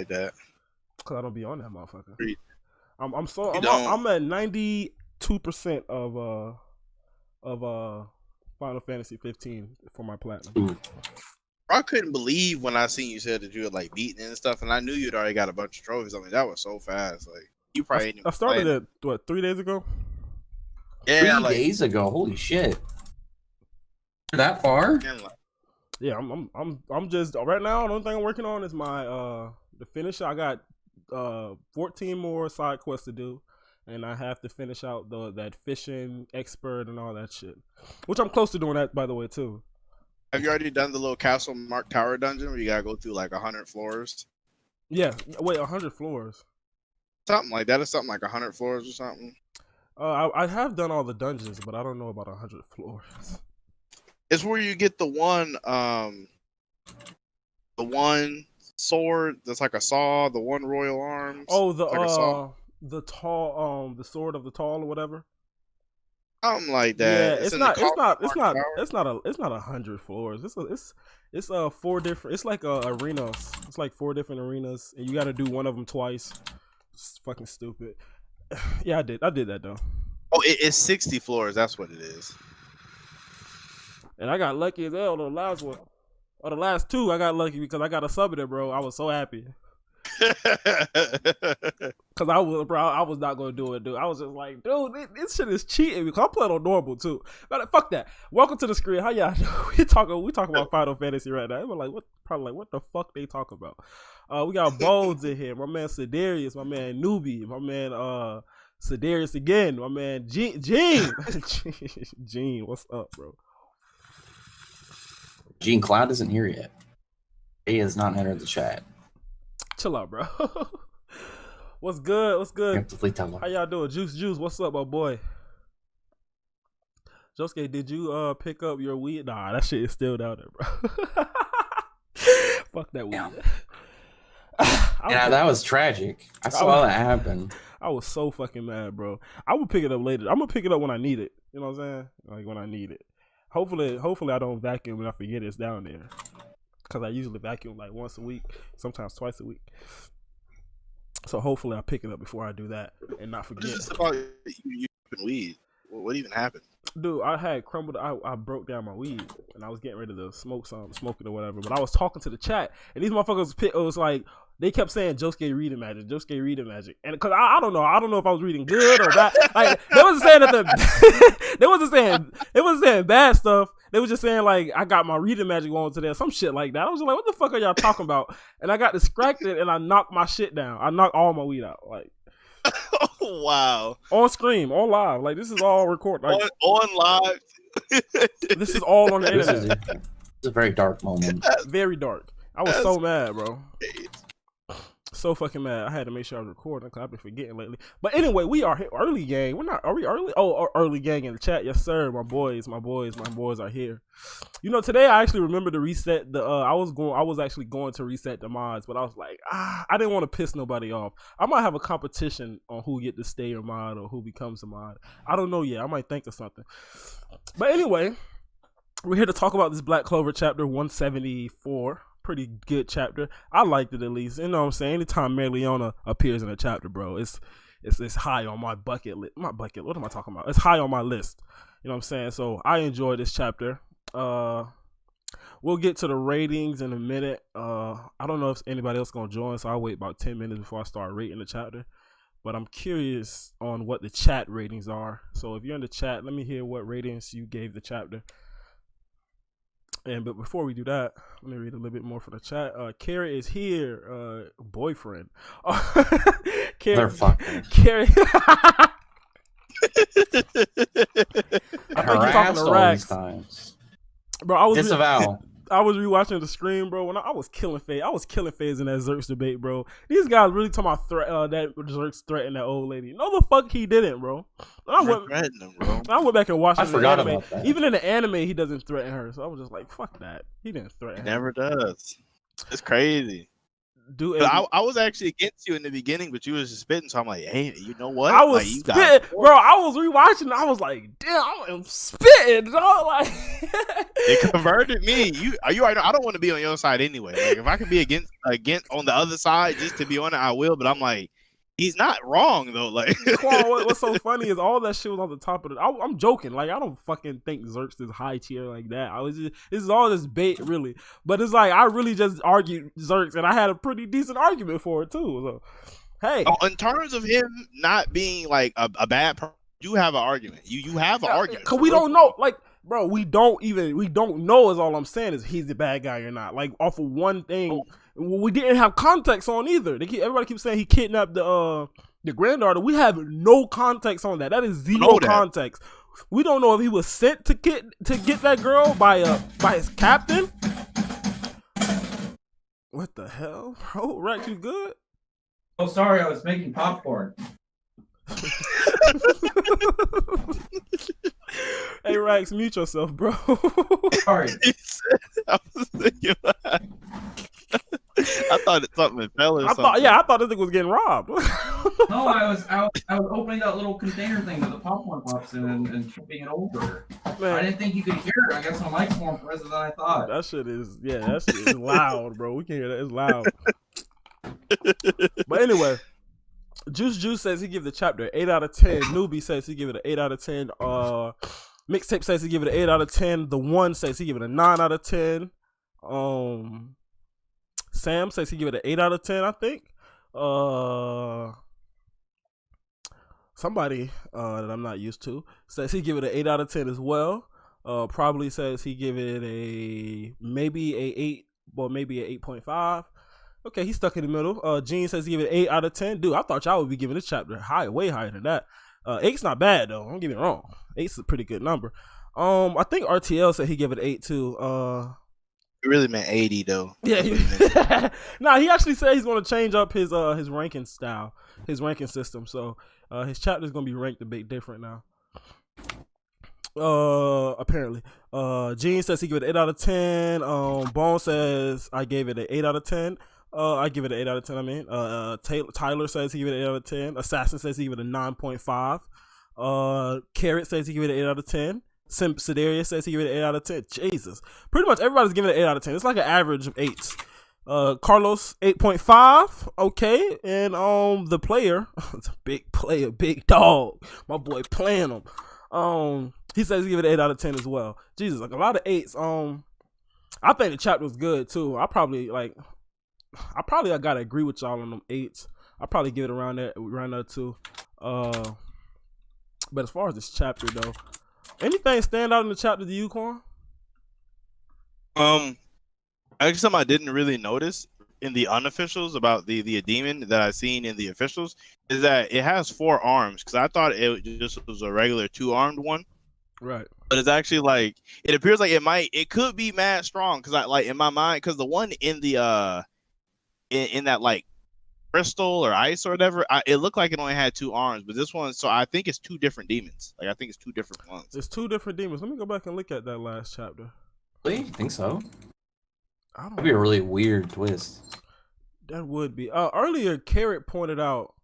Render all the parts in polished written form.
like that. Cause I don't be on that motherfucker. You I'm don't. at 92% of Final Fantasy 15 for my platinum. I couldn't believe when I seen you said that you had like beaten it and stuff, and I knew you'd already got a bunch of trophies. I mean, that was so fast. Like you probably ain't even I started playing it what 3 days ago. Yeah, 3 days ago. Holy shit! That far? Yeah, I'm just right now. The only thing I'm working on is my the finish. I got 14 more side quests to do, and I have to finish out that fishing expert and all that shit, which I'm close to doing that, by the way, too. Have you already done the little Castle Mark Tower dungeon where you gotta go through like 100 floors? Yeah, wait, 100 floors. Something like that, or something like 100 floors or something. I have done all the dungeons, but I don't know about 100 floors. It's where you get the one sword that's like a saw, the one royal arms. Oh, the tall sword of the tall or whatever. Something like that. Yeah, it's not 100 floors. It's 4 different. It's like arenas. It's like 4 different arenas, and you got to do one of them twice. It's fucking stupid. Yeah, I did that though. Oh, it's 60 floors. That's what it is. And I got lucky as hell on the last one. Or the last 2, I got lucky because I got a sub there, bro. I was so happy. Cause I was not gonna do it, dude. I was just like, dude, this shit is cheating because I'm playing on normal too. But fuck that. Welcome to the screen. How y'all doing? We talking about Final Fantasy right now. We're like, what the fuck they talk about? We got Bones in here. My man Sidarius, my man Newbie, my man Sidarius again, my man Gene. Gene, what's up, bro? Gene Cloud isn't here yet. He has not entered the chat. Chill out, bro. What's good? What's good? How y'all doing? Juice, what's up, my boy? Josuke, did you pick up your weed? Nah, that shit is still down there, bro. Fuck that weed. Yeah, that was tragic. I saw that happen. I was so fucking mad, bro. I will pick it up later. I'm gonna pick it up when I need it. You know what I'm saying? Like when I need it. Hopefully I don't vacuum and I forget it's down there. Cause I usually vacuum like once a week, sometimes twice a week. So hopefully I pick it up before I do that and not forget. What is this about you weed? What even happened? Dude, I had crumbled. I broke down my weed and I was getting ready to smoke it or whatever. But I was talking to the chat and these motherfuckers, it was like they kept saying Josuke reading magic, Josuke reading magic, and because I don't know if I was reading good or bad. Like they wasn't saying that they wasn't saying bad stuff. They was just saying like I got my reading magic on today, some shit like that. I was just like, what the fuck are y'all talking about? And I got distracted and I knocked my shit down. I knocked all my weed out, like. Oh, wow. On stream, on live, like this is all recorded. Like, on live. This is all on the internet. It's a very dark moment. Very dark. I was so mad, bro. So fucking mad. I had to make sure I was recording because I've been forgetting lately. But anyway, we are here. Early gang. Are we early? Oh, early gang in the chat. Yes, sir. My boys are here. You know, today I actually remember to reset the I was actually going to reset the mods, but I was like, I didn't want to piss nobody off. I might have a competition on who get to stay a mod or who becomes a mod. I don't know yet. I might think of something. But anyway, we're here to talk about this Black Clover chapter 174. Pretty good chapter. I liked it at least. You know what I'm saying? Anytime Mary Leona appears in a chapter, bro, it's high on my bucket list. My bucket. What am I talking about? It's high on my list. You know what I'm saying? So I enjoyed this chapter. We'll get to the ratings in a minute. I don't know if anybody else gonna join, so I'll wait about 10 minutes before I start rating the chapter. But I'm curious on what the chat ratings are. So if you're in the chat, let me hear what ratings you gave the chapter. But before we do that, let me read a little bit more from the chat. Carrie is here, boyfriend. Carrie. I think you're talking to Rax. Bro, I was rewatching the screen, bro. When I was killing FaZe. I was killing FaZe in that Zerx debate, bro. These guys really talking about that Zerx threatened that old lady. No, the fuck he didn't, bro. I went back and watched the anime. About that. Even in the anime, he doesn't threaten her. So I was just like, fuck that. He didn't threaten her. He never does. It's crazy. Do I was actually against you in the beginning, but you was just spitting, so I'm like, hey, you know what? I was spitting, bro. I was rewatching. I was like, damn, I am spitting, dog. Like, it converted me. I don't want to be on your side anyway. Like, if I can be against on the other side just to be on it, I will. But I'm like, he's not wrong though. Like, what's so funny is all that shit was on the top of it. I'm joking. Like, I don't fucking think Zerks is high tier like that. This is all this bait, really. But it's like I really just argued Zerks, and I had a pretty decent argument for it too. So, hey, in terms of him not being like a bad person, you have an argument. You have an argument. Cause we don't know, like, bro, we don't know. Is all I'm saying is he's the bad guy or not. Like, off of one thing. We didn't have context on either. Everybody keeps saying he kidnapped the granddaughter. We have no context on that. That is zero context. We don't know if he was sent to get that girl by his captain. What the hell, bro? Rex, you good? Oh, sorry, I was making popcorn. Hey, Rex, mute yourself, bro. Sorry. I was thinking that. I thought something fell or something. I thought this thing was getting robbed. No, I was opening that little container thing that the popcorn pops in and flipping it over. Man. I didn't think you could hear it. I guess my mic's more impressive than I thought. That shit is loud, bro. We can hear that. It's loud. But anyway, Juice says he give the chapter 8 out of 10. Newbie says he give it an 8 out of 10. Mixtape says he give it an 8 out of 10. The One says he give it a 9 out of 10. Sam says he give it an 8 out of 10, I think. Somebody that I'm not used to says he give it an 8 out of 10 as well. Probably says he give it maybe a 8, or maybe an 8.5. Okay, he's stuck in the middle. Gene says he give it an 8 out of 10. Dude, I thought y'all would be giving this chapter way higher than that. 8's not bad though. Don't get me wrong. 8's a pretty good number. I think RTL said he gave it an 8 too. It really meant 80 though. Yeah. Nah, he actually said he's going to change up his ranking style, his ranking system. So his chapter is going to be ranked a bit different now. Apparently. Gene says he gave it an 8 out of 10. Bone says I gave it an 8 out of 10. I give it an 8 out of 10. I mean, Tyler says he gave it an 8 out of 10. Assassin says he gave it a 9.5. Carrot says he gave it an 8 out of 10. Sideria says he gave it an 8 out of 10. Jesus. Pretty much everybody's giving it an 8 out of 10. It's like an average of 8s. Carlos 8.5. Okay. And the player, it's a big player, big dog. My boy playing him. He says he give it an 8 out of 10 as well. Jesus, like a lot of 8s. I think the chapter was good too. I probably gotta agree with y'all on them 8s. I probably give it around there too. But as far as this chapter though, anything stand out in the chapter to you, Quan? Actually, something I didn't really notice in the unofficials about the demon that I seen in the officials is that it has 4 arms, because I thought it just was a regular 2-armed one. Right. But it's actually like, it appears like it could be mad strong, because I like in my mind, because the one in the in that like crystal or ice or whatever, it looked like it only had 2 arms, but this one, so I think it's 2 different demons. Like I think it's 2 different ones. It's 2 different demons. Let me go back and look at that last chapter. Really? You think so? I don't know. That'd be a really weird twist. That would be. Earlier, Carrot pointed out.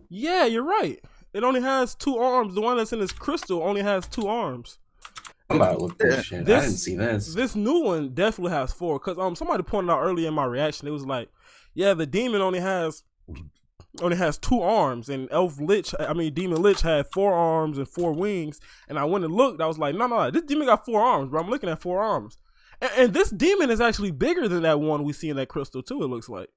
Yeah, you're right. It only has 2 arms. The one that's in this crystal only has 2 arms. I'm about to look this shit. I didn't see this. This new one definitely has 4. Cause somebody pointed out earlier in my reaction, it was like, yeah, the demon only has 2 arms, and Demon Lich had 4 arms and 4 wings. And I went and looked. I was like, no, this demon got 4 arms, bro. I'm looking at 4 arms. And this demon is actually bigger than that one we see in that crystal too, it looks like.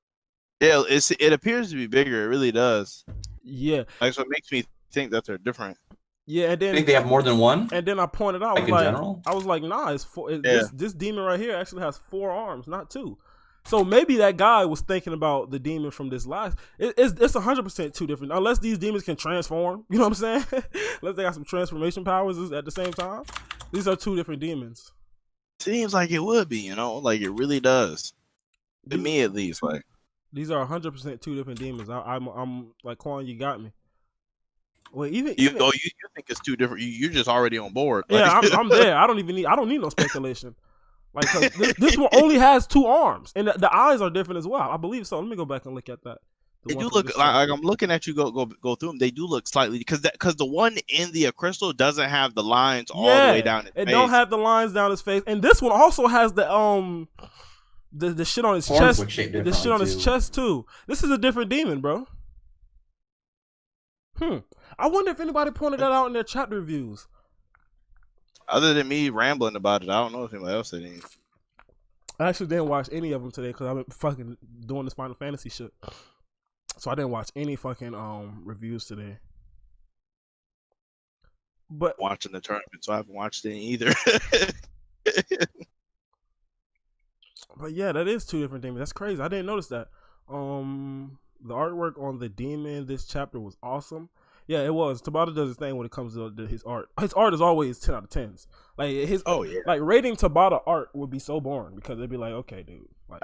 Yeah, it appears to be bigger. It really does. Yeah. Like, so it makes me think that they're different. Yeah, and then I think they have more than one. And then I pointed out, I was like, nah, it's 4. This demon right here actually has 4 arms, not 2. So maybe that guy was thinking about the demon from this last. It's 100% 2 different. Unless these demons can transform, you know what I'm saying? Unless they got some transformation powers at the same time. These are 2 different demons. Seems like it would be, like it really does. To me, at least, like these are 100% 2 different demons. I'm like, Quan, you got me. Well, even you think it's 2 different. You're just already on board. Yeah, I'm there. I don't need no speculation. Like, 'cause this one only has 2 arms, and the eyes are different as well. I believe so. Let me go back and look at that. They do look like I'm looking at you go through them. They do look slightly because the one in the crystal doesn't have the lines all the way down his face. It don't have the lines down his face, and this one also has the shit on his chest. The shit on his chest too. This is a different demon, bro. I wonder if anybody pointed that out in their chapter reviews. Other than me rambling about it, I don't know if anybody else said anything. I actually didn't watch any of them today because I've been fucking doing this Final Fantasy shit. So I didn't watch any fucking reviews today. But watching the tournament, so I haven't watched any either. But yeah, that is 2 different demons. That's crazy. I didn't notice that. The artwork on the demon this chapter was awesome. Yeah, it was. Tabata does his thing when it comes to his art. His art is always 10 out of 10s. Like his like rating Tabata art would be so boring because it'd be like, okay, dude, like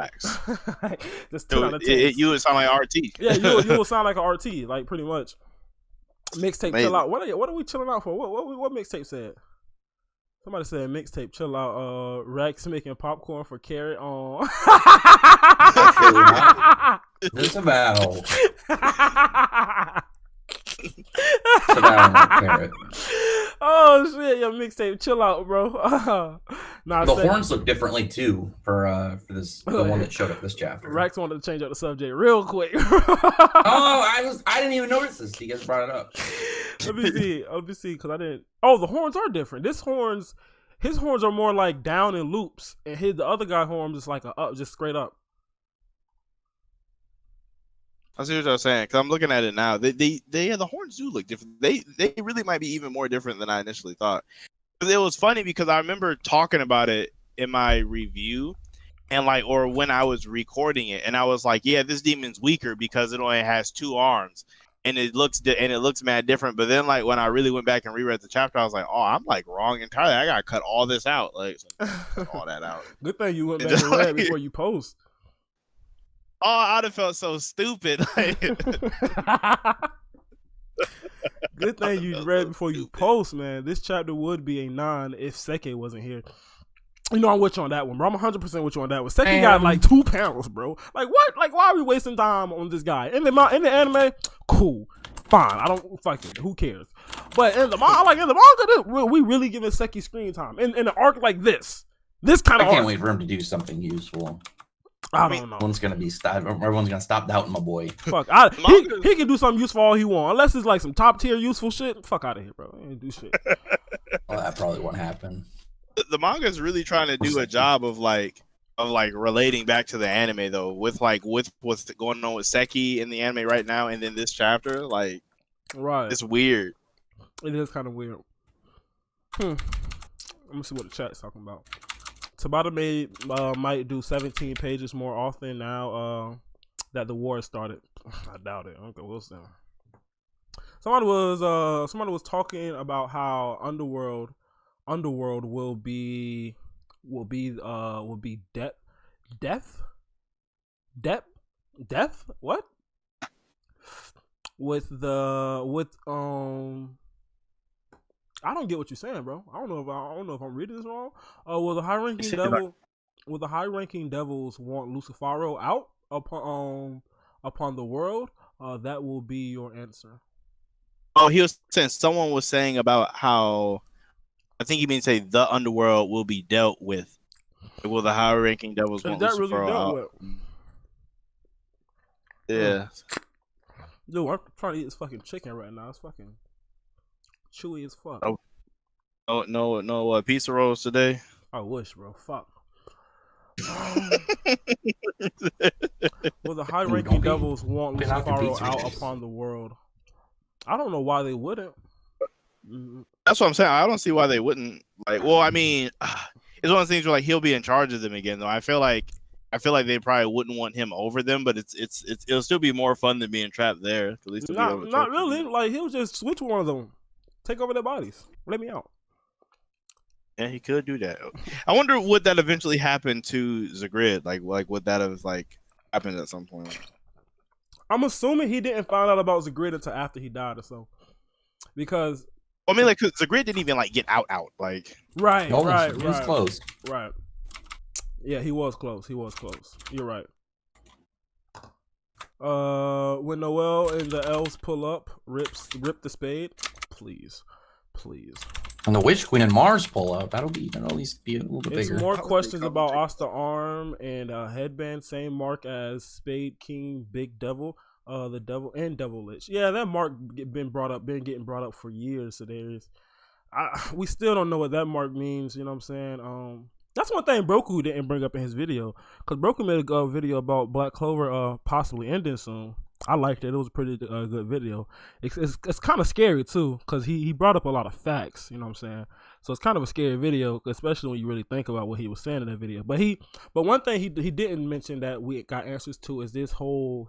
just 10 out of 10. You would sound like RT. Yeah, you would sound like an RT, like pretty much. Mixtape chill out. What are we chilling out for? What mixtape said? Somebody said mixtape chill out. Rex making popcorn for Carrot on. It's a battle. Oh shit, your mixtape chill out, bro. The horns look differently too for this the one that showed up this chapter. Rex wanted to change up the subject real quick. I didn't even notice this. You guys brought it up. Let me see because I didn't. Oh, the horns are different. His horns are more like down in loops, and the other guy horns is like a up, just straight up. I see what I was saying because I'm looking at it now. The horns do look different. They really might be even more different than I initially thought. It was funny because I remember talking about it in my review, and or when I was recording it, and I was like, "Yeah, this demon's weaker because it only has 2 arms, and it looks mad different." But then when I really went back and reread the chapter, I was like, "Oh, I'm wrong entirely. I gotta cut all this out, cut all that out." Good thing you went back and read before you post. Oh, I'd have felt so stupid. Good thing you read before you post, man. This chapter would be a 9 if Seke wasn't here. You know, I'm with you on that one, bro. I'm 100% with you on that one. Seke got 2 panels, bro. Like, what? Like, why are we wasting time on this guy? In the anime, cool. Fine. I don't fucking, who cares? But in the manga, we really giving Seki screen time. In an arc like this kind of I can't wait for him to do something useful. I don't know. Everyone's gonna stop doubting my boy. Fuck, he can do something useful all he want, unless it's some top tier useful shit. Fuck out of here, bro. He ain't do shit. Well, that probably won't happen. The manga is really trying to do a job of relating back to the anime though, with what's going on with Seki in the anime right now, and then this chapter, right? It's weird. It is kind of weird. Let me see what the chat's talking about. Tabata might do 17 pages more often now that the war started. I doubt it. Uncle Wilson. Somebody was talking about how Underworld will be death. What? I don't get what you're saying, bro. I don't know if I'm reading this wrong. Will the high ranking devils want Lucifero out upon the world? That will be your answer. Oh, he was saying someone was saying about how I think you mean say the underworld will be dealt with. Will the high ranking devils want Lucifero out? Yeah. Dude, I'm trying to eat this fucking chicken right now. It's fucking chewy as fuck. Oh, no pizza rolls today? I wish, bro. Fuck. Well, the high-ranking devils want Lucifero out upon the world. I don't know why they wouldn't. That's what I'm saying. I don't see why they wouldn't. Well, I mean, it's one of those things where he'll be in charge of them again. Though I feel like they probably wouldn't want him over them, but it'll still be more fun than being trapped there. At least not really. He'll just switch one of them. Take over their bodies. Let me out. Yeah, he could do that. I wonder would that eventually happen to Zagrid? Would that have happened at some point? I'm assuming he didn't find out about Zagrid until after he died or so. Because cause Zagrid didn't even get out. Right. He was close. Right. Yeah, he was close. He was close. You're right. When Noel and the elves pull up, rip the spade. Please. When the Witch Queen and Mars pull up, that'll at least be a little bit It's bigger. more questions about Asta Arm and headband, same mark as Spade King, Big Devil, the Devil and Devil Lich. Yeah, that mark been getting brought up for years. So we still don't know what that mark means. You know what I'm saying? That's one thing Broku didn't bring up in his video, because Broku made a video about Black Clover possibly ending soon. I liked it. It was a pretty good video. It's kind of scary too, because he brought up a lot of facts. You know what I'm saying? So it's kind of a scary video, especially when you really think about what he was saying in that video. But one thing he didn't mention that we got answers to is this whole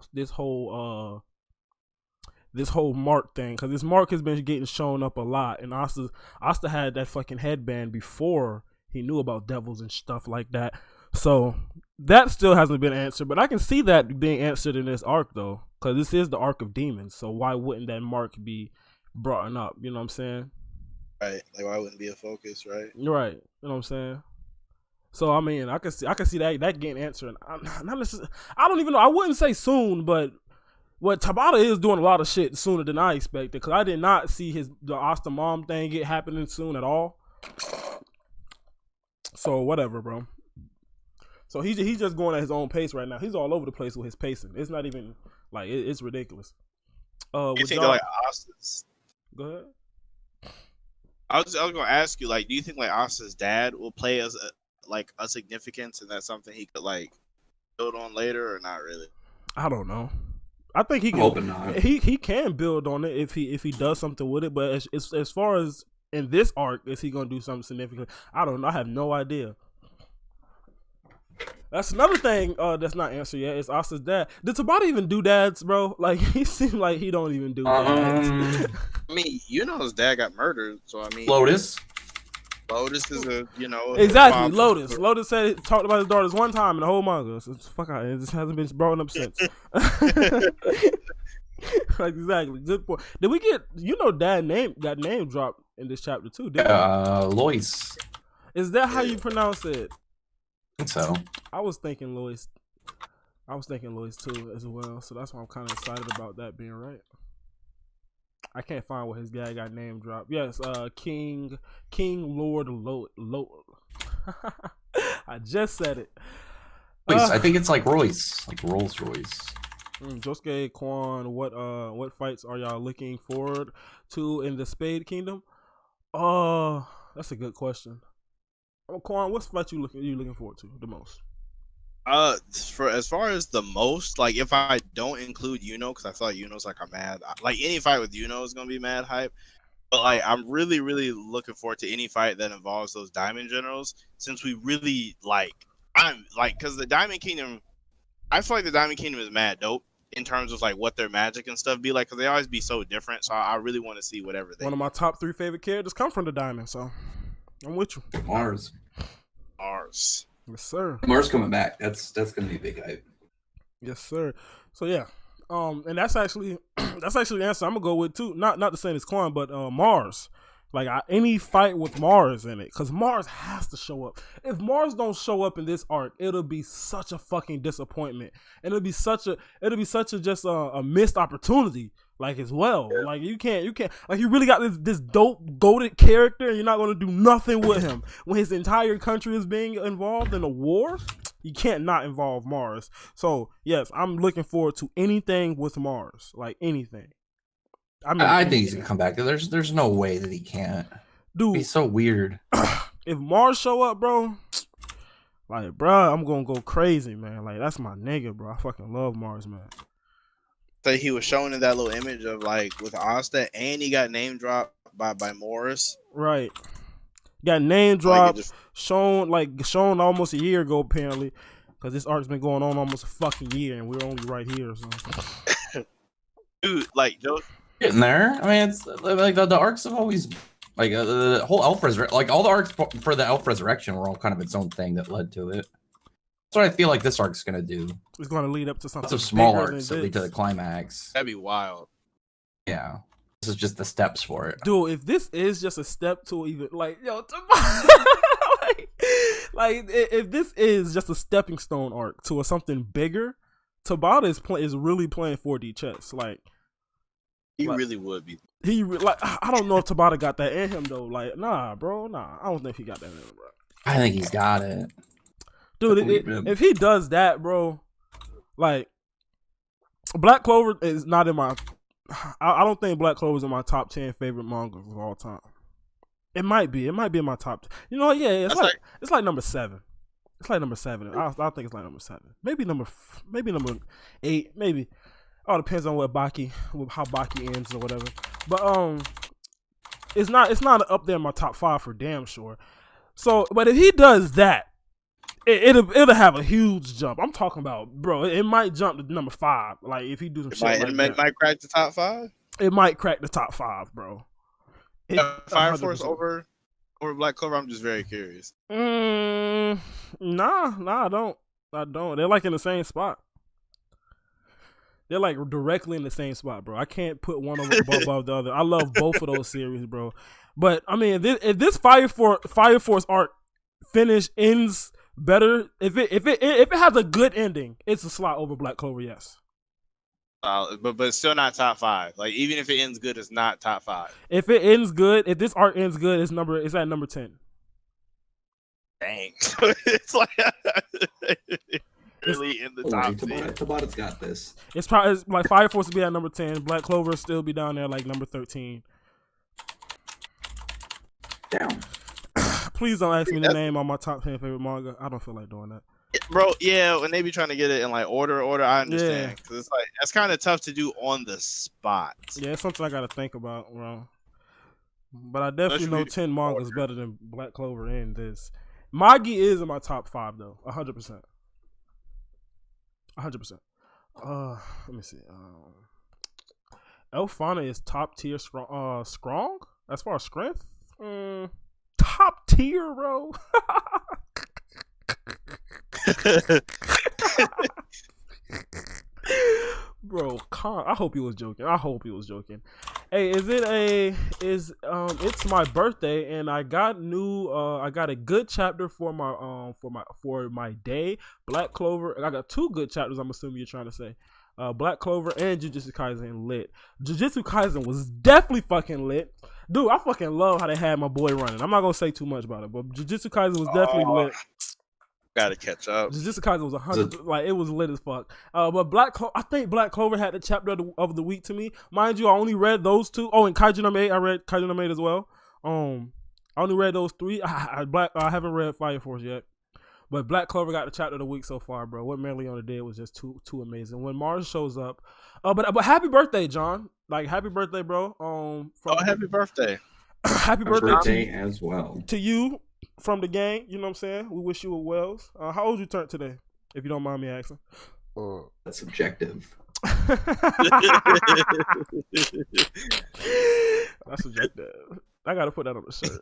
mark thing, because this mark has been getting shown up a lot, and Asta had that fucking headband before he knew about devils and stuff like that. So that still hasn't been answered, but I can see that being answered in this arc though, because this is the arc of demons. So why wouldn't that mark be brought up? You know what I'm saying? Right. Like, why wouldn't it be a focus, right? Right. You know what I'm saying? So I mean, I can see that getting answered. I don't even know. I wouldn't say soon, but what Tabata is doing a lot of shit sooner than I expected, because I did not see the Asta mom thing get happening soon at all. So whatever, bro. So he's just going at his own pace right now. He's all over the place with his pacing. It's not even like it's ridiculous. You think like Asta's? Go ahead. I was gonna ask you, like, do you think like Asta's dad will play as a significance, and that's something he could like build on later, or not really? I don't know. I think he can. He can build on it if he does something with it. But as far as in this arc, is he gonna do something significant? I don't know. I have no idea. That's another thing that's not answered yet. Is Asta's dad. Did Tabata even do dads, bro? Like, he seemed like he don't even do dads. I mean, his dad got murdered, so I mean, Lotus is exactly Lotus. Lotus talked about his daughters one time in the whole manga. So fuck out. It just hasn't been brought up since. Like, exactly. Good point. Did we get dad got name dropped in this chapter too? Lois. Is that how you pronounce it? I think so. I was thinking Lois too as well. So that's why I'm kind of excited about that being right. I can't find what his dad got name dropped. Yes, King Lord I just said it. I think it's like Royce, like Rolls Royce. Josuke Kwan, what fights are y'all looking forward to in the Spade Kingdom? That's a good question. Kwan, what fight you looking forward to the most? As far as the most, like, if I don't include because I thought Yuno's like any fight with Yuno is gonna be mad hype. But like, I'm really, really looking forward to any fight that involves those Diamond Generals, since we really because the Diamond Kingdom, I feel like the Diamond Kingdom is mad dope in terms of like what their magic and stuff be like, because they always be so different. So I really want to see whatever they. One of my top 3 favorite characters come from the Diamond, so I'm with you. Mars. Yes, sir. Mars coming back. That's gonna be a big hype. Yes, sir. So yeah, and that's actually the answer I'm gonna go with too. Not the same as Quan, but Mars. Like, any fight with Mars in it, because Mars has to show up. If Mars don't show up in this arc, it'll be such a fucking disappointment, and it'll be such a just a missed opportunity. Like, as well, like you can't like, you really got this dope goated character, and you're not gonna do nothing with him when his entire country is being involved in a war. You can't not involve Mars. So yes, I'm looking forward to anything with Mars, like anything. I think he's gonna come back. There's no way that he can't. Dude, he's so weird. If Mars show up, bro, like, bro, I'm gonna go crazy, man. Like, that's my nigga, bro. I fucking love Mars, man. So he was showing in that little image of like with Asta, and he got name dropped by Morris. Right. Got name dropped, shown almost a year ago, apparently, because this arc's been going on almost a fucking year, and we're only right here. So, dude, like, Joe. Getting there. I mean, it's like the arcs have always, like, the whole Elf Resurrection, like all the arcs for the Elf Resurrection were all kind of its own thing that led to it. That's what I feel like this arc's gonna do. It's gonna lead up to something. Lots of small arcs that lead to the climax. That'd be wild. Yeah, this is just the steps for it, dude. If this is just a step to even like Like, if this is just a stepping stone arc to something bigger, Tabata is really playing 4D chess. Like, he really would be. I don't know if Tabata got that in him though. Like, nah, bro, nah. I don't think he got that in him, bro. I think he's got it, dude. If he does that, bro, like, Black Clover is not in my. I don't think Black Clover is in my top 10 favorite mangas of all time. It might be. It might be in my top. You know, yeah. It's like number 7. It's like number 7. I think it's like number 7. Maybe number 8. Maybe. All depends on how Baki ends or whatever. But it's not up there in my top 5 for damn sure. So, but if he does that, it'll have a huge jump. I'm talking about, bro. It might jump to number 5. Like if he do some shit like that. It might crack the top 5. It might crack the top 5, bro. Fire Force over Black Clover. I'm just very curious. Nah, I don't. They're like in the same spot. They're like directly in the same spot, bro. I can't put one above the other. I love both of those series, bro. But I mean, if this Fire Force arc ends better, if it has a good ending, it's a slot over Black Clover, yes. But still not top 5. Like even if it ends good, it's not top 5. If it ends good, if this arc ends good, it's at number 10. Dang, it's like really in the top 10. Tabata's got this. It's probably like Fire Force will be at number 10. Black Clover still be down there like number 13. Damn. Please don't ask me the name on my top 10 favorite manga. I don't feel like doing that. Bro, yeah, when they be trying to get it in like order, I understand. Because it's like, that's kind of tough to do on the spot. Yeah, it's something I got to think about, bro. But I definitely know 10 mangas better than Black Clover and this. Magi is in my top 5, though. 100%. 100%. Let me see. Elfana is top tier strong as far as strength. Top tier, bro. Bro, I hope he was joking. Hey, it's my birthday and I got a good chapter for my day. Black Clover. I got 2 good chapters, I'm assuming you're trying to say. Black Clover and Jujutsu Kaisen lit. Jujutsu Kaisen was definitely fucking lit. Dude, I fucking love how they had my boy running. I'm not gonna say too much about it, but Jujutsu Kaisen was definitely lit. Gotta catch up. Jujutsu Kaisen was 100, like it was lit as fuck. But I think Black Clover had the chapter of the week to me. Mind you, I only read those 2. Oh, and Kaiju no Maid, I read Kaiju no Maid as well. I only read those 3. I haven't read Fire Force yet. But Black Clover got the chapter of the week so far, bro. What Meliona did was just too amazing. When Mars shows up, but happy birthday, John! Like happy birthday, bro. Happy birthday! Happy birthday as well to you from the gang. You know what I'm saying? We wish you a wells. How old you turned today, if you don't mind me asking? That's subjective. That's subjective. I gotta put that on the shirt.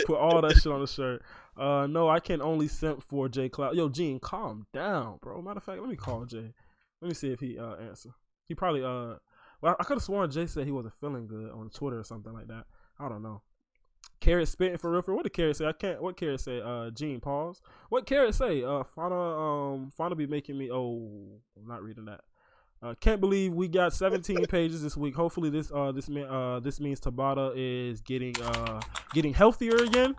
Put all that shit on the shirt. No, I can only simp for J Cloud. Yo, Gene, calm down, bro. Matter of fact, let me call Jay. Let me see if he answer. He probably well, I could have sworn Jay said he wasn't feeling good on Twitter or something like that. I don't know. Carrot spitting for real. What did Carrot say? What Carrot say? Gene, pause. What Carrot say? Fauna be making me. Oh, I'm not reading that. Can't believe we got 17 pages this week. Hopefully this means Tabata is getting healthier again.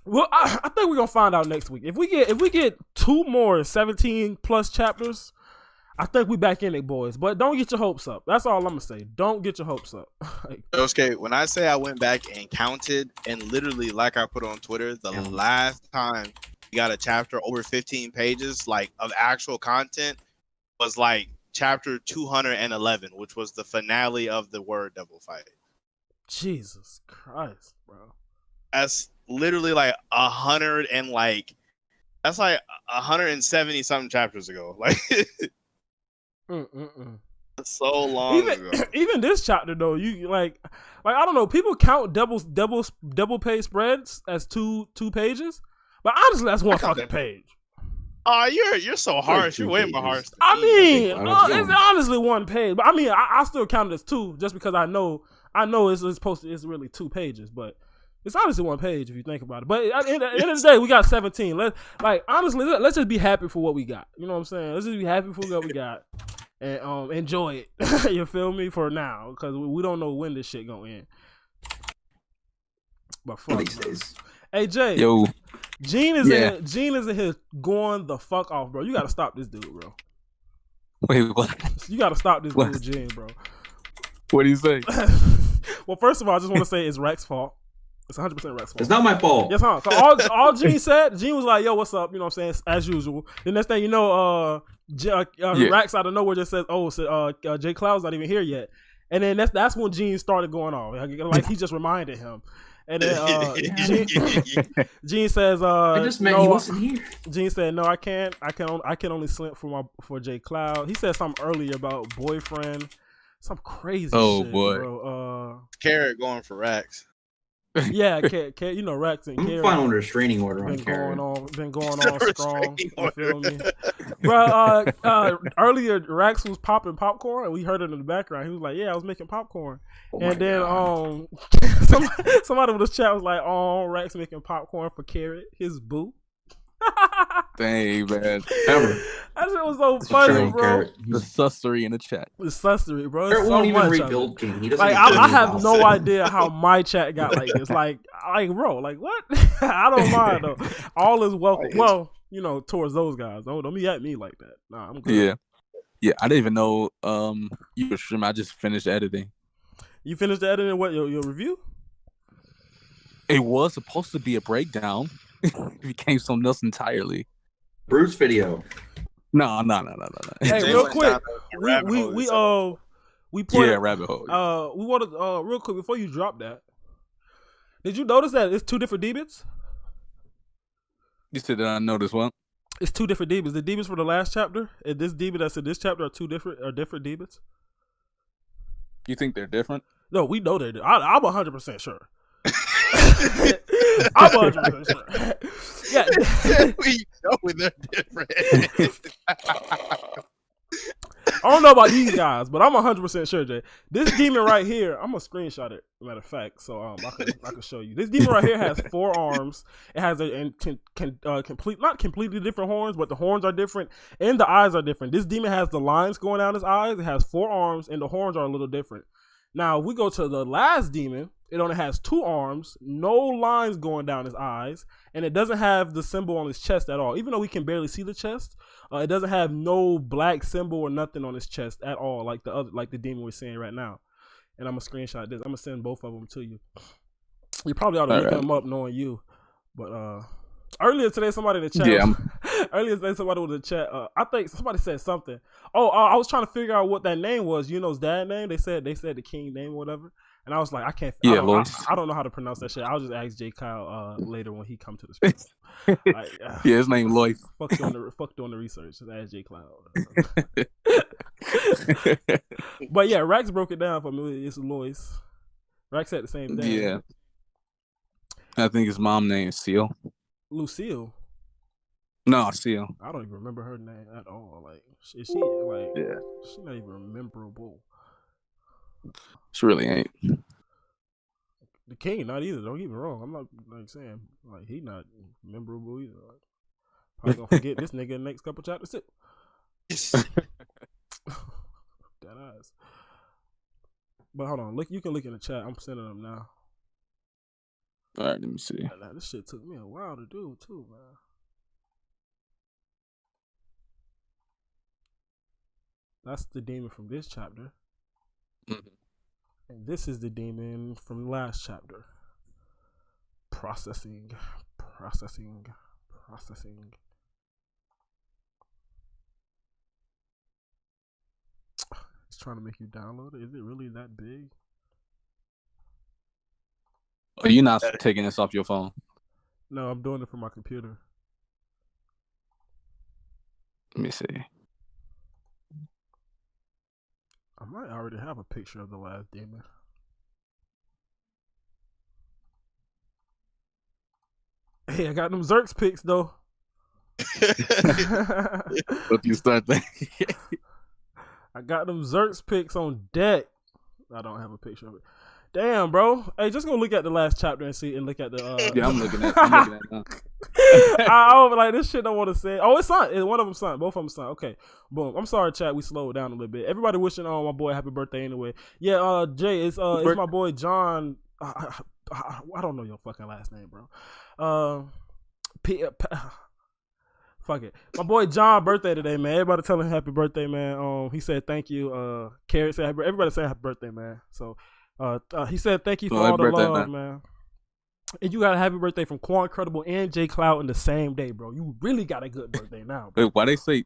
Well, I think we're gonna find out next week. If we get 2 more 17 plus chapters, I think we back in it, boys. But don't get your hopes up. That's all I'm gonna say. Don't get your hopes up. Okay, when I say I went back and counted, and literally, like I put on Twitter, the last time we got a chapter over 15 pages, like of actual content, was like chapter 211, which was the finale of the Word Devil fight. Jesus Christ, bro. That's literally like 100 and like that's like 170 something chapters ago. Like so long ago. Even this chapter though, you like I don't know. People count double page spreads as two pages, but honestly, that's one fucking page. Oh, you're so harsh. You're way more harsh. I mean, it's honestly one page, but I mean, I still count it as 2 just because I know it's really 2 pages. But It's honestly one page if you think about it. But at the end of the day, we got 17. Let's just be happy for what we got. You know what I'm saying? Let's just be happy for what we got and enjoy it. You feel me? For now, because we don't know when this shit gonna end. But fuck These days. Hey Jay, Yo, Gene is in here going the fuck off, bro. You gotta stop this dude, bro. wait, what? You gotta stop this What? dude, Gene, bro. What do you say? Well, first of all, I just want to say it's Rex's fault. It's 100% Rex's fault. It's not my fault. Yes, huh? So all Gene said, Gene was like, "Yo, what's up?" You know what I'm saying? As usual. The next thing you know, Rex out of nowhere just says, "Oh, so, Jay Cloud's not even here yet." And then that's when Gene started going off. Like he just reminded him. And then Gene says, I just meant he wasn't here. Gene said, "No, I can't. I can only slip for Jay Cloud." He said something earlier about boyfriend, some crazy shit, boy. bro. Carrot going for Rex. Yeah, you know Rex and I'm Carrot filing a restraining order on been Karen. going on strong. You feel me, bro? Earlier Rex was popping popcorn, and we heard it in the background. He was like, "Yeah, I was making popcorn," and then somebody with his chat was like, "Oh, Rex making popcorn for Carrot, his boo." Dang, man. Ever. That shit was so funny, bro. Carrot. The sussery in the chat. The sussery, bro. Carrot It's so won't even much of rebuild it. King. He doesn't Like even I build have his no house. idea how my chat got like this. Like bro, like what? I don't mind though. All is welcome. Well, you know, towards those guys. Don't be at me like that. Nah, I'm good. Yeah. I didn't even know you were streaming. I just finished editing. You finished the editing? What your review? It was supposed to be a breakdown. It became something else entirely. Bruce video. No. Hey, Jay real went quick, down the rabbit hole we put Yeah, rabbit hole. we wanted real quick before you drop that. Did you notice that it's two different demons? You said that I noticed what? It's two different demons. The demons from the last chapter and this demon that's in this chapter are different demons. You think they're different? No, we know they're. I'm 100% sure. I'm 100% sure. Yeah. We know they're different. I don't know about these guys, but I'm 100% sure, Jay. This demon right here, I'm gonna screenshot it. Matter of fact, so I can show you. This demon right here has 4 arms. It has not completely different horns, but the horns are different and the eyes are different. This demon has the lines going down his eyes. It has 4 arms and the horns are a little different. Now, if we go to the last demon, it only has 2 arms, no lines going down his eyes, and it doesn't have the symbol on his chest at all. Even though we can barely see the chest, it doesn't have no black symbol or nothing on his chest at all, like the demon we're seeing right now. And I'm gonna screenshot this. I'm gonna send both of them to you. You probably ought to look them up, knowing you. But earlier today, somebody in the chat. Yeah. Earlier today, somebody in the chat. I think somebody said something. Oh, I was trying to figure out what that name was. You know's dad name. They said the king name or whatever. And I was like, I can't. Yeah, I don't know how to pronounce that shit. I'll just ask Jay Kyle later when he come to the stream. Yeah, his name Lois. Fuck doing the research. Just ask Jay Cloud. But yeah, Rax broke it down for me. It's Lois. Rax said the same thing. Yeah. I think his mom name is Seal. Lucille. No, Seal. I don't even remember her name at all. Like, is she like? Yeah. She's not even memorable. She really ain't. The king, not either. Don't get me wrong. I'm not like saying like he not memorable either. Like, probably gonna forget this nigga in the next couple chapters too. That eyes. But hold on, look. You can look in the chat. I'm sending them now. All right, let me see. Nah, this shit took me a while to do too, man. That's the demon from this chapter. Mm-hmm. And this is the demon from the last chapter. Processing. It's trying to make you download it. Is it really that big? Oh, you're not taking this off your phone? No, I'm doing it from my computer. Let me see. I might already have a picture of the last demon. Hey, I got them Zerks pics though. What you start thinking? I got them Zerks pics on deck. I don't have a picture of it. Damn, bro. Hey, just go look at the last chapter and see, and look at the. Yeah, I'm looking at it now. I like this shit. I want to say. Oh, it's son. One of them son. Both of them son. Okay, boom. I'm sorry, chat. We slowed down a little bit. Everybody wishing my boy happy birthday anyway. Yeah, Jay. It's my boy John. I don't know your fucking last name, bro. Fuck it. My boy John birthday today, man. Everybody tell him happy birthday, man. He said thank you. Carrot said everybody say happy birthday, man. So he said thank you for all the love, man. And you got a happy birthday from Quan Credible and Jay Cloud in the same day, bro. You really got a good birthday now, bro. Wait, why they say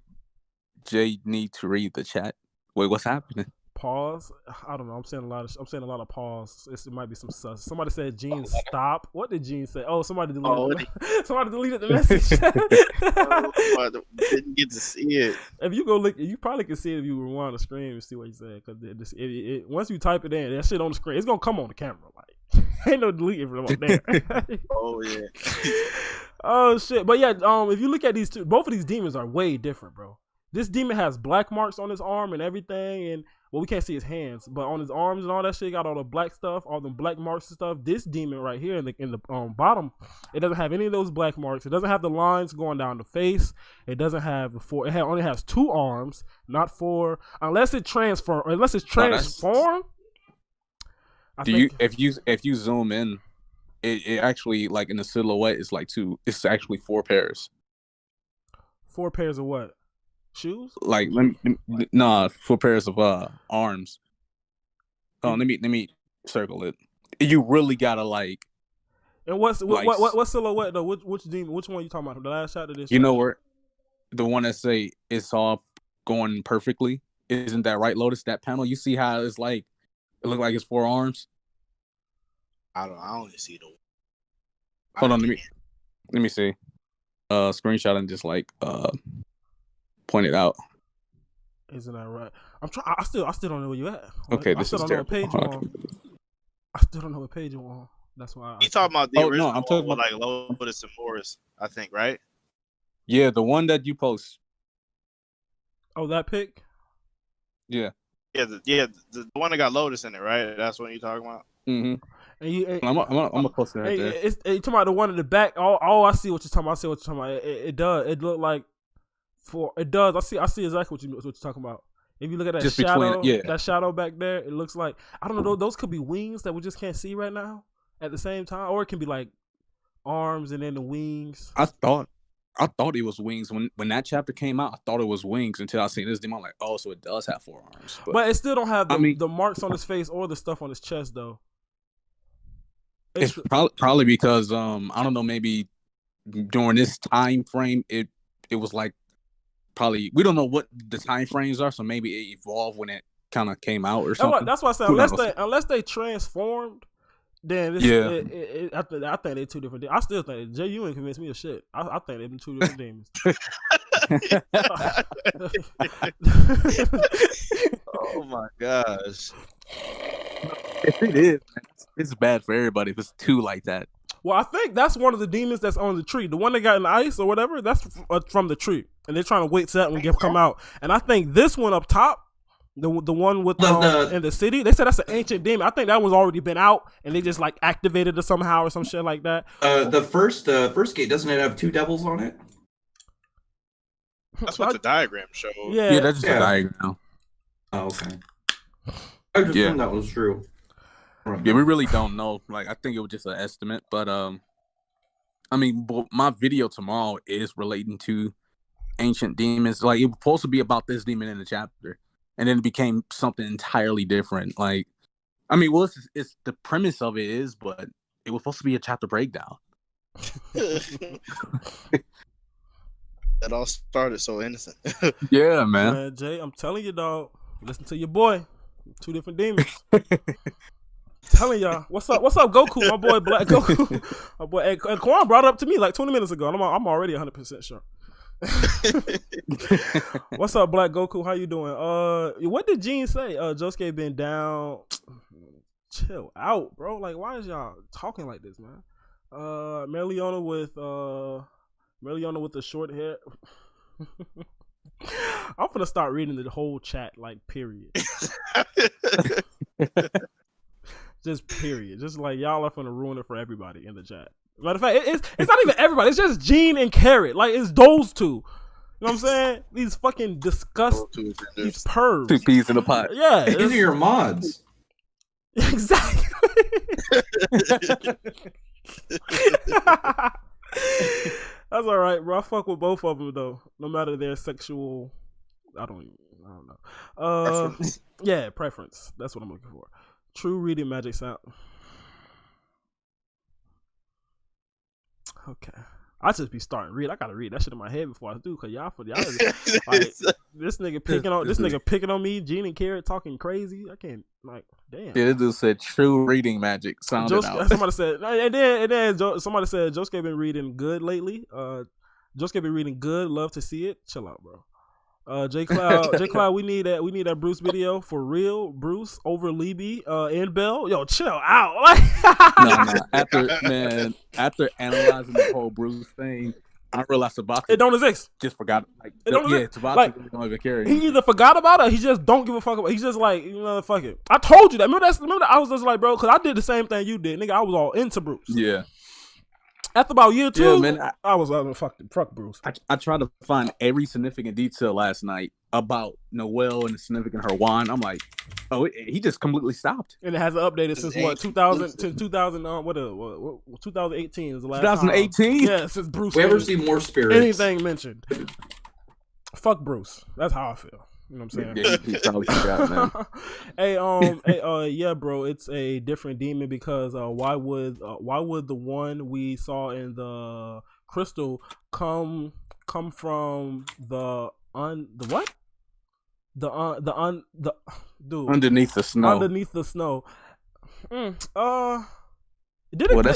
Jay need to read the chat? Wait, what's happening? Pause. I don't know. I'm saying a lot of pause. It might be some sus. Somebody said Gene stop. What did Gene say? Oh, somebody deleted. Somebody deleted the message. Didn't get to see it. If you go look, you probably can see it if you rewind the screen and see what he said. Because once you type it in, that shit on the screen, it's gonna come on the camera. Like ain't no deleting from up there. Oh yeah. Oh shit. But yeah, if you look at these two, both of these demons are way different, bro. This demon has black marks on his arm and everything, and well, we can't see his hands, but on his arms and all that shit, got all the black stuff, all the black marks and stuff. This demon right here in the bottom, it doesn't have any of those black marks. It doesn't have the lines going down the face. It doesn't have the four. It only has 2 arms, not 4, unless it's transformed. If you zoom in, it actually, like in the silhouette, it's like 2. It's actually 4 pairs. 4 pairs of what? Shoes? Like 4 pairs of arms. Oh, let me circle it. You really gotta like. And what silhouette though? Which demon? Which one you talking about? The last shot of this? You know where the one that say it's all going perfectly. Isn't that right, Lotus? That panel. You see how it's like. It look like it's 4 arms. I only see the. Hold on, let me see. Screenshot and just like point it out. Isn't that right? I still don't know where you at. Okay, I still don't know what page you on. I still don't know what page you on. That's why. You talking about the original? No, I'm talking about like Lotus and Forrest, I think, right? Yeah, the one that you post. Oh, that pic. Yeah. Yeah, the one that got Lotus in it, right? That's what you're talking about. Mm-hmm. And I'm gonna post it right there. It's talking about the one in the back. Oh, I see what you're talking about. I see what you're talking about. It does. It look like. It does. I see exactly what you're talking about. If you look at that shadow, that shadow back there, it looks like, I don't know. Those could be wings that we just can't see right now at the same time, or it can be like arms and then the wings. I thought it was wings when that chapter came out. I thought it was wings until I seen this demon. I'm like, oh, so it does have 4 arms. But it still don't have the marks on his face or the stuff on his chest though. It's probably because I don't know, maybe during this time frame it was like. Probably we don't know what the time frames are, so maybe it evolved when it kind of came out or something. That's why I said unless they transformed, then I think they're 2 different. I still think Jay, you ain't convinced me of shit. I think they're 2 different demons. Oh my gosh! If it is, it's bad for everybody if it's 2 like that. Well, I think that's one of the demons that's on the tree. The one that got in the ice or whatever, that's from the tree. And they're trying to wait till that one come out. And I think this one up top, the one with in the city, they said that's an ancient demon. I think that one's already been out, and they just like activated it somehow or some shit like that. The first gate, doesn't it have 2 devils on it? That's what the diagram showed. Yeah, that's just a diagram. Oh, okay. I just assumed that was true. Yeah, we really don't know. Like, I think it was just an estimate, but I mean, my video tomorrow is relating to ancient demons. Like, it was supposed to be about this demon in the chapter, and then it became something entirely different. Like, I mean, well, it's the premise of it is, but it was supposed to be a chapter breakdown. It all started so innocent. Yeah, man. Jay, I'm telling you, dog. Listen to your boy. 2 different demons. Telling y'all, what's up, Goku? My boy, Black Goku. My boy, and Quan brought it up to me like 20 minutes ago. And I'm already 100% sure. What's up, Black Goku? How you doing? What did Gene say? Josuke been down. Chill out, bro. Like, why is y'all talking like this, man? Meliona with the short hair. I'm gonna start reading the whole chat, like, period. Just period. Just like y'all are gonna ruin it for everybody in the chat. Matter of fact, it's not even everybody. It's just Gene and Carrot. Like it's those two. You know what I'm saying? These fucking disgusting, these pervs. 2 peas in a pot. Yeah, These are your mods. exactly. That's all right, bro. I fuck with both of them though, no matter their sexual. I don't know. Yeah, preference. That's what I'm looking for. True reading magic sound. Okay. I just be starting to read. I gotta read that shit in my head before I do, cause y'all like, this nigga picking on me, Gene and Carrot talking crazy. I can't damn. Yeah, this dude said true reading magic sounded out. Somebody said, and then somebody said Josuke been reading good lately. Josuke been reading good. Love to see it. Chill out, bro. J Cloud, we need that Bruce video for real. Bruce over Libby and Bell. Yo, chill out. No. After analyzing the whole Bruce thing, I realized Tabata it don't exist. Just forgot. Tabata really don't even care. He either forgot about it, or he just don't give a fuck about it. He's just like, fuck it. I told you that. Remember that I was just like, bro, because I did the same thing you did, nigga. I was all into Bruce. Yeah. After about year 2, yeah, man, I was fuck Bruce. I tried to find every significant detail last night about Noelle and the significant her wand. I'm like, he just completely stopped. And it hasn't updated since what 2000 to 2000. What 2018 is the last 2018. Time. Yeah, since Bruce. We ever see more spirits? Anything mentioned? Fuck Bruce. That's how I feel. You know what I'm saying? Yeah, he probably forgot, man. Yeah, bro, it's a different demon because why would the one we saw in the crystal come from the dude underneath the snow? Underneath the snow. That's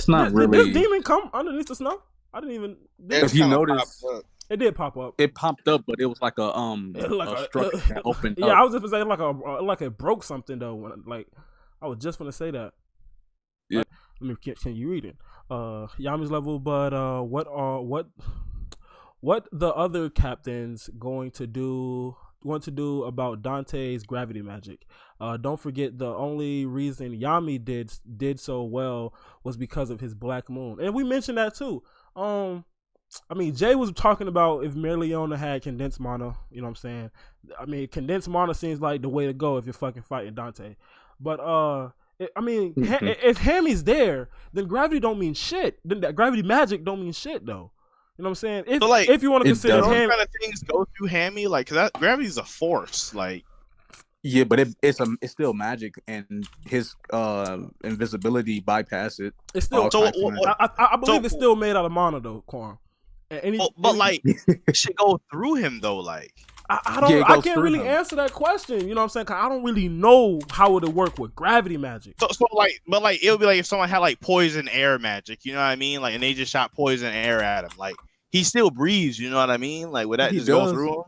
not really. Did this demon come underneath the snow? I didn't even. If you notice. It did pop up. It popped up, but it was like a structure that opened up. Yeah, I was just gonna say like it broke something though. I was just gonna say that. Yeah. Let me continue reading. Yami's level, but what the other captains going to do about Dante's gravity magic? Don't forget the only reason Yami did so well was because of his black moon, and we mentioned that too. I mean, Jay was talking about if Merleona had condensed mana, you know what I'm saying? I mean, condensed mana seems like the way to go if you're fucking fighting Dante. But, if Hammy's there, then gravity don't mean shit. Then that gravity magic don't mean shit, though. You know what I'm saying? If you want to consider those kind of things go through Hammy, like, cause that gravity's a force, like. Yeah, but it's still magic, and his invisibility bypass it. It's still. I believe it's still made out of mana, though, Quan. But like, it should go through him though. Like, I can't really answer that question. You know what I'm saying? Cause I don't really know how it would work with gravity magic. So it would be like if someone had like poison air magic. You know what I mean? Like, and they just shot poison air at him. Like, he still breathes. You know what I mean? Like, would that just go through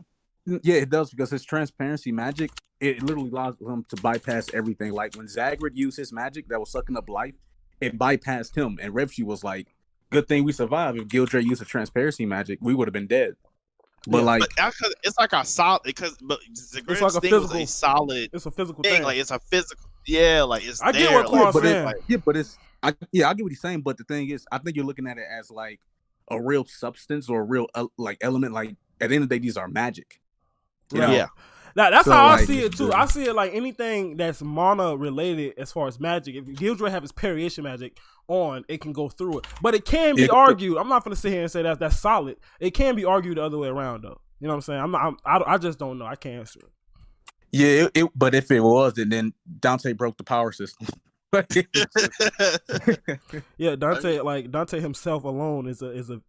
him? Yeah, it does, because his transparency magic, it literally allows him to bypass everything. Like when Zagrid used his magic that was sucking up life, it bypassed him, and Revshi was like, good thing we survived. If Gildray used a transparency magic, we would have been dead. But it's like a solid, but Zagrid's like thing was a solid. It's a physical thing. Like, it's a physical. Yeah, like it's. I get what Quan's saying. I get what he's saying. But the thing is, I think you're looking at it as like a real substance or a real like element. Like at the end of the day, these are magic. You know? Yeah. That's how I see it too. I see it like anything that's mana related as far as magic. If Gildray have his variation magic on, it can go through it. But it can be argued. I'm not gonna sit here and say that's solid. It can be argued the other way around though. You know what I'm saying? I just don't know. I can't answer it. Yeah, but if it was, then Dante broke the power system. Yeah, Dante himself alone is a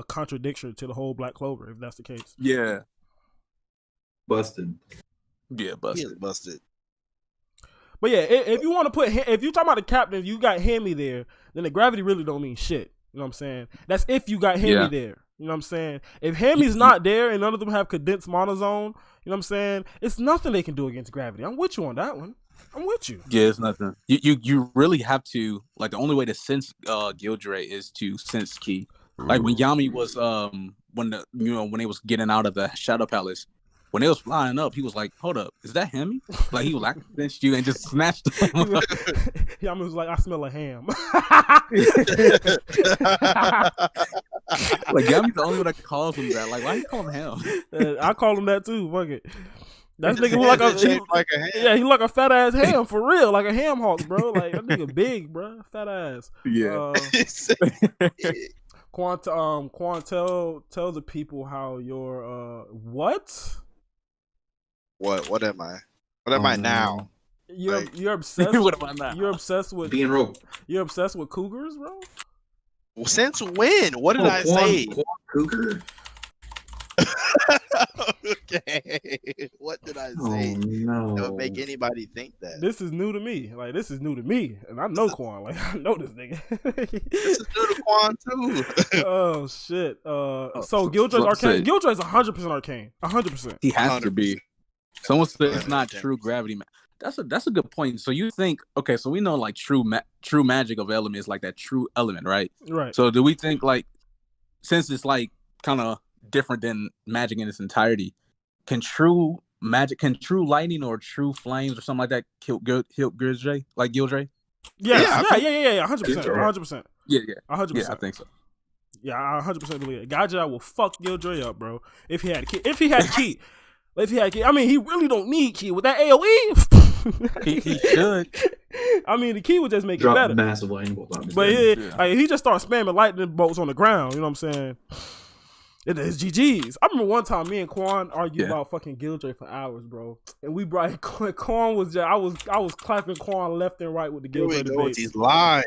contradiction to the whole Black Clover, if that's the case. Yeah. Busted. Yeah, busted. But yeah, if you want to if you talking about the captain, you got Hammy there, then the gravity really don't mean shit. You know what I'm saying? That's if you got Hammy there. You know what I'm saying? If Hammy's not there and none of them have condensed mana zone, you know what I'm saying? It's nothing they can do against gravity. I'm with you on that one. I'm with you. Yeah, it's nothing. You really have to, like, the only way to sense Gildray is to sense Ki. Like when Yami was when they was getting out of the Shadow Palace, when it was flying up, he was like, "Hold up, is that him?" Like he was like, "Against you," and just snatched him. Yami was like, "I smell a ham." Like Yami's the only one that calls him that. Like, why you call him ham? I call him that too. Fuck it. That nigga look like a ham. Yeah, he like a fat ass ham for real, like a ham hawk, bro. Like that nigga big, bro, fat ass. Yeah. Quan, tell the people how your what? What am I? What am I now? You're obsessed. What am I now? You're obsessed with Being rogue. You're obsessed with cougars, bro. Well, since when? What did I say? Cougar? Okay. What did I say? Oh no. That would make anybody think that. This is new to me. Like this is new to me, and I know Quan. Like I know this nigga. This is new to Quan too. Oh shit. So Gildra's arcane. Gildra's 100% arcane. 100%. He has to be. Someone said it's not 100%. true gravity. That's a good point. So you think so we know like true magic of element is like that true element, right? Right. So do we think like since it's like kind of different than magic in its entirety, can true lightning or true flames or something like that kill Gildre? Like Gildre? Yeah. 100%. 100%. Yeah. 100%. Yeah, I think so. Yeah, I 100% believe it. Gajah will fuck Gildre up, bro. If he had a key. If he had key. I mean, he really don't need key. With that AoE, he should. I mean, the key would just make it Drop better. massive lightning bolt on his But head. like, he just starts spamming lightning bolts on the ground. You know what I'm saying? It is GG's. I remember one time me and Quan argued about fucking Gildre for hours, bro. And we brought Quan was just, I was clapping Quan left and right with the Gildre debates. These lies.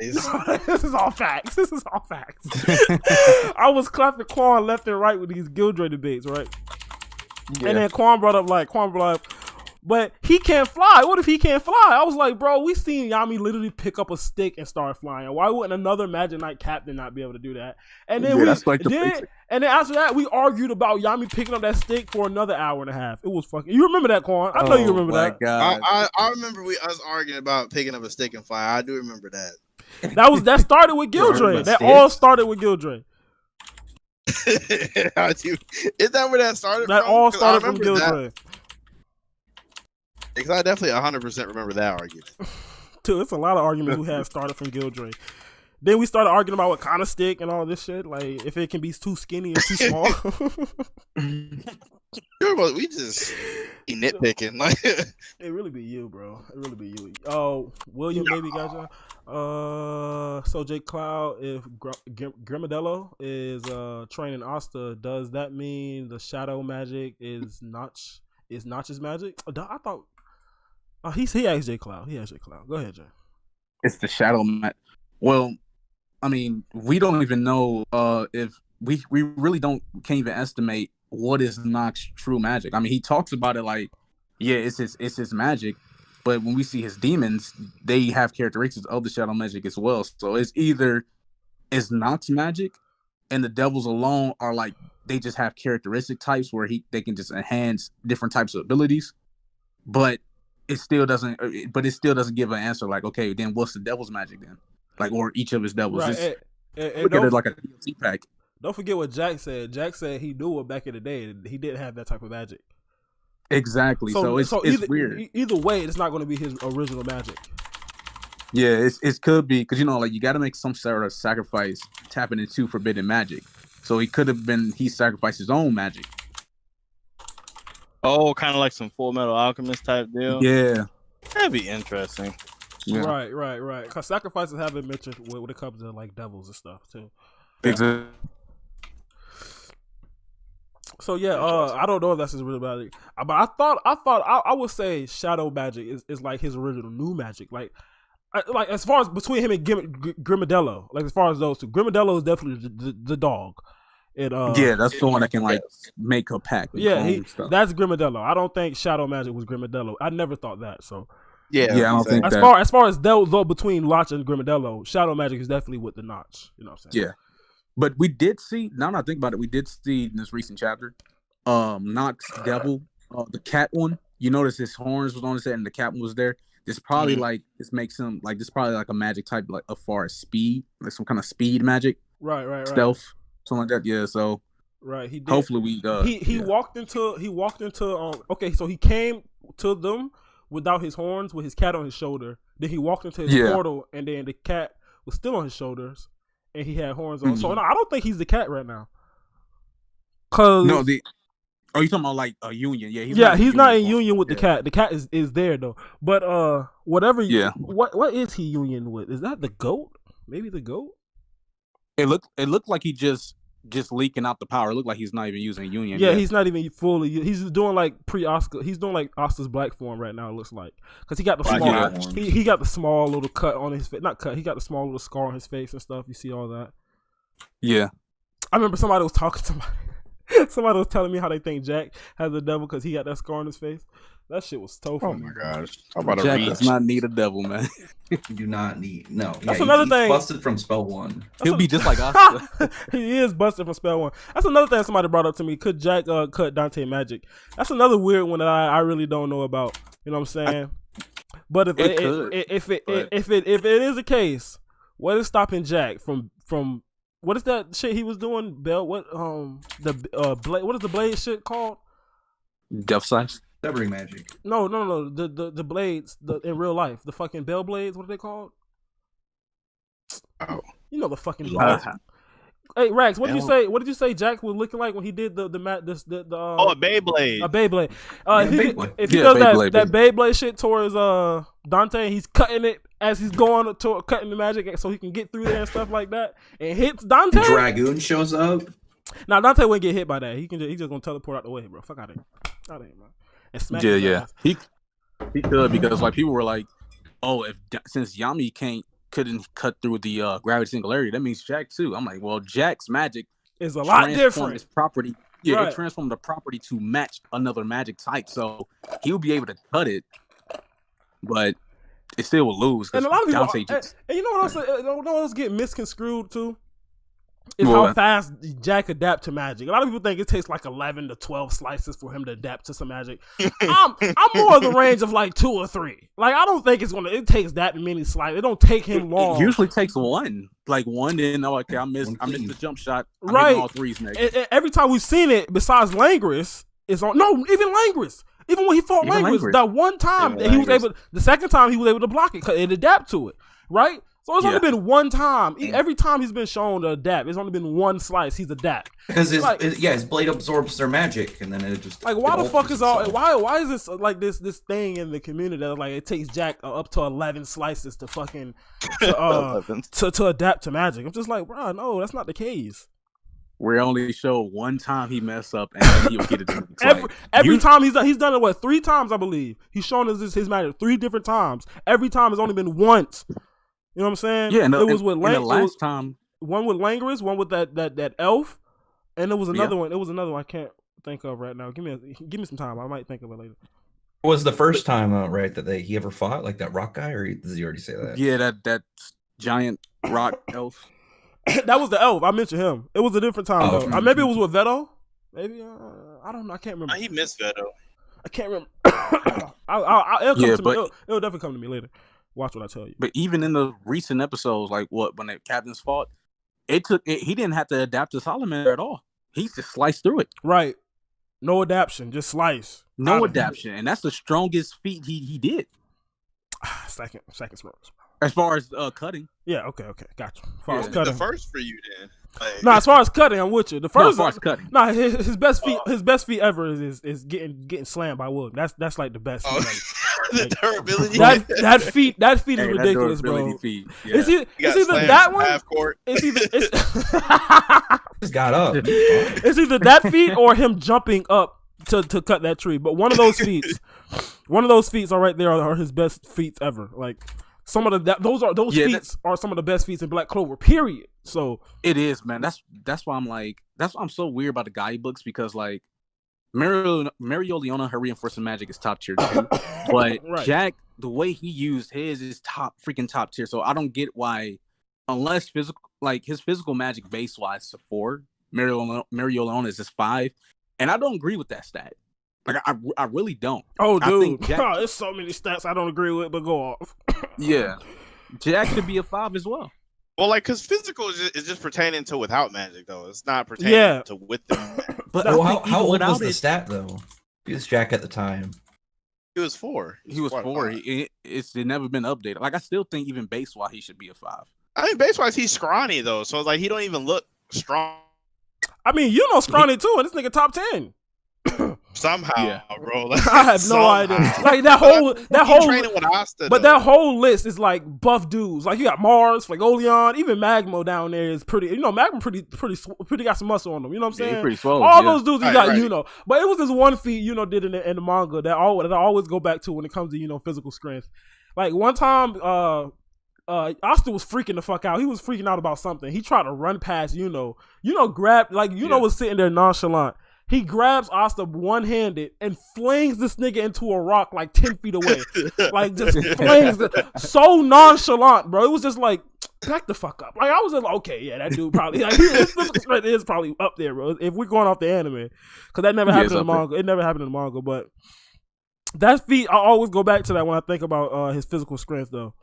This is all facts. I was clapping Quan left and right with these Gildre debates, right? Yeah. And then Quan brought up, but he can't fly. What if he can't fly? I was like, bro, we seen Yami literally pick up a stick and start flying. Why wouldn't another Magic Knight captain not be able to do that? And then and then after that, we argued about Yami picking up that stick for another hour and a half. It was fucking. You remember that, Quan? I know you remember that. God. I remember us arguing about picking up a stick and fly. I do remember that. That started with Gildre. That all started with Gildre. Is that where that started? That from? all started from Gildre. Because I definitely 100% remember that argument. Dude, it's a lot of arguments we had started from Gildre. Then we started arguing about what kind of stick and all this shit. Like, if it can be too skinny or too small. We just be nitpicking. Like, it really be you, bro. It really be you. Oh, William, maybe, Gotcha. So Jake Cloud, if Grimadello is training Asta, does that mean the shadow magic is Notch's magic? I thought he asked Jay Cloud. Go ahead, Jay. It's the shadow Well, I mean, we don't even know if we really can't even estimate what is Notch's true magic. I mean, he talks about it like, yeah, it's his magic, but when we see his demons, they have characteristics of the shadow magic as well. So it's either it's Notch's magic, and the devils alone are like they just have characteristic types where they can just enhance different types of abilities, but it still doesn't give an answer like, okay, then what's the devil's magic then? Like, or each of his devils. Right. Look at it like a DLC pack. Don't forget what Jack said. Jack said he knew it back in the day, and he didn't have that type of magic. Exactly. So it's weird. Either way, it's not going to be his original magic. Yeah, it could be because like you got to make some sort of sacrifice tapping into forbidden magic. So he could have been he sacrificed his own magic. Oh, kind of like some Full Metal Alchemist type deal. Yeah, that'd be interesting. Yeah. Right. Because sacrifices have been mentioned when it comes to like devils and stuff too. Exactly. So yeah, I don't know if that's his real magic, but I would say shadow magic is like his original new magic. Like as far as between him and Grimadello, like as far as those two, Grimadello is definitely the dog. Yeah, that's the one that can like make a pack. Yeah, that's Grimadello. I don't think shadow magic was Grimadello. I never thought that. So yeah, I don't think as far as those between Notch and Grimadello, shadow magic is definitely with the Notch. You know what I'm saying? Yeah. But we did see, now that I think about it, we did see in this recent chapter, Nox Devil, the cat one. You notice his horns was on his head and the cat one was there. This probably this makes him like this probably like a magic type like as far as speed, like some kind of speed magic. Right. Stealth, something like that. Yeah. So Right, he did. Hopefully we he walked into okay, so he came to them without his horns with his cat on his shoulder. Then he walked into his portal, and then the cat was still on his shoulders, and he had horns on. So no, I don't think he's the cat right now. Cause no, are you talking about like a union? Yeah, he's not in union with the cat. The cat is there though. But whatever. Yeah. What is he union with? Is that the goat? Maybe the goat. It looked like he just leaking out the power. It looked like he's not even using union. Yeah, he's not even fully. He's doing like pre-Oscar. He's doing like Oscar's black form right now. It looks like because he got the small. He got the small little cut on his face. Not cut. He got the small little scar on his face and stuff. You see all that. Yeah. I remember somebody was talking to me. Somebody was telling me how they think Jack has a devil because he got that scar on his face. That shit was so funny. Oh my gosh! How about Jack does not need a devil, man. You do not need That's another thing. Busted from spell 1. He'll be just like Oscar. He is busted from spell 1. That's another thing somebody brought up to me. Could Jack cut Dante magic? That's another weird one that I really don't know about. You know what I'm saying? But if it is the case, what is stopping Jack from what is that shit he was doing? Bell? What the blade? What is the blade shit called? Death size. Severing magic. No. The blades in real life. The fucking bell blades. What are they called? Oh, you know the fucking blades. Hey Rax, what did you say? What did you say Jack was looking like when he did the a Beyblade. A Beyblade. If he Yeah, does Beyblade, that Beyblade shit towards Dante, he's cutting it as he's going to cutting the magic so he can get through there and stuff like that, and hits Dante. Dragoon shows up. Now Dante wouldn't get hit by that. He's just gonna teleport out the way, bro. Fuck out of here, man. And smack his ass. He could because like people were like, oh, since Yami couldn't cut through the gravity singularity, that means Jack too. I'm like, well, Jack's magic is a lot different. His property, right. It transformed the property to match another magic type, so he'll be able to cut it, but it still will lose. And a lot of people, and you know what else get misconstrued too? Is how fast Jack adapt to magic. A lot of people think it takes like 11 to 12 slices for him to adapt to some magic. I'm more of the range of like 2 or 3. Like I don't think it takes that many slices. It don't take him long. It usually takes one. Like one, then okay, I missed the jump shot. I'm right. all threes next. And every time we've seen it, besides Langris, it's on. No, even Langris. Even when he fought Langris, that one time that he was able. The second time he was able to block it because it adapt to it. Right. So it's only been one time. Every time he's been shown to adapt, it's only been one slice. He's adapt because his blade absorbs their magic, and then it just like why the fuck is all why is this like this thing in the community that like it takes Jack up to 11 slices to fucking to adapt to magic? I'm just like, bro, no, that's not the case. We only show one time he mess up and he'll get it. Every time he's done it 3 times, I believe. He's shown us his magic 3 different times. Every time it's only been once. You know what I'm saying? Yeah, no, it was with the last time. One with Langris, one with that elf, and there was another one. It was another one I can't think of right now. Give me some time. I might think of it later. Was the first time right that he ever fought like that rock guy, or does he already say that? Yeah, that giant rock elf. That was the elf. I mentioned him. It was a different time though. Okay. Maybe it was with Veto. Maybe I don't know. I can't remember. He missed Veto. I can't remember. It'll definitely come to me later. Watch what I tell you. But even in the recent episodes, like when the captains fought, he didn't have to adapt to Solomon at all. He just sliced through it. Right. No adaptation, just slice. No adaptation, and that's the strongest feat he did. Second strongest. As far as cutting. Yeah. Okay. Gotcha. As far as The cutting. first for you then. Like, No, as far as cutting, I'm with you. The first, as far as cutting. Nah, his best feat ever is getting slammed by Wood. That's like the best. Feat ever. The durability. That feat is ridiculous, bro. Feat. Yeah. It's either that one. Half court. It's either Just got up. it's either that feat or him jumping up to cut that tree. But one of those feats are right there are his best feats ever. Like some of those feats are some of the best feats in Black Clover. Period. So it is, man. That's why I'm so weird about the guidebooks because like Mario Leona, her reinforcing magic is top tier too. But right. Jack, the way he used his is top tier. So I don't get why, unless his physical magic base wise is a 4, Mario Leona is just 5, and I don't agree with that stat. Like I really don't. Oh, dude, I think there's so many stats I don't agree with, but go off. Yeah, Jack should be a 5 as well. Well, like, because physical is just pertaining to without magic, though. It's not pertaining to with the magic. But how old was the stat though? He was Jack at the time. He was 4. He was 4. It's never been updated. Like I still think even base wise he should be a 5. I mean, base wise he's scrawny though, so it's like he don't even look strong. I mean, you know, scrawny too, and this nigga top 10. Somehow, bro. Like, I have no idea. Like that whole training with Asta, but though. that whole list is like buff dudes. Like you got Mars, Flagoleon, even Magmo down there is pretty. You know, Magmo pretty got some muscle on them. You know what I'm saying? Yeah, pretty swole, all those dudes you got, right. you know. But it was this one feat did in the manga that I always go back to when it comes to physical strength. Like one time, Asta was freaking the fuck out. He was freaking out about something. He tried to run past grab was sitting there nonchalant. He grabs Asta one-handed and flings this nigga into a rock like 10 feet away. Like, just flings it. So nonchalant, bro. It was just like, back the fuck up. Like, I was just like, okay, yeah, that dude probably, like, his physical strength is probably up there, bro. If we're going off the anime. Because that never happened in the manga. It never happened in the manga, but that feat, I always go back to that when I think about his physical strength, though.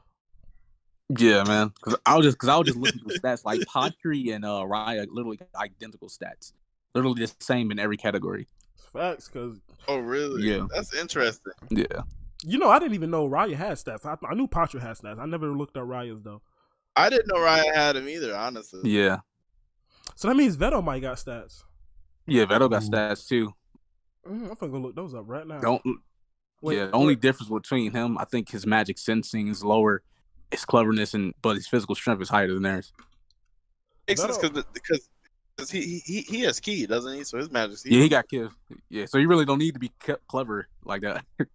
Yeah, man. Because I was just looking at the stats. Like, Patri and Raya, literally identical stats. Literally the same in every category. Facts, because... Oh, really? Yeah. That's interesting. Yeah. You know, I didn't even know Raya had stats. I knew Patra had stats. I never looked up Raya's, though. I didn't know Ryan had him either, honestly. Yeah. So that means Veto might got stats. Yeah, Veto got stats, too. I'm finna go look those up right now. The only difference between him, I think his magic sensing is lower, his cleverness, but his physical strength is higher than theirs. Makes sense because he has ki, doesn't he? So his magic. Yeah, he got killed. Yeah, so you really don't need to be clever like that. You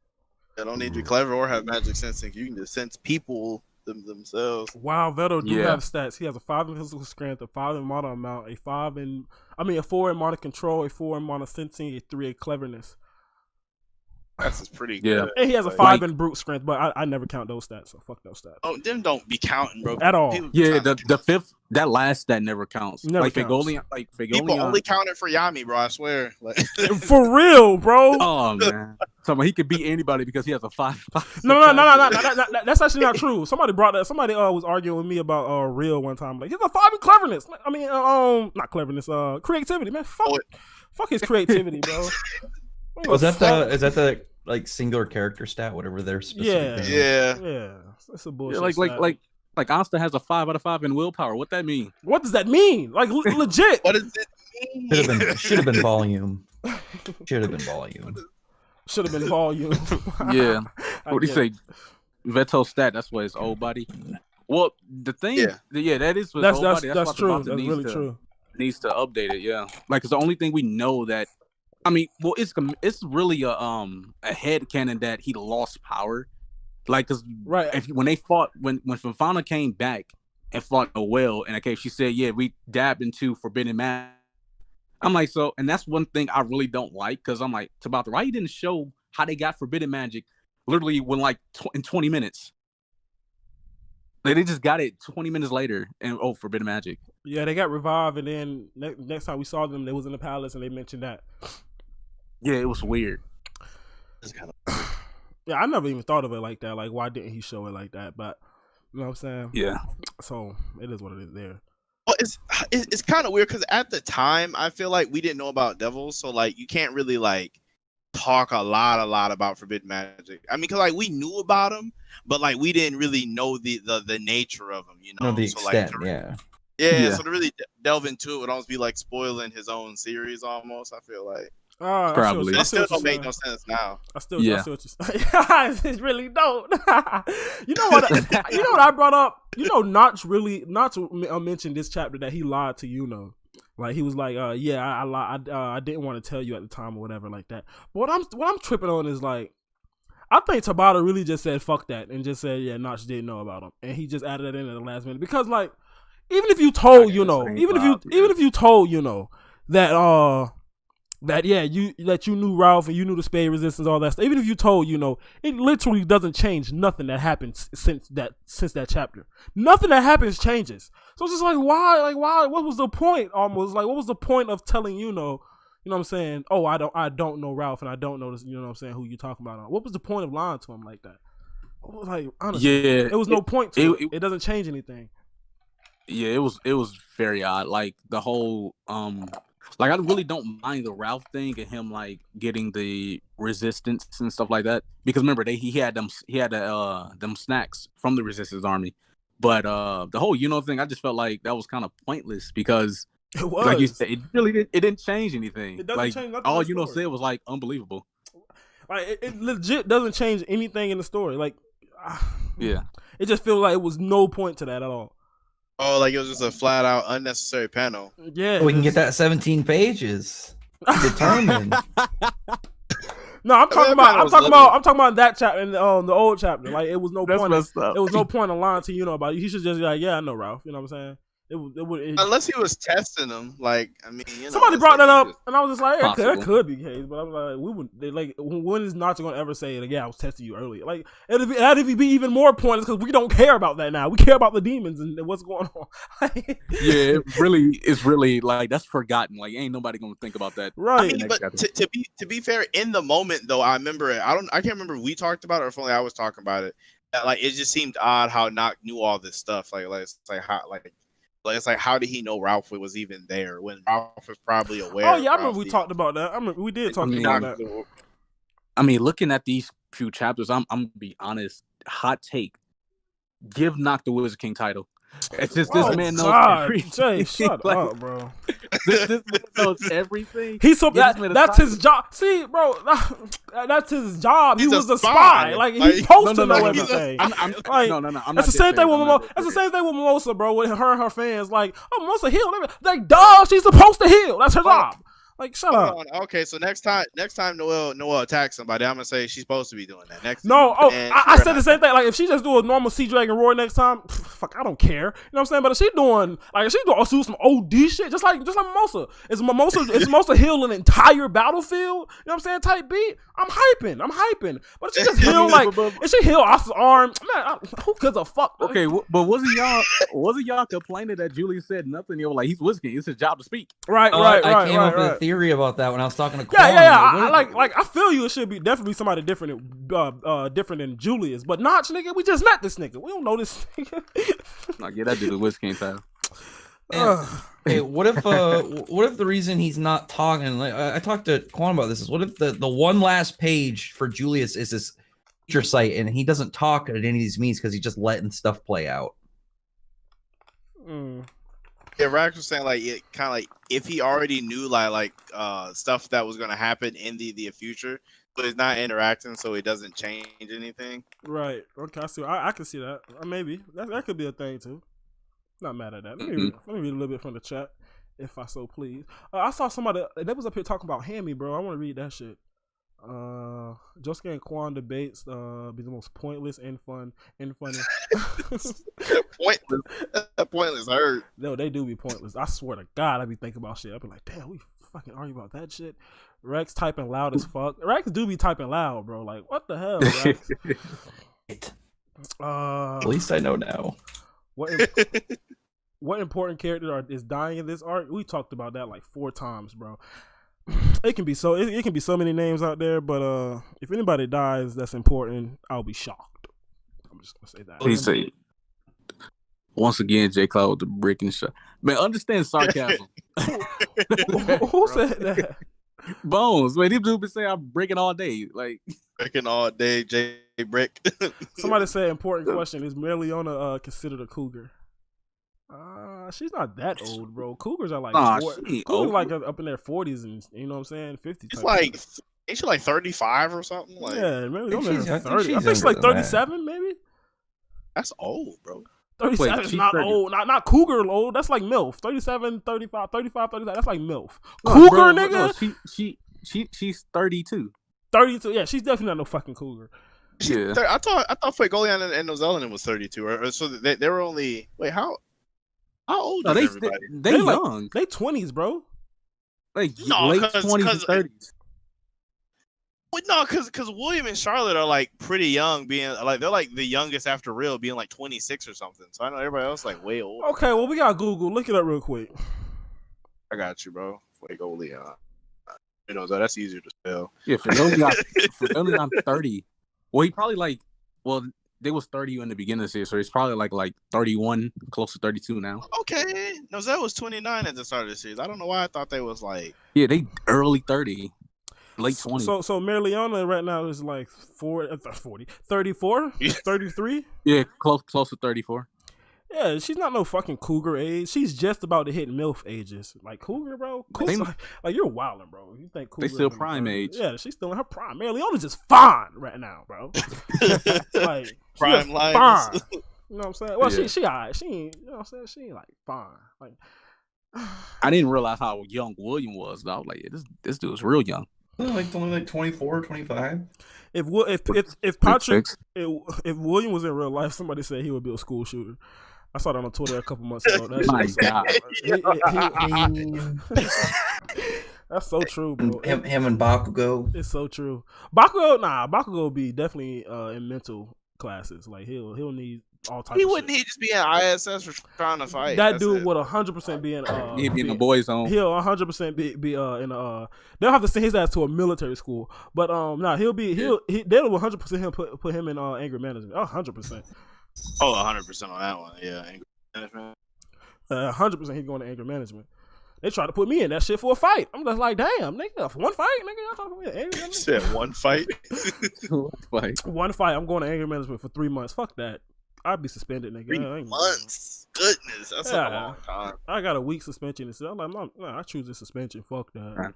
don't need to be clever or have magic sensing. You can just sense people themselves. Wow, Veto do have stats. He has a 5 in physical strength, a 5 in mana amount, a 4 in mana control, a 4 in mana sensing, a 3 in cleverness. That's just pretty good. And he has a 5 in brute strength, but I never count those stats, so fuck those stats. Oh, them don't be counting, bro. At all. Yeah, the fifth, that last stat never counts. Fagolian, people only count it for Yami, bro. I swear. Like, for real, bro. Oh man, so he could beat anybody because he has a 5. No. That's actually not true. Somebody brought that. Somebody was arguing with me about real one time. Like, he's a 5 in cleverness. I mean, not cleverness. Creativity, man. Fuck his creativity, bro. Is that the like singular character stat, whatever their specific thing? Yeah. That's a bullshit. Yeah, like Asta has a 5 out of 5 in willpower. What that mean? What does that mean? Like legit. What does it mean? Should have been volume. Should have been volume. Yeah. What do you say? Veto stat. That's what his old body. Well, the thing, that is what his old body. That's true. That's really true. Needs to update it. Yeah, like it's the only thing we know that. I mean, well, it's really a headcanon that he lost power, like because when they fought when Fafana came back and fought Noelle in a cave, she said, "Yeah, we dabbed into forbidden magic." I'm like, so, and that's one thing I really don't like because I'm like, Tabata, why you didn't show how they got forbidden magic literally when in 20 minutes? Like they just got it 20 minutes later and forbidden magic. Yeah, they got revived, and then next time we saw them, they was in the palace, and they mentioned that. Yeah, it was weird. Yeah, I never even thought of it like that. Like, why didn't he show it like that? But you know what I'm saying? Yeah. So it is what it is there. Well, it's kind of weird because at the time I feel like we didn't know about devils, so like you can't really like talk a lot about forbidden magic. I mean, because like we knew about them, but like we didn't really know the nature of them. You know, the so, extent, like, Yeah, so to really delve into it would almost be like spoiling his own series almost, I feel like. Probably. It still don't make no sense now. I still what you're saying. It really don't. You know what I brought up? You know, Notch mentioned this chapter that he lied to Yuno. Like he was like, I lied. I didn't want to tell you at the time or whatever like that. But what I'm tripping on is like, I think Tabata really just said fuck that and just said, yeah, Notch didn't know about him, and he just added it in at the last minute because like, even if you told if you told that you knew Ralph and you knew the Spade resistance, all that stuff. Even if you told, it literally doesn't change nothing that happens since that chapter. Nothing that happens changes. So it's just like why? Like why? What was the point? Almost like what was the point of telling you know what I'm saying? Oh, I don't know Ralph and I don't know this. You know what I'm saying? Who you talking about? What was the point of lying to him like that? Like honestly, it was no point to it. It doesn't change anything. Yeah, it was very odd. Like the whole like I really don't mind the Ralph thing and him like getting the resistance and stuff like that. Because remember he had them snacks from the resistance army. But the whole thing, I just felt like that was kind of pointless because It was. like you said, it didn't change anything. It doesn't like change nothing all in the story. said was like unbelievable. Like it legit doesn't change anything in the story. Like Yeah. It just feels like it was no point to that at all. Oh, like it was just a flat out unnecessary panel. Yeah. We can get that 17 pages. Determined. No, I'm talking about that chapter in the old chapter. Like it was no That's point. messed up. It was no point of lying to about it. He should just be like, yeah, I know Ralph. You know what I'm saying? Unless he was testing them, like I mean, somebody brought that up, and I was just like, Possible. that could be the case. But I was like, when is Nacho gonna ever say, like, yeah, I was testing you earlier? Like, that'd be even more pointless because we don't care about that now. We care about the demons and what's going on. Yeah, it's really like that's forgotten. Like, ain't nobody gonna think about that. Right. I mean, but to be fair, in the moment though, I remember it. I can't remember if we talked about it or if only I was talking about it. Like, it just seemed odd how Nock knew all this stuff. It's like how did he know Ralph was even there when Ralph was probably aware? Oh yeah, I remember we talked about that. I remember we did talk about that. I mean, looking at these few chapters, I'm gonna be honest. Hot take: give Nock the Wizard King title. It's just this man knows everything. Jay, shut up, bro. This man knows everything. He's so that's his job. See, bro, that's his job. He was a spy. Like he's supposed to know everything. That's the same thing with Mimosa. That's the same thing with Mimosa, bro. With her and her fans, like, oh, Mimosa heal. Like, dog, she's supposed to heal. That's her job. Like, shut up. Okay, so next time Noelle attacks somebody, I'm gonna say she's supposed to be doing that. I said the same thing. Like, if she just do a normal Sea Dragon roar next time, fuck, I don't care. You know what I'm saying? But if she's doing some OD shit, just like Mimosa. Is Mimosa heal an entire battlefield? You know what I'm saying? Type beat. I'm hyping. But if she just heal if she heal Asa's arm, man, who gives a fuck? Okay, but wasn't y'all complaining that Julie said nothing? You were like, he's whiskey. It's his job to speak. I came up with a theory about that when I was talking to Quan. I feel you. It should be definitely somebody different than Julius. But Notch, nigga, we just met this nigga. We don't know this nigga. Nah, get that dude the Whiskey King title. Hey, what if the reason he's not talking? Like, I talked to Quan about this. Is what if the one last page for Julius is this future site and he doesn't talk at any of these meetings because he's just letting stuff play out. Yeah, Rax was saying like it kind of like if he already knew like stuff that was gonna happen in the future, but he's not interacting, so it doesn't change anything. Right. Okay. I see. I can see that. Maybe that could be a thing too. Not mad at that. Let me read a little bit from the chat, if I so please. I saw somebody that was up here talking about Hammy, bro. I want to read that shit. Josuke and Quan debates be the most pointless and funny. Pointless hurt. No, they do be pointless. I swear to God, I be thinking about shit. I be like, damn, we fucking argue about that shit. Rex typing loud as fuck. Rex do be typing loud, bro. Like, what the hell, Rex? At least I know now. What important character is dying in this arc? We talked about that like 4 times, bro. It can be so many names out there, but if anybody dies that's important, I'll be shocked. I'm just gonna say that. Please say once again, J. Cloud with the brick and shot. Man, understand sarcasm. Who said that? Bones. Man, these dudes been saying I'm breaking all day. Like breaking all day, J. Brick. Somebody said important question. Is Meliona considered a cougar? She's not that old, bro. Cougars are like cougars like up in their 40s and you know what I'm saying, 50s. It's like ain't she like 35 or something? Like, yeah, maybe I think she's like 37, maybe. That's old, bro. 37 is not 30. Old, not cougar old. That's like MILF. 37, 35, 35, 35. That's like MILF. Cougar, bro, nigga. No, she's 32. 32. Yeah, she's definitely not no fucking cougar. Yeah, I thought Fuegoleon and Nozelanin was 32, or so they were only how old is everybody? They young. They 20s, bro. Like late 20s and 30s. But no, because William and Charlotte are like pretty young, being like they're like the youngest after real, being like 26 or something. So I know everybody else like way old. Okay, well we got Google. Look it up real quick. I got you, bro. Fuegoleon. You know, that's easier to spell. Yeah, Fuegoleon 30. Well, he probably they was 30 in the beginning of the series, so it's probably like 31, close to 32 now. Okay, no, that was 29 at the start of the series. I don't know why I thought they was like. Yeah, they early 30, late 20. So Marileana right now is like 40, 34, 33. Yeah, close to 34. Yeah, she's not no fucking cougar age. She's just about to hit MILF ages. Like cougar, bro. Cougar, like you're wilding, bro. You think cougar? They still prime age. Yeah, she's still in her prime. Marileana's just fine right now, bro. Like prime life. Fine. You know what I'm saying? Well, Yeah. she alright. She ain't. You know what I'm saying? She ain't like fine. Like I didn't realize how young William was. Though. I was like, yeah, this dude's real young. Like only like 24, 25. if Patrick if William was in real life, somebody said he would be a school shooter. I saw that on Twitter a couple months ago. That My shit was God. that's so true, bro. Him and Bakugo. It's so true. Bakugo be definitely in mental classes. Like he'll need all types. He of wouldn't shit. he just be in ISS for trying to fight? That That's dude it. would 100% be in. He'd be in the boys' zone. He'll 100% be in They'll have to send his ass to a military school, but they'll 100% him put him in anger management. 100%. Oh, 100% on that one. Yeah, anger management. 100% he's going to anger management. They try to put me in that shit for a fight. I'm just like, damn, nigga, one fight, nigga, y'all talking about anger management? Said one fight. One fight. I'm going to anger management for 3 months. Fuck that. I'd be suspended, nigga. 3 months. Goodness, that's a long time. I got a week suspension. I'm like, no, I choose the suspension. Fuck that. Right.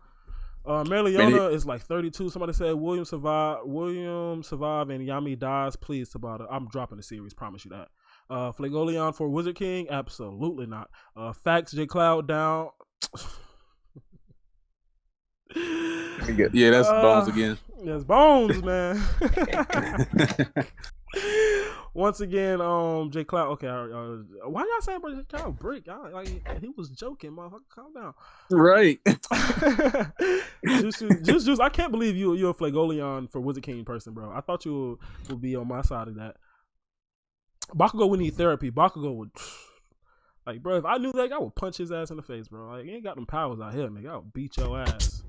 Marileana is like 32. Somebody said William survive, and Yami dies. Please, Tabata. I'm dropping the series. Promise you that. Flagoleon for Wizard King? Absolutely not. Facts, J Cloud down. Yeah, that's Bones again. Yes, Bones, man. Once again, J Cloud. Okay, why y'all saying J Cloud brick? Like he was joking, motherfucker. Calm down. Right. Juice. I can't believe you're a Flagoleon for Wizard King person, bro. I thought you would be on my side of that. Bakugo would need therapy. Bakugo would, like, bro. If I knew that, I would punch his ass in the face, bro. Like, he ain't got them powers out here, nigga. I would beat your ass.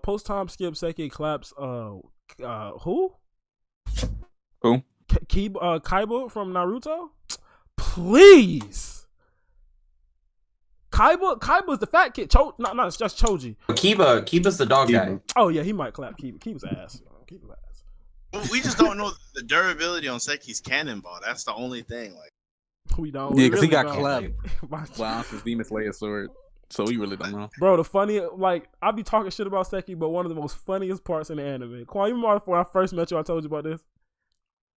Post time skip. Seki claps. Who? Who? Kaiba from Naruto? Please. Kaiba's the fat kid. No, it's just Choji. Kiba's the dog guy. Oh yeah, he might clap Kiba's ass. Kiba's ass. Well, we just don't know the durability on Seki's cannonball. That's the only thing. Like we don't. Yeah, because really he got don't. clapped. Wow, his Demon Slayer sword. So we really don't know. Bro, the funny, like, I be talking shit about Seki, but one of the most funniest parts in the anime. Quan, you remember when I first met you, I told you about this?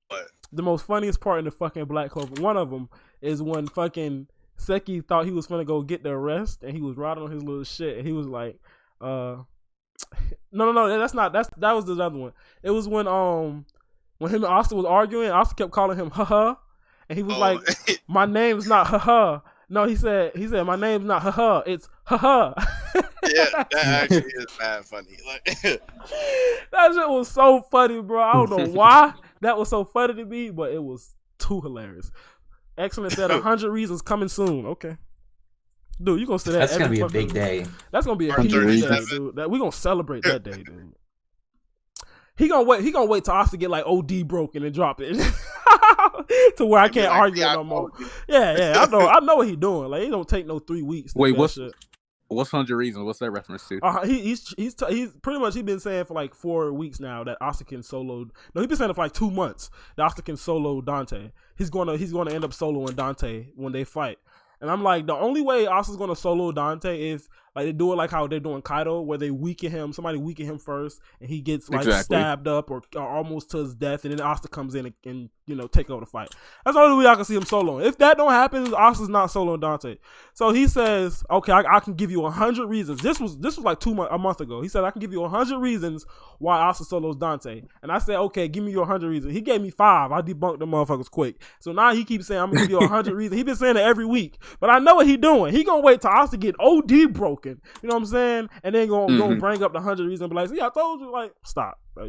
What? The most funniest part in the fucking Black Clover, one of them is when fucking Seki thought he was finna go get the arrest, and he was riding on his little shit, and he was like, no, that was the other one. It was when him and Asta was arguing, Asta kept calling him haha, and he was like, my name's not haha. No, he said, my name's not haha, it's haha. Yeah, that actually is bad funny. Like, that shit was so funny, bro. I don't know why that was so funny to me, but it was too hilarious. Excellent said 100 reasons coming soon. Okay. Dude, you gonna say that? That's gonna be a big day. That's gonna be a huge day, dude. That we gonna celebrate that day, dude. He gonna wait till Asta get like OD broken and drop it to where I can't argue no more. Yeah, I know what he doing. Like, he don't take no 3 weeks. Wait, what's 100 reasons? What's that reference to? He's pretty much, he's been saying for like 4 weeks now that Asta can solo. No, he's been saying it for like 2 months that Asta can solo Dante. He's gonna end up soloing Dante when they fight. And I'm like, the only way Asta's gonna solo Dante is like they do it like how they're doing Kaido, where they weaken him. Somebody weaken him first, and he gets like stabbed up or almost to his death, and then Asta comes in and take over the fight. That's the only way I can see him soloing. If that don't happen, Asta's not soloing Dante. So he says, okay, I can give you 100 reasons. This was like a month ago. He said I can give you 100 reasons why Asta solos Dante, and I said, okay, give me your 100 reasons. He gave me 5. I debunked the motherfuckers quick. So now he keeps saying I'm gonna give you 100 reasons. He been saying it every week, but I know what he doing. He gonna wait till Asta get OD broken. You know what I'm saying? And then gonna bring up the 100 reasons and be like, see, I told you, like, stop. Stop.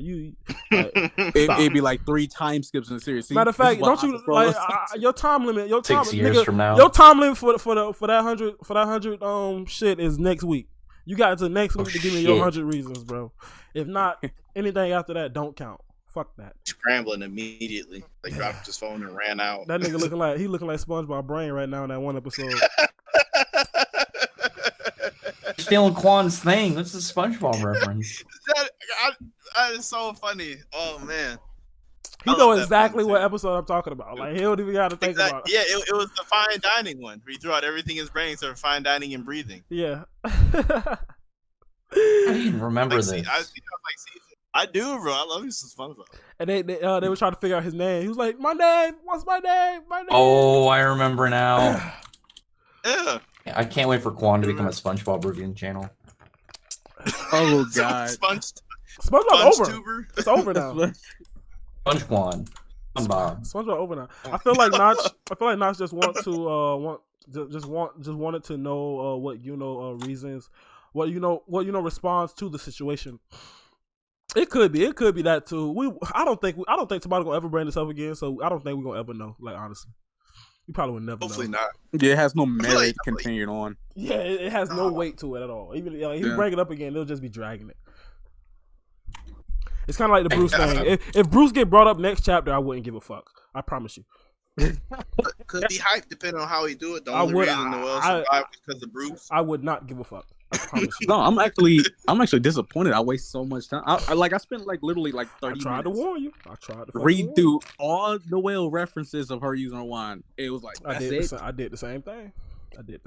It'd be like 3 time skips in the series. See, matter of fact, don't you like your time limit? 6 years from now, your time limit for that 100 shit is next week. You got until next week to give me your 100 reasons, bro. If not, anything after that don't count. Fuck that. Scrambling immediately. Like dropped his phone and ran out. That nigga looking like SpongeBob Brain right now in that one episode. Stealing Quan's thing. That's a SpongeBob reference. That is so funny. Oh man. He knows exactly what episode I'm talking about. Like he don't even got to think about it. Yeah, it was the fine dining one where he threw out everything in his brain except for fine dining and breathing. Yeah. I didn't even remember this. I do, bro. I love you some SpongeBob. And they were trying to figure out his name. He was like, "My name. What's my name? My name." Oh, I remember now. Yeah. I can't wait for Quan to become a SpongeBob reviewing channel. Oh god. SpongeBob's over. Tuber. It's over now. SpongeBob. SpongeBob over now. I feel like Notch just wanted to know what reasons, what responds to the situation. It could be that too. I don't think somebody gonna ever bring this up again. So I don't think we're gonna ever know. Like honestly, you probably would never. Hopefully know. not. Yeah, it has no merit continuing on. Yeah, it has no weight to it at all. Even if you bring it up again, they'll just be dragging it. It's kind of like the Bruce thing. If Bruce get brought up next chapter, I wouldn't give a fuck. I promise you. Could be hype depending on how he do it. The only reason Noel survived was because of Bruce. I would not give a fuck. I promise you. No, I'm actually disappointed. I waste so much time. I spent literally 30 minutes. I tried to warn you. Read through all Noel references of her using her wine. It was like I did the same thing. Yeah.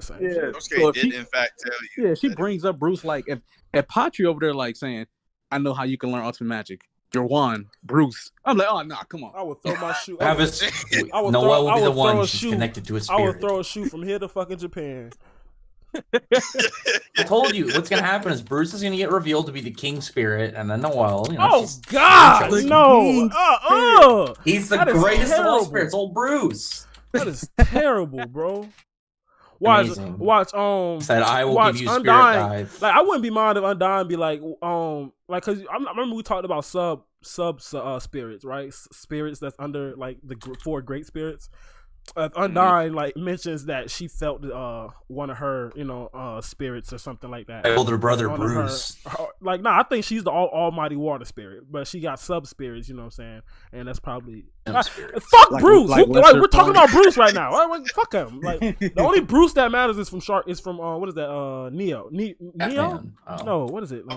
So did in fact tell you. Yeah, she brings up Bruce like if Patry over there like saying, "I know how you can learn ultimate magic. Your wand, Bruce." I'm like, oh nah, come on. I would throw my shoe. Noel will be the one she's connected to a spirit. I would throw a shoe from here to fucking Japan. I told you what's gonna happen is Bruce is gonna get revealed to be the king spirit, and then Noel. God, no! He's the greatest of all spirits, old Bruce. That is terrible, bro. Watch. Said I will give you Undying. Spirit Dive. Like I wouldn't be mind if Undying be like because I remember we talked about sub spirits, right? Spirits that's under like the 4 great spirits. Undying like mentions that she felt one of her spirits or something like that. My older brother Bruce. I think she's the almighty water spirit, but she got sub spirits. You know what I'm saying? And that's probably fuck Bruce. We're talking about Bruce right now. Fuck him. Like the only Bruce that matters is from what is that? Neo. Neo? Oh. No, what is it?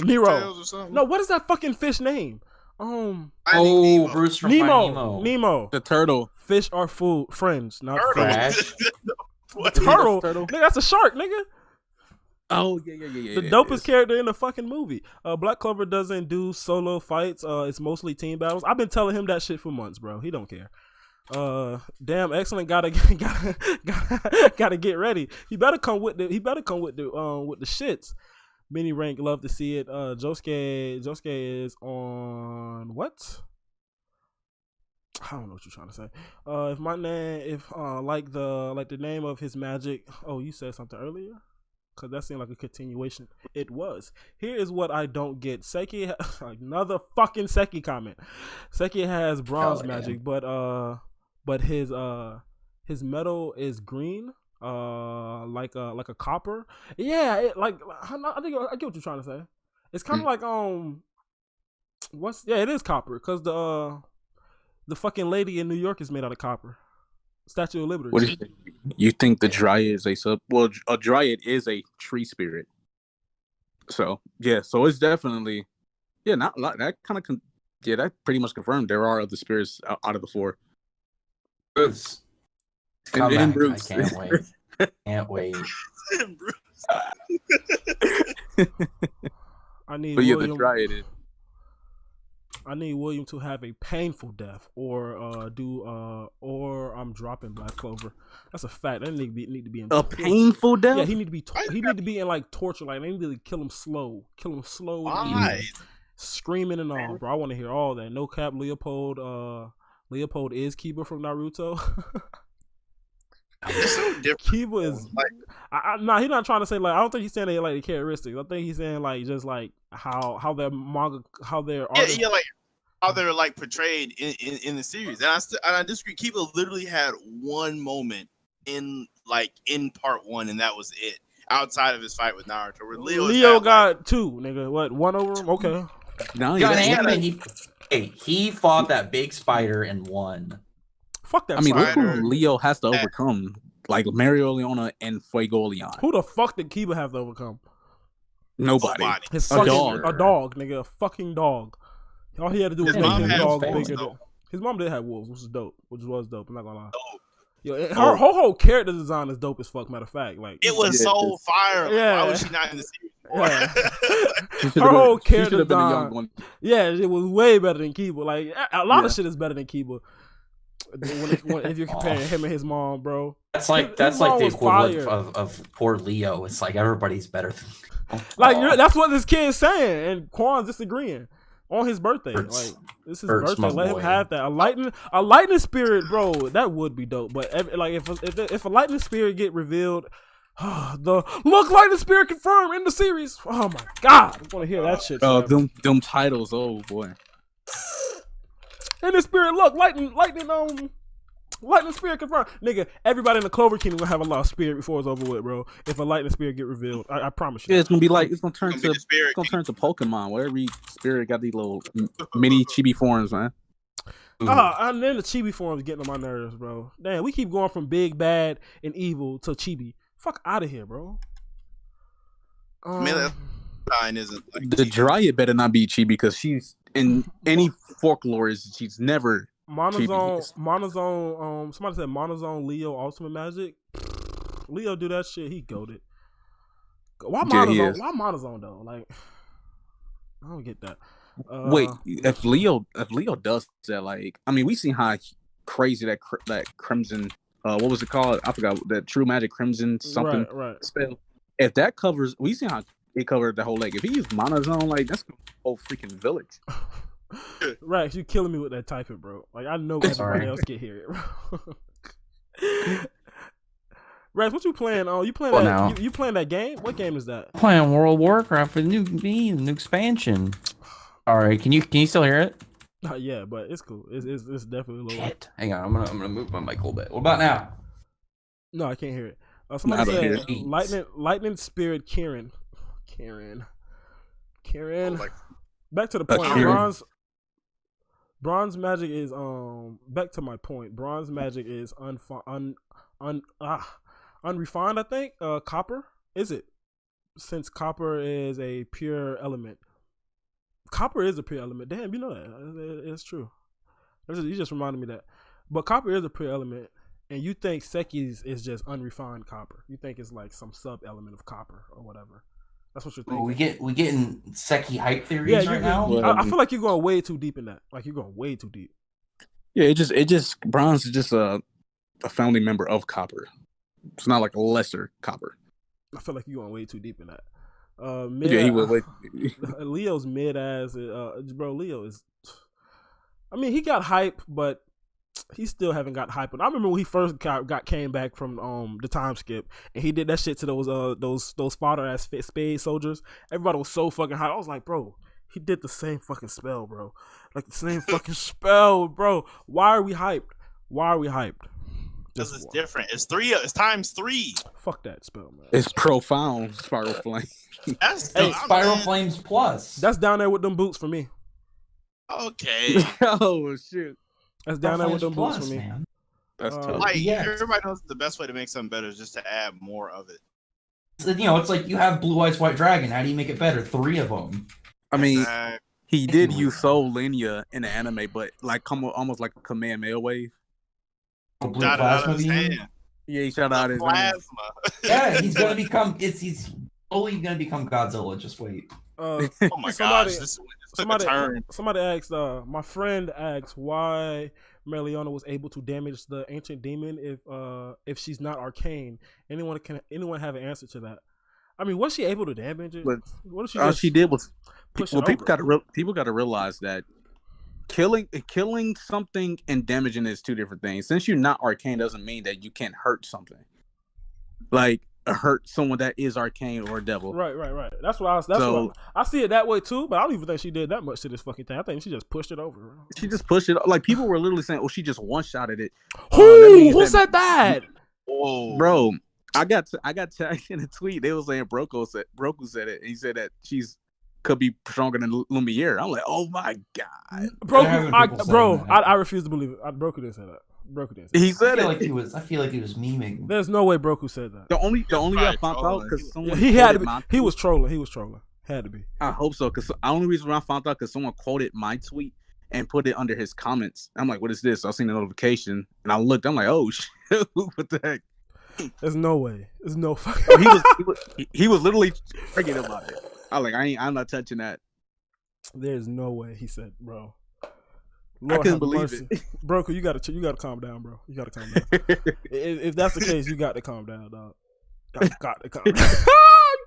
Nero. No, what is that fucking fish name? Bruce from Nemo. Nemo. The turtle. Fish are food friends, not Crash. Turtle. Nigga, that's a shark, nigga. Oh yeah. The dopest character in the fucking movie. Black Clover doesn't do solo fights. It's mostly team battles. I've been telling him that shit for months, bro. He don't care. Damn, excellent. Gotta get ready. He better come with the shits. Mini rank, love to see it. Josuke is on what? I don't know what you're trying to say. Like the name of his magic. Oh, you said something earlier? Cause that seemed like a continuation. It was. Here is what I don't get. Seki, another fucking Seki comment. Seki has bronze magic, but his metal is green. Like a copper. Yeah, I think I get what you're trying to say. It's kind of like it is copper because the fucking lady in New York is made out of copper. Statue of Liberty. What do you think? You think the dryad is a dryad is a tree spirit. So yeah, so it's definitely not like that kind of that pretty much confirmed there are other spirits out of the 4. Bruce. And Bruce. I can't wait. Can't wait. I need the dryad is. I need William to have a painful death, or I'm dropping Black Clover. That's a fact. That need to be in a painful death. Yeah, he need to be. He need to be in like torture. Like they need to kill him slow. Why? Screaming and all, bro. I want to hear all that. No cap. Leopold is Kiba from Naruto. It's so different. Kiba is like, he's not trying to say like. I don't think he's saying they like the characteristics. I think he's saying like just like how their manga, how their artists, like how they're like portrayed in the series. And I disagree. Kiba literally had one moment in part 1, and that was it. Outside of his fight with Naruto, where Leo got like, 2, nigga. What, 1 over him? Okay. No, Got yeah, anime. He fought that big spider and won. Fuck that. I mean, look spider. who Leo has to overcome, like Mario Leona and Fuego Leon. Who the fuck did Kiba have to overcome? Nobody. His A fucking dog. a dog, nigga, a fucking dog. All he had to do was His make mom his had dog wolves, bigger. though. His mom did have wolves, which was dope. I'm not gonna lie. Dope. Yo, her whole character design is dope as fuck. Matter of fact, like It was so fire. Like, Yeah. why was she not in the series? Yeah. Her whole She should character have been a design. young one. Yeah, it was way better than Kiba. Like a lot of shit is better than Kiba. If you're comparing him and his mom, bro. That's like His the mom was equivalent fire. of poor Leo. It's like everybody's better than. Like that's what this kid's saying, and Quan's disagreeing on his birthday. Hurts. Like this is his Hurts, birthday. my Let him boy. have that. A lightning spirit, bro. That would be dope. But if a lightning spirit get revealed, the lightning spirit confirmed in the series. Oh my god, I want to hear that shit. forever. Them titles, oh boy. In the spirit, look, lightning spirit confirmed. Nigga, everybody in the Clover Kingdom gonna have a lot of spirit before it's over with, bro. If a lightning spirit get revealed, I promise you. Yeah, it's gonna be like it's gonna turn It's to gonna be the spirit it's gonna turn to Pokemon, where every spirit got these little mini chibi forms, man. And then the chibi form is getting on my nerves, bro. Damn, we keep going from big, bad, and evil to chibi. Fuck out of here, bro. Man, that line isn't like The Jiraiya better not be chibi because she's in any folklore she's never Monozone, chibi. somebody said Monozone Leo Ultimate Magic. Leo do that shit, he goated. Why Yeah, he Monozone? is. Why Monozone though? Like, I don't get that. Wait, if Leo does that, like, I mean, we seen how crazy that Crimson, what was it called? I forgot, that True Magic Crimson something right. spell. If that covers, we seen how it covered the whole leg. If he used Monozone, like, that's a whole freaking village. Rex, you killing me with that typing, bro. Like I know Sorry. everybody else can hear it, bro. Rex, what you playing? Oh, you playing Well, that? now. You playing that game? What game is that? Playing World of Warcraft with the new expansion. All right, can you still hear it? Yeah, but it's cool. It's definitely low. Shit. Hang on, I'm gonna move my mic a little bit. What about now? No, I can't hear it. Somebody I don't hear said it. lightning spirit Karen. like- Back to the point. Kieran. Bronze magic is back to my point. Bronze magic is unrefined. I think copper is it? Since copper is a pure element. Copper is a pure element. Damn, you know that. It's true. You just reminded me that. But copper is a pure element, and you think Seki's is just unrefined copper. You think it's like some sub element of copper or whatever. That's what you're thinking. We getting Seki hype theories right now. I feel like you're going way too deep in that. Like you're going way too deep. Yeah, it just Bronze is just a founding member of Copper. It's not like a lesser Copper. I feel like you're going way too deep in that. Yeah, he would. Leo's mid ass, bro. Leo is. I mean, he got hype, but he still haven't got hype. And I remember when he first came back from the time skip, and he did that shit to those fodder ass Spade soldiers. Everybody was so fucking hype. I was like, bro, he did the same fucking spell, bro. Like the same fucking spell, bro. Why are we hyped? because it's different. It's times 3. Fuck that spell, man. It's profound, Spiral Flame. That's Hey, still, Spiral Flames Plus. That's down there with them boots for me. okay. Oh shit, That's down there with them Flames boots Plus, for me. man. that's tough. Like Yeah. everybody knows the best way to make something better is just to add more of it. You know, it's like you have Blue Eyes White Dragon. How do you make it better? 3 of them. I mean, Exactly. he did use Soul Linear in the anime, but like almost like a Kamehameha wave. Blue Shot it out of Plasma his Beam. hand. Yeah, he shot out his hand. Plasma. Yeah, he's gonna become. He's only gonna become Godzilla. Just wait. Oh my Somebody- gosh, this took a turn. Somebody asked, my friend asked why Meliona was able to damage the ancient demon if she's not arcane. Anyone have an answer to that? I mean, was she able to damage it? But What if she All just she did was push well, it people over? got to realize that killing something and damaging is 2 different things. Since you're not arcane, doesn't mean that you can't hurt something. Like hurt someone that is arcane or a devil. Right. That's what I see it that way too. But I don't even think she did that much to this fucking thing. I think she just pushed it over. She just pushed it. Like people were literally saying, "Oh, she just one-shotted it." Who said that? Whoa, Bro, I got tagged in a tweet. They was saying Broku said it. And he said that she's could be stronger than Lumiere. I'm like, oh my god, I refuse to believe it. Broku didn't say that. Broku didn't say he that. said I it. feel like he was memeing. There's no way Broku said that. The only way I Right, found out because someone He had to quoted be. my He was trolling. He was trolling. Had to be. I hope so, because the only reason I found out because someone quoted my tweet and put it under his comments. I'm like, what is this? I seen the notification and I looked. I'm like, oh shit, what the heck? There's no way. There's no fucking. He was literally freaking about it. I'm like, I'm not touching that. There's no way. He said, bro. I couldn't believe it. Broku, you gotta calm down, bro. You gotta calm down. if that's the case, you got to calm down, dog. Got to calm down.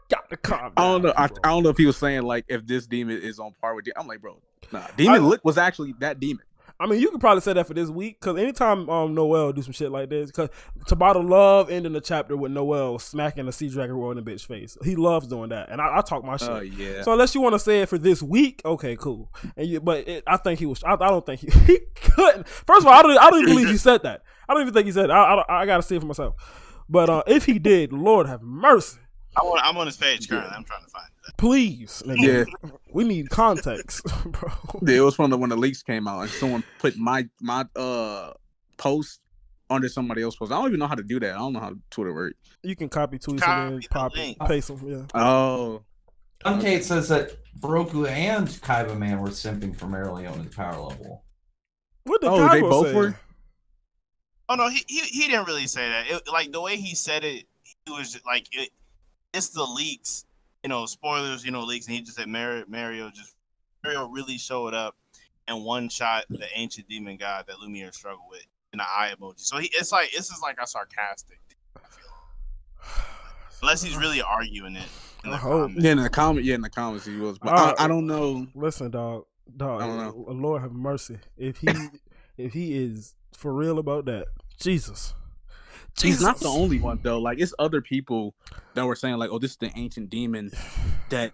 Got to calm down. I don't know. I don't know if he was saying like if this demon is on par with you. I'm like, bro, nah. Demon Lick was actually that demon. I mean, you could probably say that for this week, because anytime Noel do some shit like this, because Tabata love ending the chapter with Noel smacking a sea dragon roll in the bitch face. He loves doing that, and I talk my shit. Oh yeah. So unless you want to say it for this week, okay, cool. I think he was. I don't think he couldn't. First of all, I don't even believe he said that. I don't even think he said it. I gotta see it for myself. But if he did, Lord have mercy. I'm on his page currently. I'm trying to find it. Please, nigga. Yeah. We need context, bro. Yeah, it was from when the leaks came out and someone put my post under somebody else's post. I don't even know how to do that. I don't know how Twitter works. You can copy tweets and then Copy the pop link. paste them. Yeah. Oh. It says that Broku and Kaiba Man were simping for Marileona's power level. What did Oh, Kaiba they both say? were? Oh no, he didn't really say that. Like the way he said it, he was just, like it's the leaks, spoilers, leaks, and he just said Mario really showed up and one shot the ancient demon god that Lumiere struggled with in the eye emoji. So this is like a sarcastic thing, I feel. Unless he's really arguing it. In the comments. Yeah, in the comments he was. But I don't know. Listen, dog. I don't know. Lord have mercy. If he is for real about that, Jesus. He's not the only one though. Like it's other people that were saying like, "Oh, this is the ancient demon that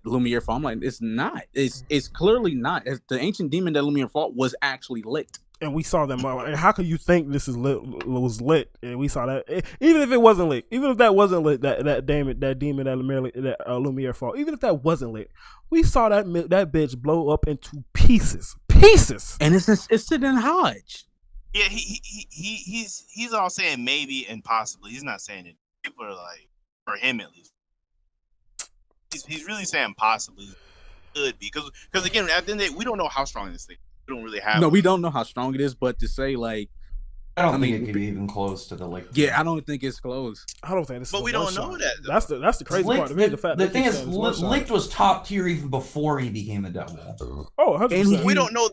Lumiere fought." I'm like, it's not. It's clearly not. The ancient demon that Lumiere fought was actually lit, and we saw them. And how can you think this was lit? And we saw that. Even if it wasn't lit, even if that wasn't lit, that demon that Lumiere fought. Even if that wasn't lit, we saw that bitch blow up into pieces. And it's sitting in Hodge. Yeah, he's all saying maybe and possibly. He's not saying it. People are like, for him at least, he's really saying possibly. Could be because again, at the end of the day, we don't know how strong this thing is. We don't really have. No, we don't know how strong it is, but to say like, I don't think it could be even close to the like. Yeah, I don't think it's close. I don't think this. But we don't know that. That's the crazy part to me. The thing is, Licht was top tier even before he became the devil. Oh, 100%. We don't know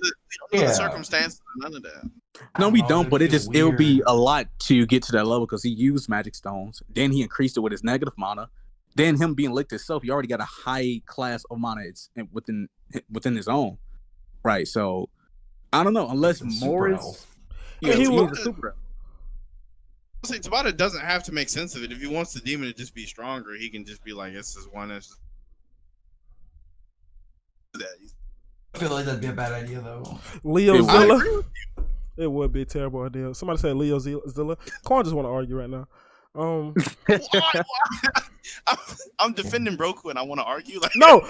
the circumstances. None of that. No, we don't. But it'll be a lot to get to that level because he used magic stones. Then he increased it with his negative mana. Then him being licked itself, he already got a high class of mana within his own, right? So I don't know unless Morris. Yeah, he was a super. I'll say Tabata doesn't have to make sense of it. If he wants the demon to just be stronger, he can just be like, "This is one." I feel like that'd be a bad idea though. Leo Zilla. It would be a terrible idea. Somebody said Leo Zilla. Quan just want to argue right now. I'm defending Broku and I want to argue. Like, no,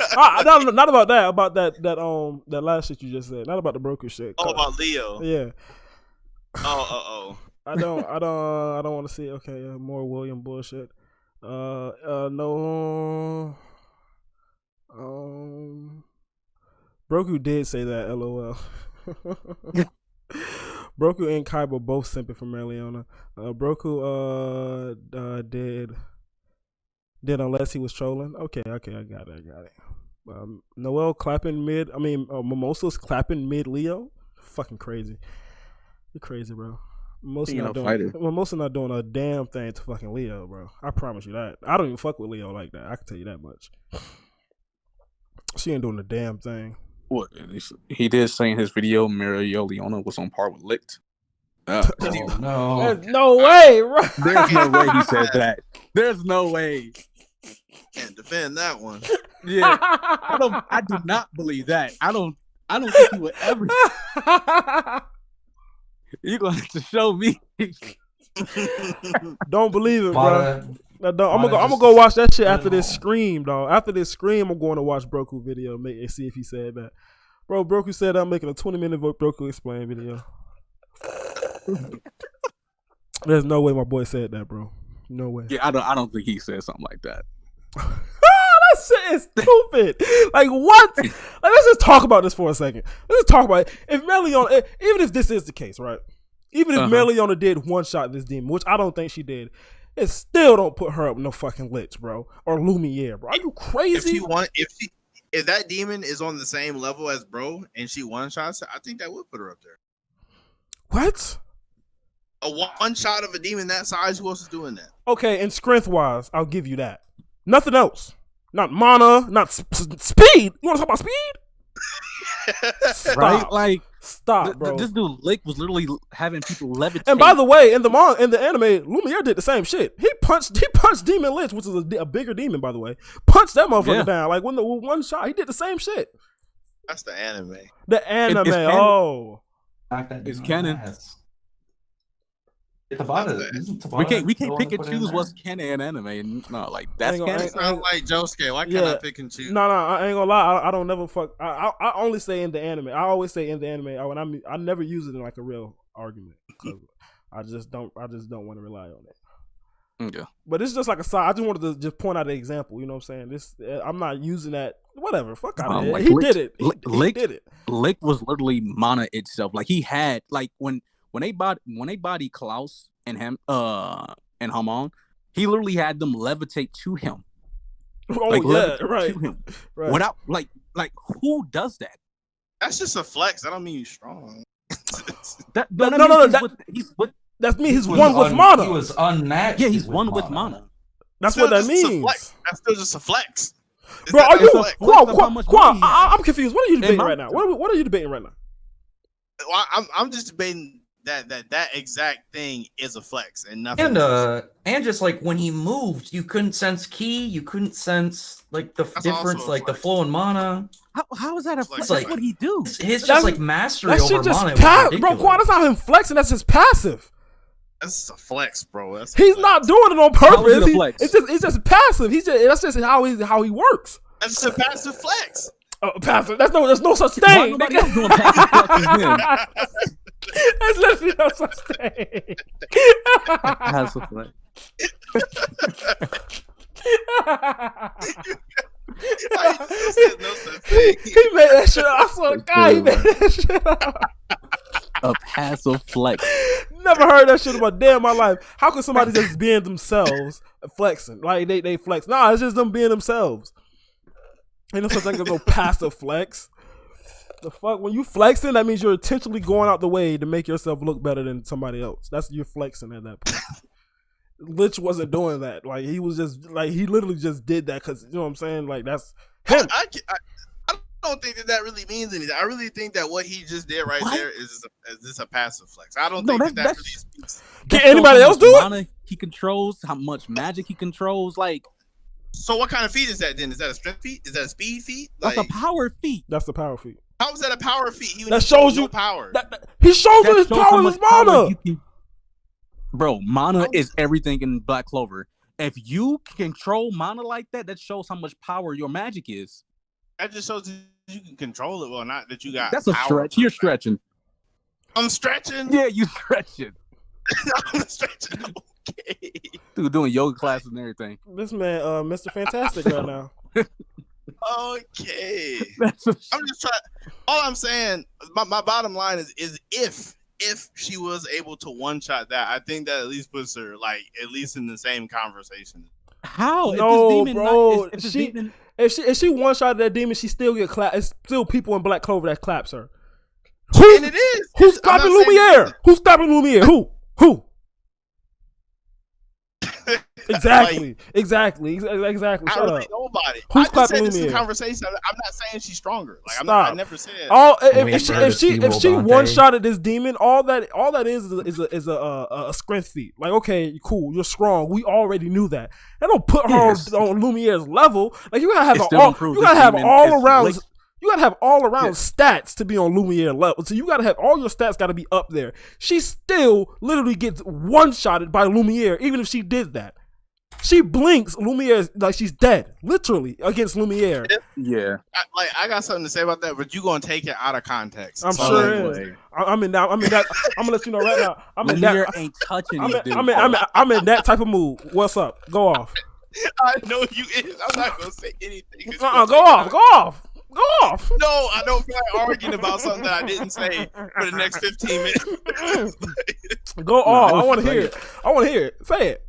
not about that. About that last shit you just said. Not about the Broku shit. Oh, about Leo. Yeah. Oh. I don't want to see. Okay, more William bullshit. No. Broku did say that. LOL. Broku and Kaiba both simping for Marileona. Broku did unless he was trolling. Okay, I got it. Noel clapping mid. I mean, Mimosa's clapping mid Leo. Fucking crazy. You're crazy, bro. Mimosa not doing a damn thing to fucking Leo, bro. I promise you that. I don't even fuck with Leo like that. I can tell you that much. She ain't doing a damn thing. What he did say in his video, Marileona was on par with Licht. No, there's no way. Right? There's no way he said that. There's no way. Can't defend that one. Yeah, I do not believe that. I don't think he would ever. You're gonna have to show me. Don't believe it, bro. I'm gonna go watch that shit after this stream, dog. After this stream, I'm going to watch Broku video and see if he said that. Bro, Broku said I'm making a 20-minute Broku explain video. There's no way my boy said that, bro. No way. Yeah, I don't think he said something like that. That shit is stupid. Like what? Like, let's just talk about this for a second. Let's just talk about it. If Meliona, even if this is the case, right? Even if Meliona did one shot this demon, which I don't think she did, it still don't put her up with no fucking Lich, bro, or Lumiere, bro. Are you crazy? If that demon is on the same level as bro and she one shots, I think that would put her up there. What? A one shot of a demon that size, who else is doing that? Okay, and strength wise, I'll give you that. Nothing else. Not mana, not speed. You want to talk about speed? Stop. Right? Like, stop, bro. This dude Lick was literally having people levitate. And by the way, in the anime, Lumiere did the same shit. He punched Demon Lich, which is a bigger demon, by the way. Punched that motherfucker down. Like when the one shot, he did the same shit. That's the anime. The anime. It's oh, it's canon. We can't pick and choose what's canon and anime. No, like that's canon. It sounds like Josuke. Why can't I pick and choose? No, I ain't gonna lie. I don't never fuck. I only say in the anime. I always say in the anime. I never use it in like a real argument. I just don't want to rely on it. Yeah. But it's just like a side. I just wanted to just point out an example. You know what I'm saying? This I'm not using that. Whatever. Fuck out of it. Like He did it. He did it. Lick was literally mana itself. Like he had like when they body Klaus and him and Hamon, he literally had them levitate to him. Oh like, yeah, right. To him. Right. Without like who does that? That's just a flex. I don't mean you strong. That means he's one with mana. He was unmatched. Yeah, he's one with mana. That's what that means. That's still just a flex. Bro, are you Quan? I'm confused. What are you debating right now? What are you debating right now? Well, I'm just debating that exact thing is a flex and nothing. And just like when he moved, you couldn't sense ki, you couldn't sense like the difference, like the flow in mana. How is that a flex? Like, what did he do? His just like mastery that over shit just mana. Bro, Quan, that's not him flexing. That's just passive. That's a flex, bro. He's not doing it on purpose. It's just passive. That's just how he works. That's just a passive flex. Passive. There's no such thing. Nobody doing passive flexes. There's literally no such thing. Passive flex. He made that shit up. I swear to God, he made that shit up. A passive flex. Never heard that shit in my damn my life. How could somebody just being themselves flexing? Like they flex. Nah, it's just them being themselves. Ain't no such thing as no passive flex. The fuck? When you flexing, that means you're intentionally going out the way to make yourself look better than somebody else. That's you're flexing at that point. Lich wasn't doing that. Like he was just like he literally just did that because you know what I'm saying. Like that's him. I don't think that really means anything. I really think that what he just did right there is a passive flex. I don't think that really speaks. Can anybody else do it? He controls how much magic he controls. Like, so what kind of feat is that then? Is that a strength feat? Is that a speed feat? That's a power feat. That's the power feat. How is that a power feat? That shows you power. He shows you his power with his mana. Bro, mana is everything in Black Clover. If you control mana like that, that shows how much power your magic is. That just shows that you can control it. Well, not that you got. That's a stretch. You're stretching. I'm stretching. Yeah, you stretching. I'm stretching. Okay. Dude, doing yoga classes and everything. This man, Mr. Fantastic, right now. Okay. I'm just trying. All I'm saying, my bottom line is if she was able to one shot that, I think that at least puts her like at least in the same conversation. How? No, bro. If she one shot that demon, she still get clapped. It's still people in Black Clover that claps her. And it is. Who's stopping Lumiere? Who's stopping Lumiere? Who? Exactly. Shut up. Nobody. Who's I just said clapping this in Lumiere? Conversation. I'm not saying she's stronger. Like I never said. If she one shotted this demon, all that is a strength feat. Like, okay, cool, you're strong. We already knew that. They don't put her on Lumiere's level. Like you gotta have all around. You gotta have all around stats to be on Lumiere level. So you gotta have all your stats gotta be up there. She still literally gets one shotted by Lumiere, even if she did that. She blinks, Lumiere is like she's dead, literally against Lumiere. Yeah. I got something to say about that, but you gonna take it out of context. I'm sure it is. I'm in that. I'm gonna let you know right now. I'm in Lumiere that. ain't touching I'm this dude. I'm in that type of mood. What's up? Go off. I know you is. I'm not gonna say anything. Go off. Go off. Go off. No, I don't feel like arguing about something that I didn't say for the next 15 minutes. Go off. I want to hear it. I want to hear it. Say it.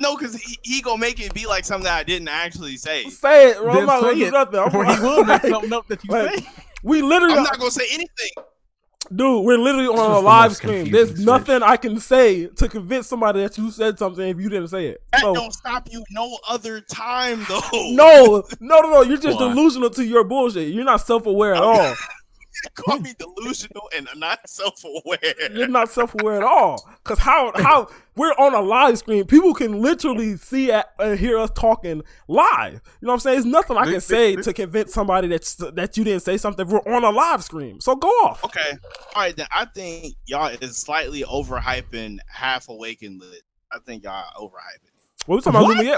No, because he gonna make it be like something that I didn't actually say. Say it, bro. I'm not gonna do nothing. Or he will make something up that you say. We literally. I'm not gonna say anything. Dude, we're literally on a live stream. There's nothing I can say to convince somebody that you said something if you didn't say it. That don't stop you no other time, though. No. You're just delusional to your bullshit. You're not self-aware at all. Call me delusional and not self-aware. You're not self-aware at all. Because how we're on a live stream. People can literally see and hear us talking live. You know what I'm saying? There's nothing I can say to convince somebody that you didn't say something. We're on a live stream. So go off. Okay. All right, then I think y'all is slightly overhyping Half Awake and Lit. I think y'all overhyping. Well, we're talking about Lumiere.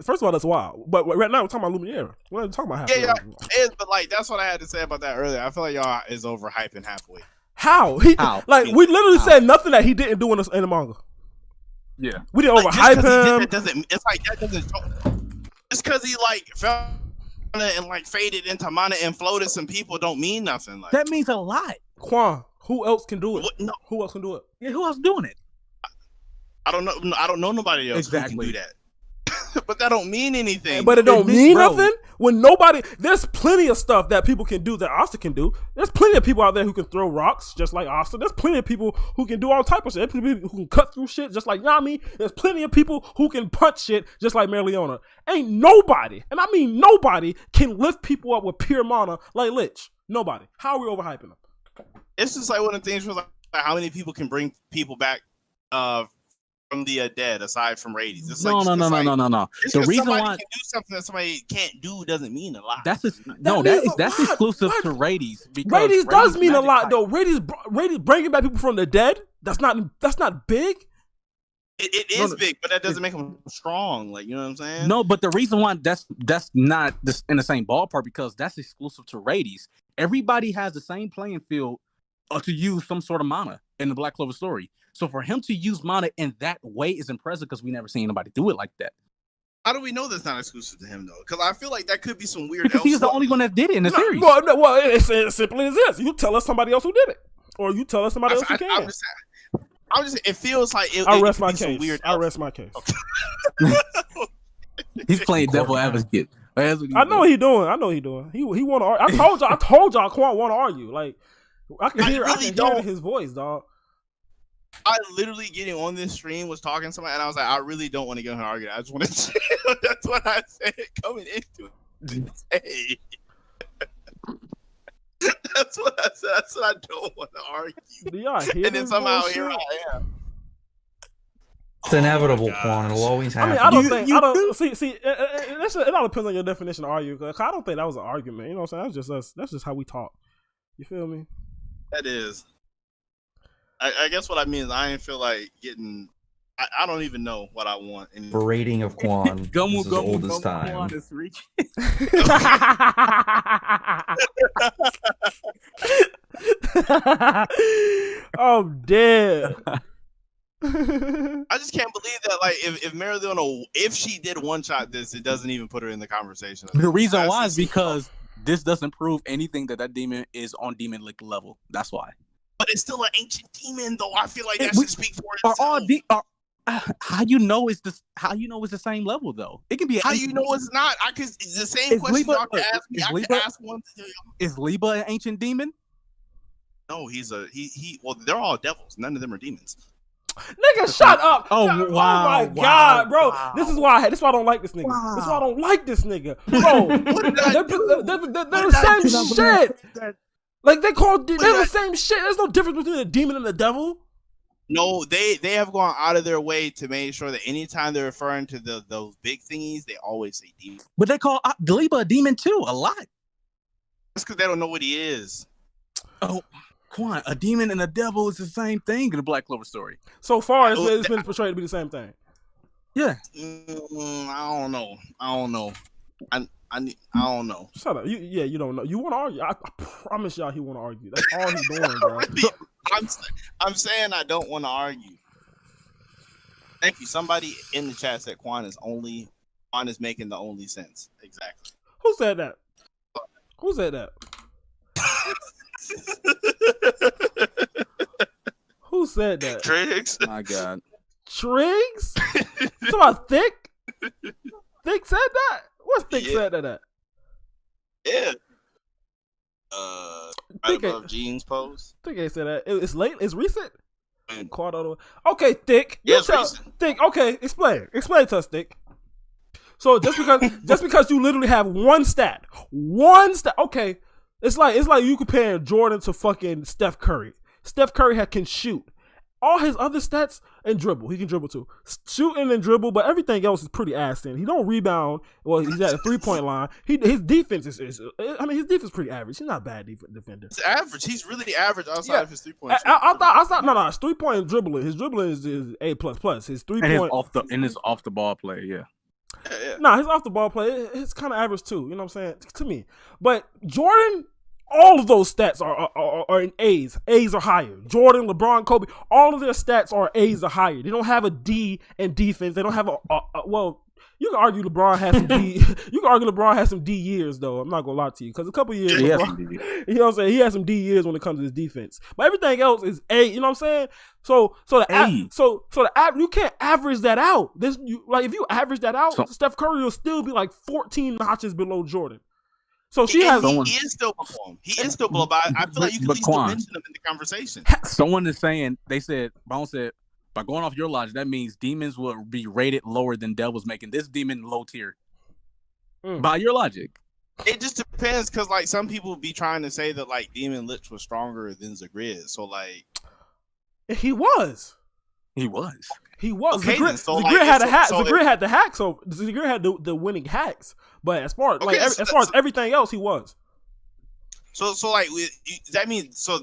First of all, that's wild. But right now, we're talking about Lumiere. We're not talking about Half Awake. Yeah, it is, but like that's what I had to say about that earlier. I feel like y'all is overhyping Half Awake. How? How? Like, we literally said nothing that he didn't do in the manga. Yeah. We didn't overhype him. It's like that doesn't just because he like fell and like faded into mana and floated some people don't mean nothing. Like That means a lot. Quan, who else can do it? no. Who else can do it? Yeah, who else doing it? I don't know. I don't know nobody else who can do that. But that don't mean anything. But it don't mean nothing when nobody. There's plenty of stuff that people can do that Asta can do. There's plenty of people out there who can throw rocks just like Asta. There's plenty of people who can do all type of shit. There's plenty of people who can cut through shit just like Yami. There's plenty of people who can punch shit just like Marileona. Ain't nobody, and I mean nobody, can lift people up with pure mana like Lich. Nobody. How are we overhyping them? It's just like one of the things where like how many people can bring people back from the dead aside from Radies. It's No. The reason why can do something that somebody can't do doesn't mean a lot. that's That's exclusive to Radies. Radies does mean a lot though. Radies bringing back people from the dead. That's not big. It is big, but that doesn't make them strong. Like, you know what I'm saying? No, but the reason why that's not in the same ballpark because that's exclusive to Radies. Everybody has the same playing field to use some sort of mana in the Black Clover story. So for him to use mana in that way is impressive because we never seen anybody do it like that. How do we know that's not exclusive to him though? Because I feel like that could be some weird. Because he's the only one that did it in the series. Well, it's as simple as this. You tell us somebody else who did it, or you tell us somebody else who can. I'm just. It feels like I rest my case. I rest my case. He's playing devil advocate. I know he doing. He want to. I told y'all, Quan want to argue. Like I can hear it in his voice, dog. I literally getting on this stream was talking to somebody, and I was like, I really don't want to get on an argument. I just want to chill. That's what I said coming into it. Hey. That's what I said. I said I don't want to argue. Do y'all hear and then somehow here I am. It's inevitable, Quan. It'll always happen. I mean, I don't see. It all depends on your definition of argue. Cause I don't think that was an argument. You know what I'm saying? That's just us. That's just how we talk. You feel me? That is. I guess what I mean is I didn't feel like getting. I don't even know what I want anymore. Berating of Quan. This is old as time. I'm dead. I just can't believe that. Like, if Marileona, if she did one shot this, it doesn't even put her in the conversation. The reason why is because this doesn't prove anything that demon is on demon lick level. That's why. But it's still an ancient demon, though. I feel like that should speak for itself. How you know it's this? How you know it's the same level though? It can be. How you know it's not? It's the same question y'all can ask me. I can ask one. Is Liba an ancient demon? No, he's a he. Well, they're all devils. None of them are demons. Nigga, shut up! Oh wow! Oh my god, bro! Wow. This is why I don't like this nigga. Wow. This is why I don't like this nigga, bro. They're the same shit. Like they're the same shit. There's no difference between a demon and a devil. No, they have gone out of their way to make sure that anytime they're referring to those big thingies, they always say demon. But they call Liba a demon too a lot. That's because they don't know what he is. Oh, Quan, a demon and a devil is the same thing in the Black Clover story. So far, it's been portrayed to be the same thing. Yeah. I don't know. I don't know. I don't know. Shut up. You don't know. You want to argue? I promise y'all, he want to argue. That's all he's doing, bro. I'm saying I don't want to argue. Thank you. Somebody in the chat said Quan is making the only sense. Exactly. Who said that? Who said that? Who said that? Triggs. My God. Triggs? Talking about Thick? Thick said that? What's Thick said that? Yeah. Thick I love Gene's post. Thick ain't said that. It's late. It's recent. Mm. Okay, Thick. Yeah, it's recent. Thick. Okay, explain. Explain to us, Thick. So just because you literally have one stat. Okay, it's like you comparing Jordan to fucking Steph Curry. Steph Curry can shoot. All his other stats and dribble. He can dribble too. Shooting and dribble, but everything else is pretty ass thin. He don't rebound. Well, he's at a 3-point line. His defense is his defense is pretty average. He's not a bad defender. It's average. He's really average outside of his 3-point. I thought no, his 3-point dribbling. His dribbling is A++. His 3-point and his off the ball play, yeah. Yeah. Nah, his off the ball play, it's kind of average too. You know what I'm saying? To me, but Jordan, all of those stats are in A's. A's are higher. Jordan, LeBron, Kobe, all of their stats are A's or higher. They don't have a D in defense. They don't have well. You can argue LeBron has some D. You can argue LeBron has some D years though. I'm not gonna lie to you because a couple years, Yeah, LeBron, you know what I'm saying. He has some D years when it comes to his defense, but everything else is A. You know what I'm saying? So the app you can't average that out. If you average that out, Steph Curry will still be like 14 notches below Jordan. So he is still below him. He is still below, but I feel like you can at least still mention him in the conversation. Someone is saying Bone said, by going off your logic, that means demons will be rated lower than devils, making this demon low tier. By your logic. It just depends, because like some people be trying to say that like Demon Lich was stronger than Zagreus. So like he was. He was. Okay, Zagreus had a hack. Zagreus had the hacks. So Zagreus had the winning hacks. But as far as everything else, he was. So like that means so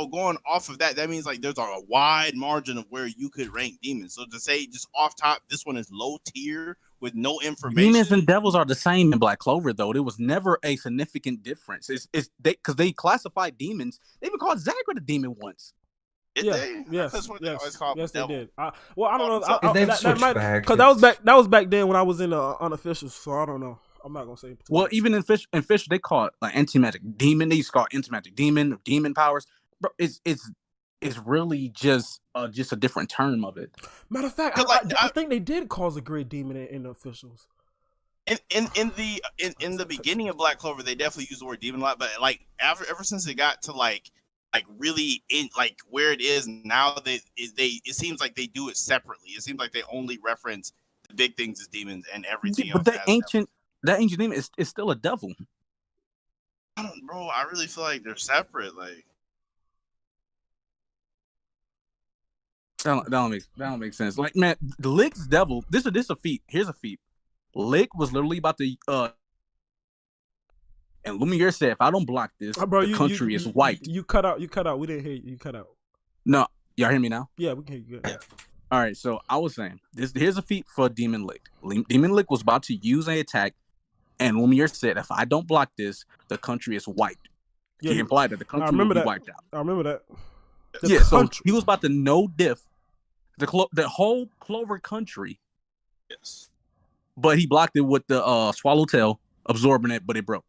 going off of that means like there's a wide margin of where you could rank demons. So to say just off top, this one is low tier with no information. Demons and devils are the same in Black Clover though. There was never a significant difference. It's because they classified demons. They even called Zagreus a demon once. Yes, they did. I don't know. Because that was back then when I was in the unofficial. So I don't know. I'm not gonna say. Well, even in Fish, they call it like anti-magic demon. They used to call it anti-magic demon or demon powers. Bro, it's really just a different term of it. Matter of fact, I think they did call a great demon in the officials. In the beginning of Black Clover, they definitely used the word demon a lot. But like ever since it got to like really in like where it is now, it seems like they do it separately. It seems like they only reference the big things as demons and everything else. But that ancient demon is still a devil. I really feel like they're separate. Like that don't make sense. Like man, the Lick's devil. This is a feat. Here's a feat. Lick was literally about to and Lumiere said, if I don't block this, the country is white. You cut out. We didn't hear you. You cut out. No, y'all hear me now? Yeah, we can hear you. Yeah. All right, so I was saying here's a feat for Demon Lick. Demon Lick was about to use an attack, and Lumiere said, if I don't block this, the country is wiped. He implied that the country will be wiped out. I remember that. So he was about to no diff the whole Clover country. Yes. But he blocked it with the Swallowtail, absorbing it, but it broke.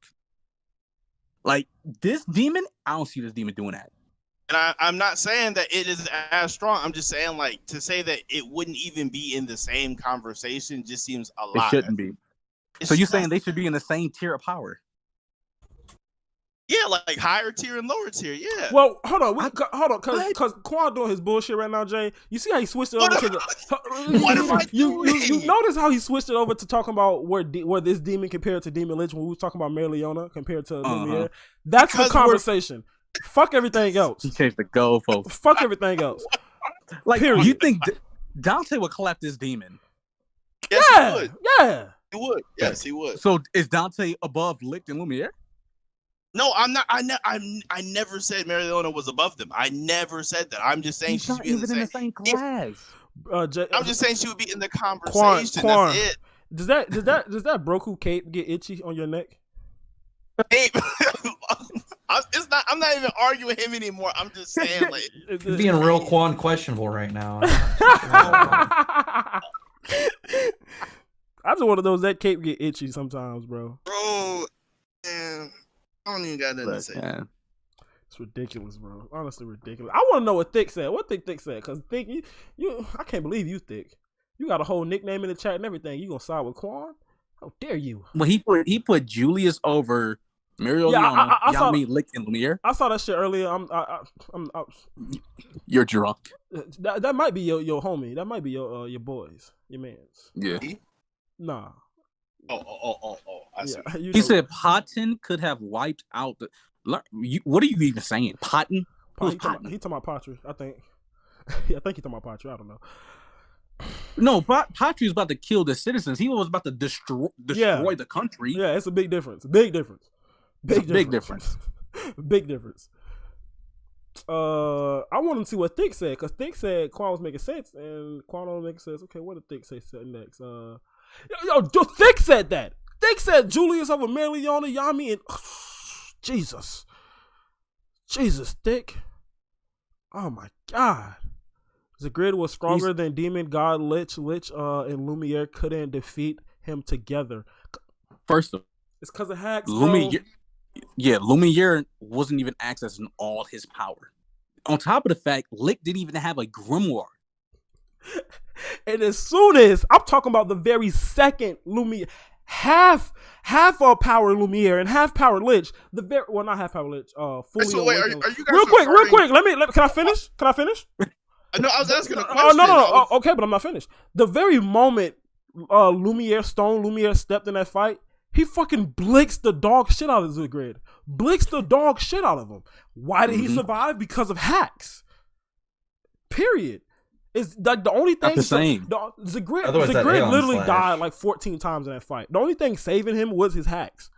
Like, this demon, I don't see this demon doing that. And I'm not saying that it is as strong. I'm just saying, like, to say that it wouldn't even be in the same conversation just seems a lot. It shouldn't be. So you're saying they should be in the same tier of power? Yeah, like higher tier and lower tier. Yeah. Well, hold on, because Quan doing his bullshit right now, Jay. You see how he switched it over to the. What am I doing? You notice how he switched it over to talking about where this demon compared to Demon Lich when we was talking about Mary Leona compared to Lumiere. That's because the conversation. Fuck everything else. He changed the goalpost. Fuck everything else. Like, period. You think Dante would clap this demon? Yes, he would. Yeah. He would. Yes, he would. So is Dante above Licht and Lumiere? No, I'm not. I never said Mary Leona was above them. I never said that. I'm just saying she's not even in the same class. I'm just saying she would be in the conversation. Quan. That's it. Does that Broku cape get itchy on your neck? Hey, I'm not even arguing him anymore. I'm just saying, like, You're being real Quan questionable right now. I just one of those that cape get itchy sometimes, bro. Bro, man, I don't even got nothing to say. Man. It's ridiculous, bro. Honestly, ridiculous. I want to know what Thick said. What Thick said? Because Thick, you, I can't believe you, Thick. You got a whole nickname in the chat and everything. You gonna side with Quan? How dare you? Well, he put Julius over Mario Yeah, I saw, Yami, Lick, and Lumiere. I saw that shit earlier. You're drunk. That might be your homie. That might be your boys, your mans. Yeah. Nah. Oh. I see. Yeah, He said Potton could have wiped out the. What are you even saying? Potton? Who's He Potton? talking about Patry, I think. Yeah, I think he talking about Patry. I don't know. No, Patry was about to kill the citizens. He was about to destroy the country. Yeah, it's a big difference. Big difference. Big difference. Big difference. I want to see what Thick said, because Thick said Quan was making sense, and Quan don't make sense. Okay, what did Thick say next? Thick said that. Thick said Julius over Marileona, Yami, and Jesus, Thick. Oh my God. Zagrid was stronger than Demon God Lich, and Lumiere couldn't defeat him together. First of all, it's because of hacks. Lumiere wasn't even accessing all his power. On top of the fact, Lick didn't even have a grimoire. And as soon as I'm talking about the very second Lumiere, half power Lumiere and half power Lich, not half power Lich, fully. So wait, are you guys real quick? Can I finish? No, I was asking a question. No. Okay, but I'm not finished. The very moment Lumiere stepped in that fight, he fucking blicks the dog shit out of Zagrid. Blicks the dog shit out of him. Why did he survive? Because of hacks. Period. It's like the only thing. Not the same. Zagrid literally died like 14 times in that fight. The only thing saving him was his hacks.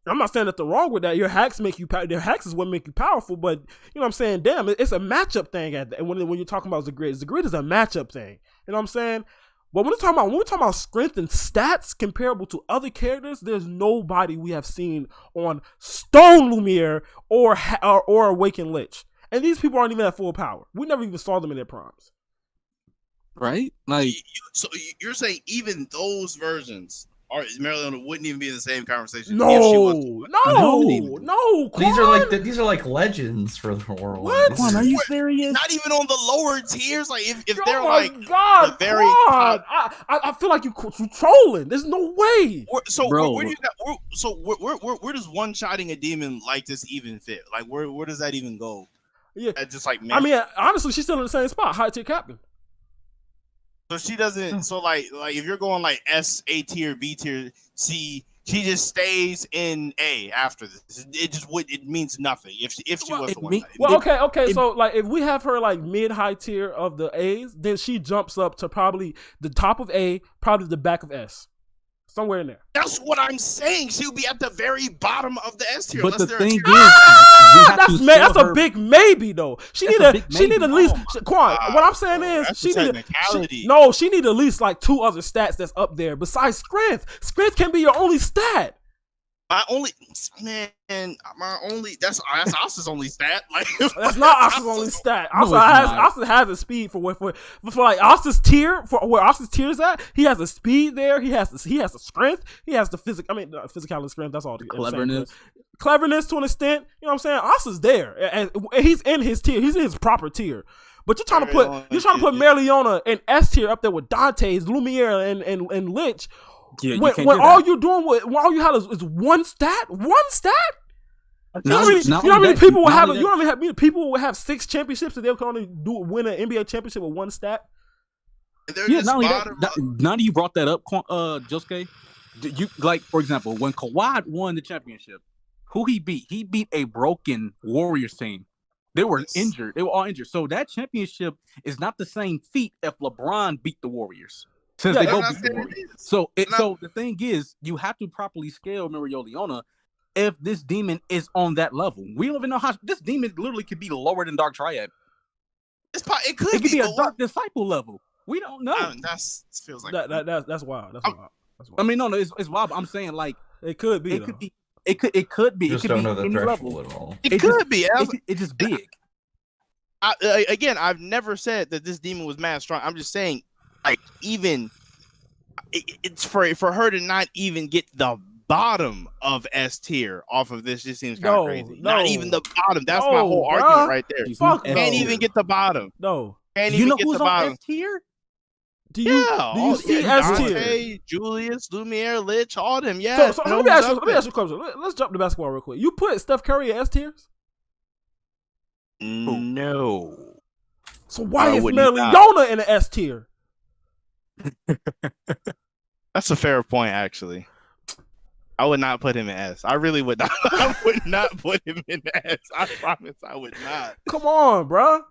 I'm not saying that they're wrong with that. Your hacks make you. Their hacks is what make you powerful. But you know what I'm saying? Damn, it's a matchup thing. When you're talking about Zagrid is a matchup thing. You know what I'm saying? But when we're talking about strength and stats comparable to other characters, there's nobody we have seen on Stone Lumiere or Awakened Lich. And these people aren't even at full power. We never even saw them in their primes. Right? Like, so you're saying even those versions Maryland wouldn't even be in the same conversation. No. These are like legends for the world. What? Quan, are you serious? Not even on the lower tiers. Like if they're God, the very top. I feel like you're trolling. There's no way. Where does one-shotting a demon like this even fit? Like where does that even go? Yeah, just like I mean, honestly, she's still in the same spot, high tier captain. So she doesn't. So like if you're going like S, A tier, B tier, C, she just stays in A after this. It means nothing if she was the one. Okay. So like if we have her like mid-high tier of the A's, then she jumps up to probably the top of A, probably the back of S. Somewhere in there. That's what I'm saying. She'll be at the very bottom of the S tier. But the thing is, that's a big maybe though. She need at least Quan. What I'm saying is she need at least like 2 other stats that's up there besides strength. Strength can be your only stat. That's Asa's only stat. Like that's not Asa's only stat. Asa has a speed for like Asa's tier for where Asa's tier is at. He has a speed there. He has the strength. He has the physicality, strength. That's all. Cleverness to an extent. You know what I'm saying? Asa's there, and he's in his tier. He's in his proper tier. But you're trying to put Marileona and S tier up there with Dante's, Lumiere, and Lich. Yeah, when all you have is one stat. You know how many people will have? You know how many people will have 6 championships and they can only win an NBA championship with one stat? Yeah, now that you brought that up, Josuke, you like for example when Kawhi won the championship, who he beat? He beat a broken Warriors team. They were injured. They were all injured. So that championship is not the same feat if LeBron beat the Warriors. Since they both beat the Warriors. So the thing is, you have to properly scale Marileona if this demon is on that level. We don't even know how this demon literally could be lower than Dark Triad. It could be a but Dark Disciple level. We don't know. That's feels like that's wild. That's wild. That's wild. I mean, no, it's wild. But I'm saying like it could be. It could be. Just it could don't be know the any threshold level. at all. it could be. It's just big. Again, I've never said that this demon was mad strong. I'm just saying, like, even it's for her to not even get the bottom of S tier off of this just seems kind of crazy. Not even the bottom. That's my whole argument right there. Fuck can't even get the bottom. No. Can't You even know get who's the on bottom. S tier? Do you see S tier? Dante, Julius, Lumiere, Lich, all them. Yeah. So let me ask you a question. Let's jump to basketball real quick. You put Steph Curry in S tiers? No. So why is would Meliona in the S tier? That's a fair point, actually. I would not put him in S. I really would not. I would not put him in S. I promise I would not. Come on, bro.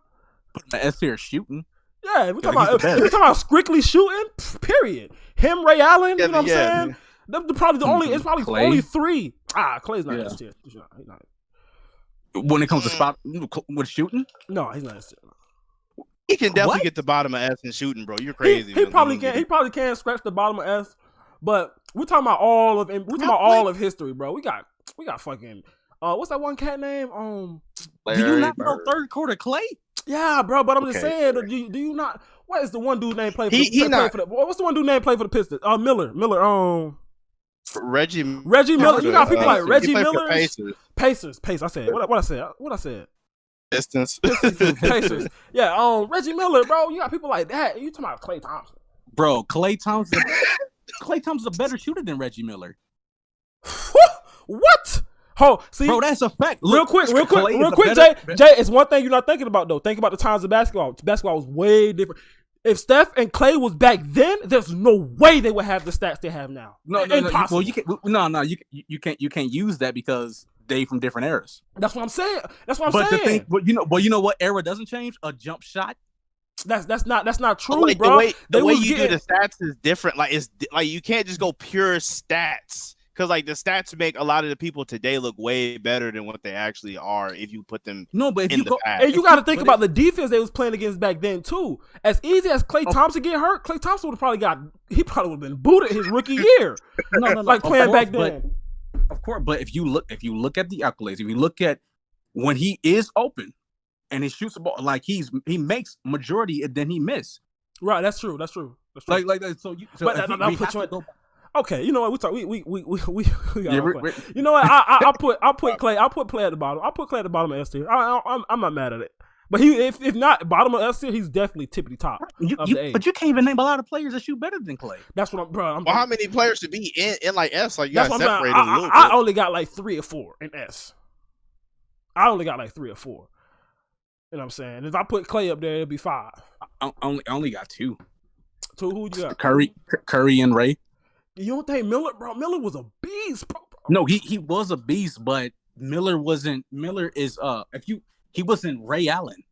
Put the S tier shooting. Yeah, we're talking about strictly shooting. Period. Him, Ray Allen. You know what I'm saying? They're probably the only. It's probably Clay. only three. Clay's not S tier. He's not. When it comes to spot with shooting, No, he's not S tier. He can definitely get the bottom of S in shooting, bro. You're crazy. He probably can. He probably can scratch the bottom of S. But we're talking about all of history, bro. We got fucking what's that one cat name? do you not know third quarter Clay? Yeah, bro. But I'm just saying, do you not? What is the one dude name play for? What's the one dude name play for the Pistons? Miller. Reggie Miller. You got people like Reggie Miller. Pacers. I said what I said. Pistons. Pacers. Yeah. Reggie Miller, bro. You got people like that. You talking about Klay Thompson? Bro, Klay Thompson. Klay Thompson's a better shooter than Reggie Miller. What? See, bro, that's a fact. Real quick, Jay. It's one thing you're not thinking about though. Think about the times of basketball. Basketball was way different. If Steph and Klay was back then, there's no way they would have the stats they have now. No. Well, you can't use that because they from different eras. That's what I'm saying. You know what era doesn't change? A jump shot. That's not true, like, bro. The way you do the stats is different. Like it's like you can't just go pure stats because like the stats make a lot of the people today look way better than what they actually are if you put them. No, but if you go, and you got to think about the defense they was playing against back then too. As easy as Klay Thompson get hurt, Klay Thompson would probably would have been booted his rookie year. No, like playing back then. Of course, but if you look at the accolades, if you look at when he is open. And he shoots the ball like he makes majority and then he miss. Right, that's true. Like so. Okay, you know what we talk. We you know what? I'll put Klay. I'll put Klay at the bottom. I'll put Klay at the bottom of S tier. I'm not mad at it. But if not bottom of S tier, he's definitely tippity top. But you can't even name a lot of players that shoot better than Klay. That's what I'm. Well, how many players should be in like S? Like you got separated a little bit. I only got like 3 or 4 in S. I only got like 3 or 4. You know what I'm saying? If I put Klay up there, it'd be 5. I only got 2. 2 who you got? Curry and Ray. You don't think Miller, bro? Miller was a beast, bro. No, he was a beast, but Miller wasn't. Miller is he wasn't Ray Allen.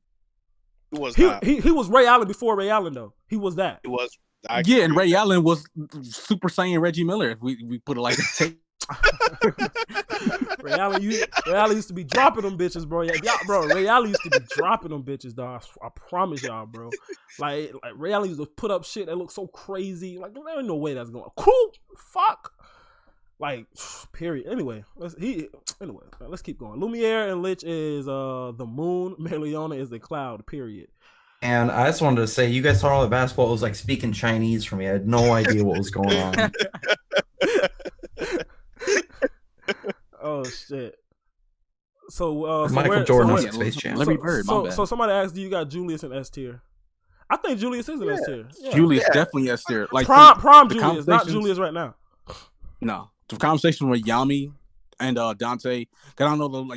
He was he was Ray Allen before Ray Allen though. He was that. It was. And Ray Allen was Super Saiyan Reggie Miller. If we put it like that. Ray Allen used to be dropping them bitches, bro. Bro, Ray Allen used to be dropping them bitches, dog. I promise y'all, bro. Like Ray Allen used to put up shit that looked so crazy. Like there ain't no way that's going. Cool, fuck. Like, period. Anyway, let's keep going. Lumiere and Lich is the moon. Meliona is the cloud. Period. And I just wanted to say, you guys saw all the basketball. It was like speaking Chinese for me. I had no idea what was going on. Oh shit! So Michael Jordan was Space Jam. So somebody asked, "Do you got Julius in S tier?" I think Julius is in S tier. Yeah. Julius definitely S tier. Like prime Julius, not Julius right now. No, the conversation with Yami and Dante. Cause I don't know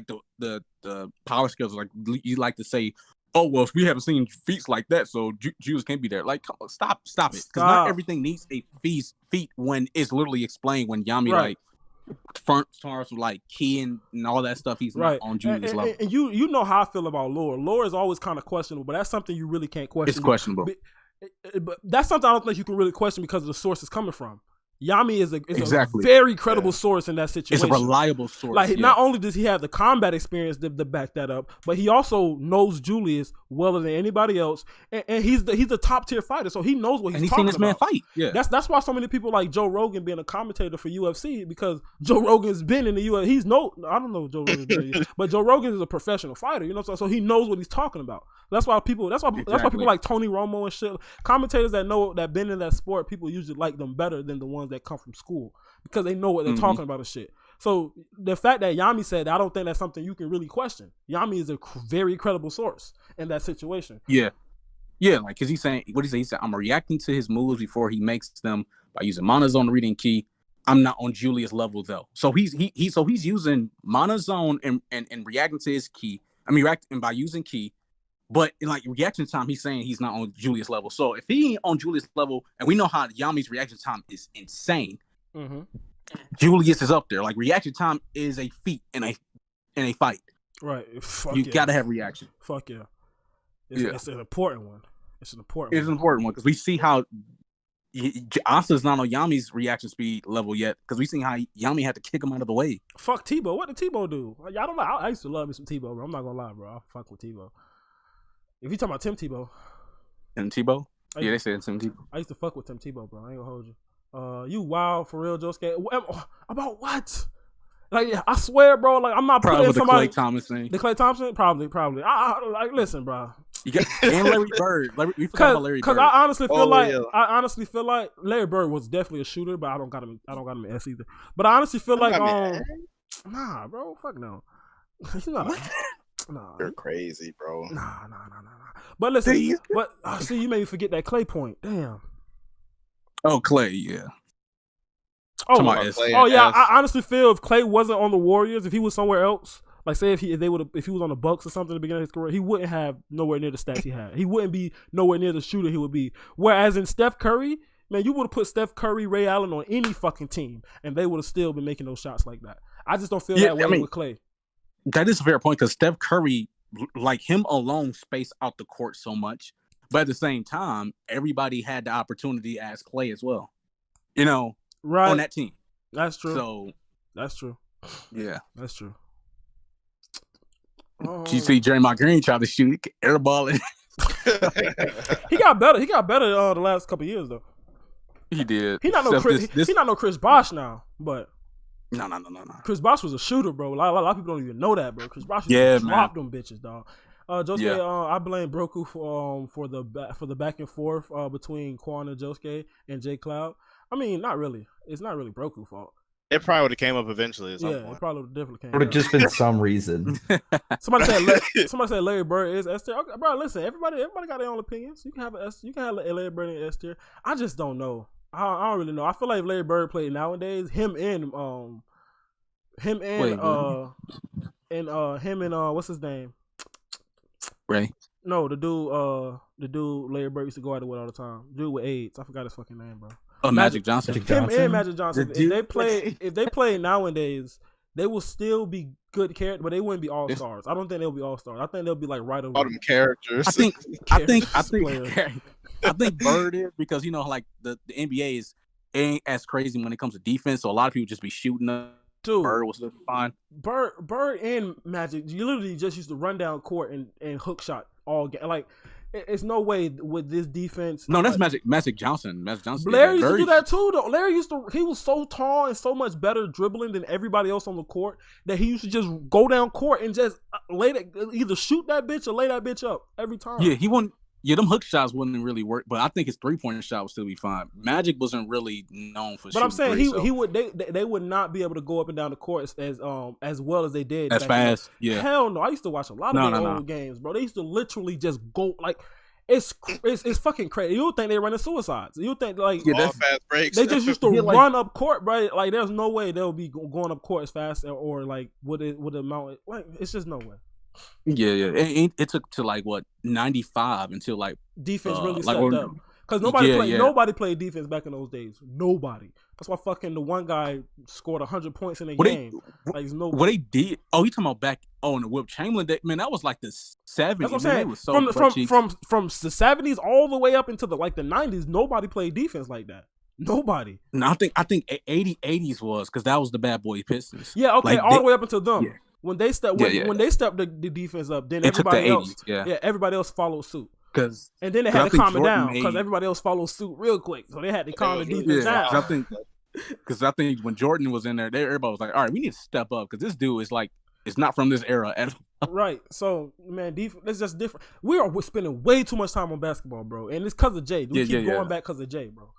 the power skills. Like you like to say, oh well, we haven't seen feats like that, so Julius can't be there. Like, come on, stop it. Because not everything needs a feat when it's literally explained. When Yami like starts with like key and all that stuff, he's not on Julius level. And you know how I feel about lore. Lore is always kind of questionable, but that's something you really can't question. It's questionable. But that's something I don't think you can really question because of the source it's coming from. Yami is a Exactly. very credible source in that situation. It's a reliable source. Like, not only does he have the combat experience to back that up, but he also knows Julius well than anybody else, and he's a top tier fighter, so he knows what he's talking about. And he's seen this man fight. Yeah, that's why so many people like Joe Rogan being a commentator for UFC, because Joe Rogan's been in the UFC. I don't know if Joe Rogan's been in the UFC, but Joe Rogan is a professional fighter, you know, so he knows what he's talking about. That's why people like Tony Romo and shit, commentators that been in that sport, people usually like them better than the ones that come from school, because they know what they're talking about and shit. So the fact that Yami said, I don't think that's something you can really question. Yami is a very credible source in that situation. Yeah, like, because he's saying, what he say? He said, I'm reacting to his moves before he makes them by using monozone reading key. I'm not on Julius level though. So he's using monozone and reacting to his key. I mean, reacting by using key. But in like reaction time, he's saying he's not on Julius level. So if he ain't on Julius level, and we know how Yami's reaction time is insane, Julius is up there. Like, reaction time is a feat in a fight. Right. You gotta have reaction. Fuck yeah. It's an important one. It's an important one because we see how Asa's not on Yami's reaction speed level yet, because we seen how Yami had to kick him out of the way. Fuck Tebow. What did Tebow do? I don't know. I used to love me some Tebow, bro. I'm not gonna lie, bro. I fuck with Tebow. If you talking about Tim Tebow. Tim Tebow? Yeah, they said Tim Tebow. I used to fuck with Tim Tebow, bro. I ain't gonna hold you. You wild for real, Josuke? About what? Like, I swear, bro. Like, I'm not probably putting somebody. The Klay Thomas thing. The Klay Thompson? Probably. Like, listen, bro. You got and Larry Bird. We forgot about Larry Bird. Because I honestly feel like Larry Bird was definitely a shooter, but I don't got him in S either. But I honestly feel like nah, bro. Fuck no. He's not. Nah, you're crazy, bro. Nah. But listen, see, you made me forget that Klay point. Damn. Oh, Klay, yeah. Oh yeah. I honestly feel if Klay wasn't on the Warriors, if he was somewhere else, like say if he was on the Bucks or something at the beginning of his career, he wouldn't have nowhere near the stats he had. He wouldn't be nowhere near the shooter he would be. Whereas in Steph Curry, man, you would have put Steph Curry, Ray Allen on any fucking team, and they would have still been making those shots like that. I just don't feel that way with Klay. That is a fair point, because Steph Curry, like him alone, spaced out the court so much. But at the same time, everybody had the opportunity as Klay as well. You know, right on that team. That's true. So that's true. Yeah, that's true. You see, Draymond Green tried to shoot airball. He got better. He got better the last couple of years though. He did. He not no Chris Bosh now, but. No. Chris Bosh was a shooter, bro. A lot of people don't even know that, bro. Chris Bosh dropped them bitches, dog. Josuke, I blame Broku for the back and forth between Quan and Josuke and J Cloud. I mean, not really. It's not really Broku's fault. It probably would have came up eventually. At some point. It probably definitely came. Would have just been some reason. Somebody said Larry Bird is S tier. Okay, bro, listen, everybody got their own opinions. You can have Larry Bird in S tier. I just don't know. I don't really know. I feel like if Larry Bird played nowadays, him and what's his name? Ray. No, the dude Larry Bird used to go out with all the time. Dude with AIDS. I forgot his fucking name, bro. Oh, Magic Johnson. Him and Magic Johnson. If they play nowadays, they will still be good characters, but they wouldn't be all stars. I don't think they'll be all stars. I think they'll be like right over all them characters. I think Bird is, because, you know, like the NBA ain't as crazy when it comes to defense, so a lot of people just be shooting up. Dude, Bird was fine. Bird and Magic, you literally just used to run down court and hook shot all game. Like, it's no way with this defense. No, that's Magic Johnson. Magic Johnson. Larry used to do that too, though. Larry he was so tall and so much better dribbling than everybody else on the court that he used to just go down court and just either shoot that bitch or lay that bitch up every time. Yeah, he wouldn't. Yeah, them hook shots wouldn't really work, but I think his 3-point shot would still be fine. Magic wasn't really known for. But I'm saying he would. They would not be able to go up and down the court as well as they did. As fast, yeah. Hell no! I used to watch a lot of old games, bro. They used to literally just go like. It's fucking crazy. You would think they're running suicides. You would think like all fast breaks. They just used to run up court, bro. Like there's no way they'll be going up court as fast or like with the amount. Like it's just no way. Yeah. It took to like what 95 until like defense really stepped up. Because nobody played defense back in those days. Nobody. That's why fucking the one guy scored 100 points in a game. Like nobody. What they did? Oh, you talking about back? Oh, in the Wilt Chamberlain day, man, that was like the 70s. That's what I'm saying. Was so from the 70s all the way up into the 90s, nobody played defense like that. Nobody. No, I think 80s was because that was the Bad Boy Pistons. Yeah, okay, Like, all the way up until them. Yeah. When they stepped the defense up, then It took the everybody else 80s, everybody else followed suit. Because And then they had to calm it down because made- everybody else followed suit real quick. So they had to calm the defense Yeah, down. because I think when Jordan was in there, everybody was like, all right, we need to step up because this dude is like, it's not from this era at all. Right. So, man, it's just different. We're spending way too much time on basketball, bro. And it's because of Jay. We keep going back because of Jay, bro.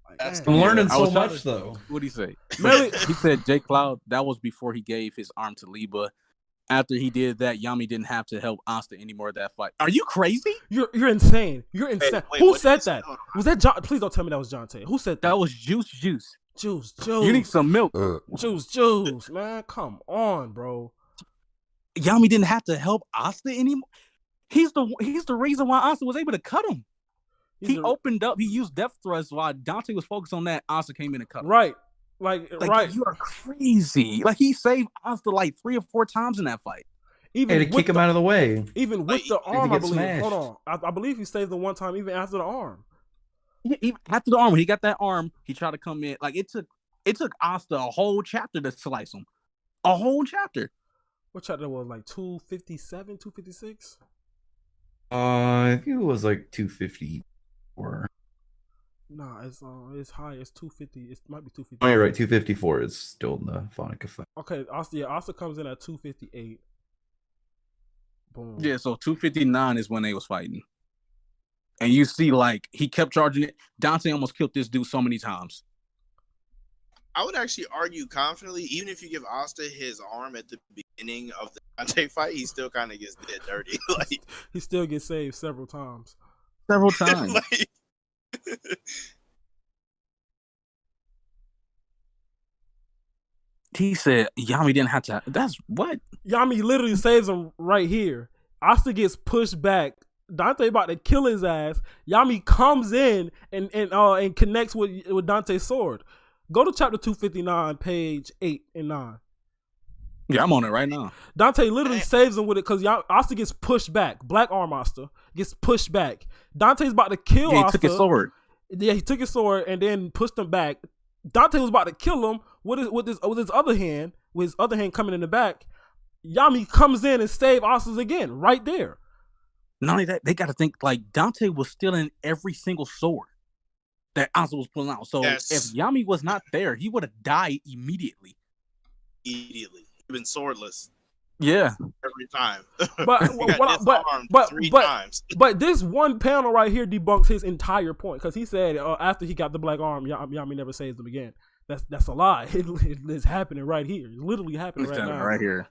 Like, I'm learning I so was much, though. What'd he say? Really? He said Jay Cloud, that was before he gave his arm to Liba. After he did that, Yami didn't have to help Asta anymore at that fight. Are you crazy? You're insane. You're insane. Wait, Who what said did that? you say? Was that John? Please don't tell me that was John Tay. Who said that? That was Juice. Juice. You need some milk. Juice, man. Come on, bro. Yami didn't have to help Asta anymore. He's the reason why Asta was able to cut him. He opened up. He used depth thrust while Dante was focused on that. Asta came in and cut him. Right. Right. You are crazy. Like, he saved Asta like 3 or 4 times in that fight. Even Hey, to kick him out of the way. Even with the arm, I get believe. smashed. Hold on. I believe he saved the one time even after the arm. Even after the arm, when he got that arm, he tried to come in. Like, it took Asta a whole chapter to slice him. A whole chapter. What chapter was like 257, 256? I think it was like 254. Nah, it's high. It's 250. It might be 250. Oh, you're right. 254 is still in the phonic effect. Okay, Asta comes in at 258. Boom. Yeah, so 259 is when they was fighting. And you see, like, he kept charging it. Dante almost killed this dude so many times. I would actually argue confidently, even if you give Asta his arm at the beginning of the Dante fight, he still kind of gets dead dirty. Like, He still gets saved several times. Several times. like, He said Yami didn't have to. That's what? Yami literally saves him right here. Asta gets pushed back. Dante about to kill his ass. Yami comes in and connects with Dante's sword. Go to chapter 259, page 8 and 9. Yeah, I'm on it right now. Dante literally saves him with it because Asta gets pushed back. Black Arm Asta gets pushed back. Dante's about to kill Yeah, he Asta. took his sword. Yeah, he took his sword and then pushed him back. Dante was about to kill him with his other hand, coming in the back. Yami comes in and saves Asta again, right there. Not only that, they got to think, like, Dante was stealing every single sword that Asta was pulling out. So Yes. if Yami was not there, he would have died immediately. immediately. He's been swordless Yeah. every time. But He got disarmed three but times. but this one panel right here debunks his entire point because he said after he got the black arm, Yami never saves him again. That's a lie. It's happening right here. It's literally happening right now. Right here.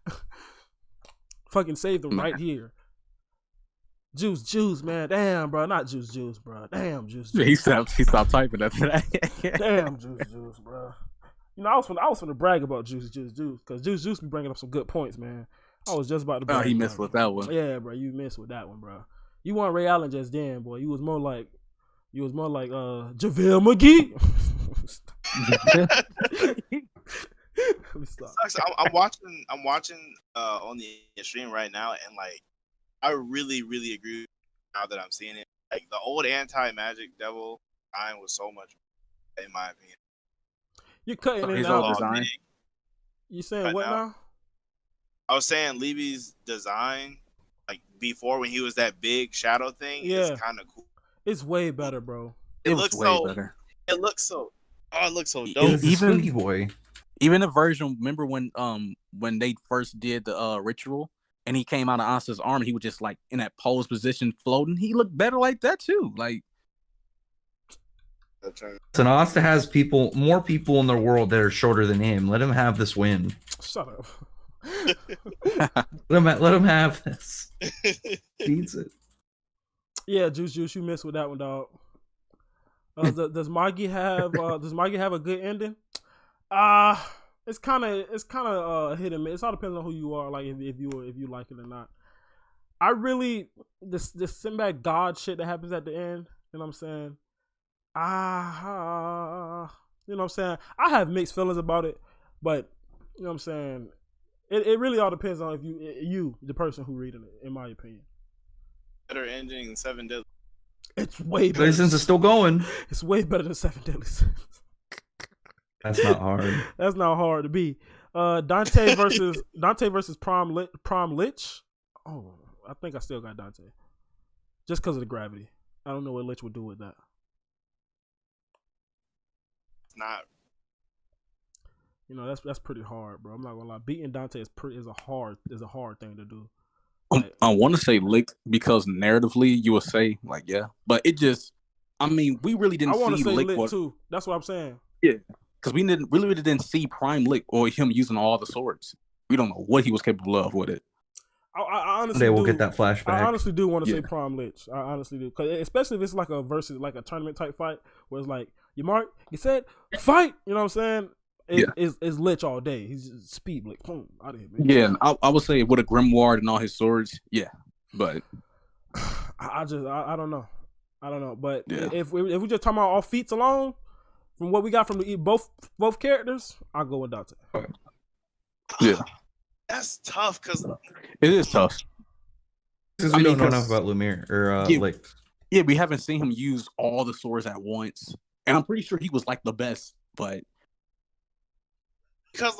Fucking saved him right here. Juice, man. Damn, bro. Not juice, bro. Damn, juice. He stopped typing after that. Damn, juice, bro. You know, I was finna brag about juice, because juice be bringing up some good points, man. I was just about to. Oh, he brag missed about with that one. Yeah, bro. You missed with that one, bro. You weren't Ray Allen just then, boy. You was more like JaVale McGee. Sucks. I'm watching on the stream right now, and like, I really, really agree now that I'm seeing it. Like, the old anti-Magic Devil design was so much better, in my opinion. You're cutting it His out. old design. You saying Right what now? now? I was saying Levy's design, like before when he was that big shadow thing, Yeah. is kind of cool. It's way better, bro. It was looks way so. better. It looks so. Oh, it looks so It dope. was a spooky boy. Even the version, remember when they first did the ritual and he came out of Asta's arm, he was just like in that pose position floating. He looked better like that too. Like, So Asta has more people in the world that are shorter than him. Let him have this win. Shut up. Let him have this. Beats it. Yeah, Juice, you missed with that one, dog. Does Maggie have a good ending? It's kind of hit and miss. It all depends on who you are, like if you like it or not. I really this Sinbad God shit that happens at the end. You know what I'm saying? You know what I'm saying? I have mixed feelings about it, but you know what I'm saying? It really all depends on if you the person who reading it, in my opinion. Better ending than 7 Deadly. It's way better. Deadly Sins is still going. It's way better than 7 Deadly Sins. That's not hard. That's not hard to beat. Dante versus Prom Lich. Oh, I think I still got Dante. Just because of the gravity. I don't know what Lich would do with that. It's not. You know, that's pretty hard, bro. I'm not gonna lie. Beating Dante is a hard thing to do. I want to say Lick because narratively you would say like yeah, but it just we really didn't I want to see say Lick too. That's what I'm saying. Yeah, because we really didn't see Prime Lick or him using all the swords. We don't know what he was capable of with it. I honestly They will get that flashback. I honestly do want to say Prom Lich. I honestly do, cause especially if it's like a versus, like a tournament type fight, where it's like you said fight. You know what I'm saying? It's Lich all day. He's just speed Lich. Boom, out of here, man. Yeah, I would say with a Grimoire and all his swords. Yeah, but I don't know. But yeah. if we just talking about all feats alone, from what we got from both characters, I'll go with Dante. Yeah, That's tough because it is tough. Because we don't know enough about Lumiere or Lick. Yeah, we haven't seen him use all the swords at once, and I'm pretty sure he was like the best, but. Because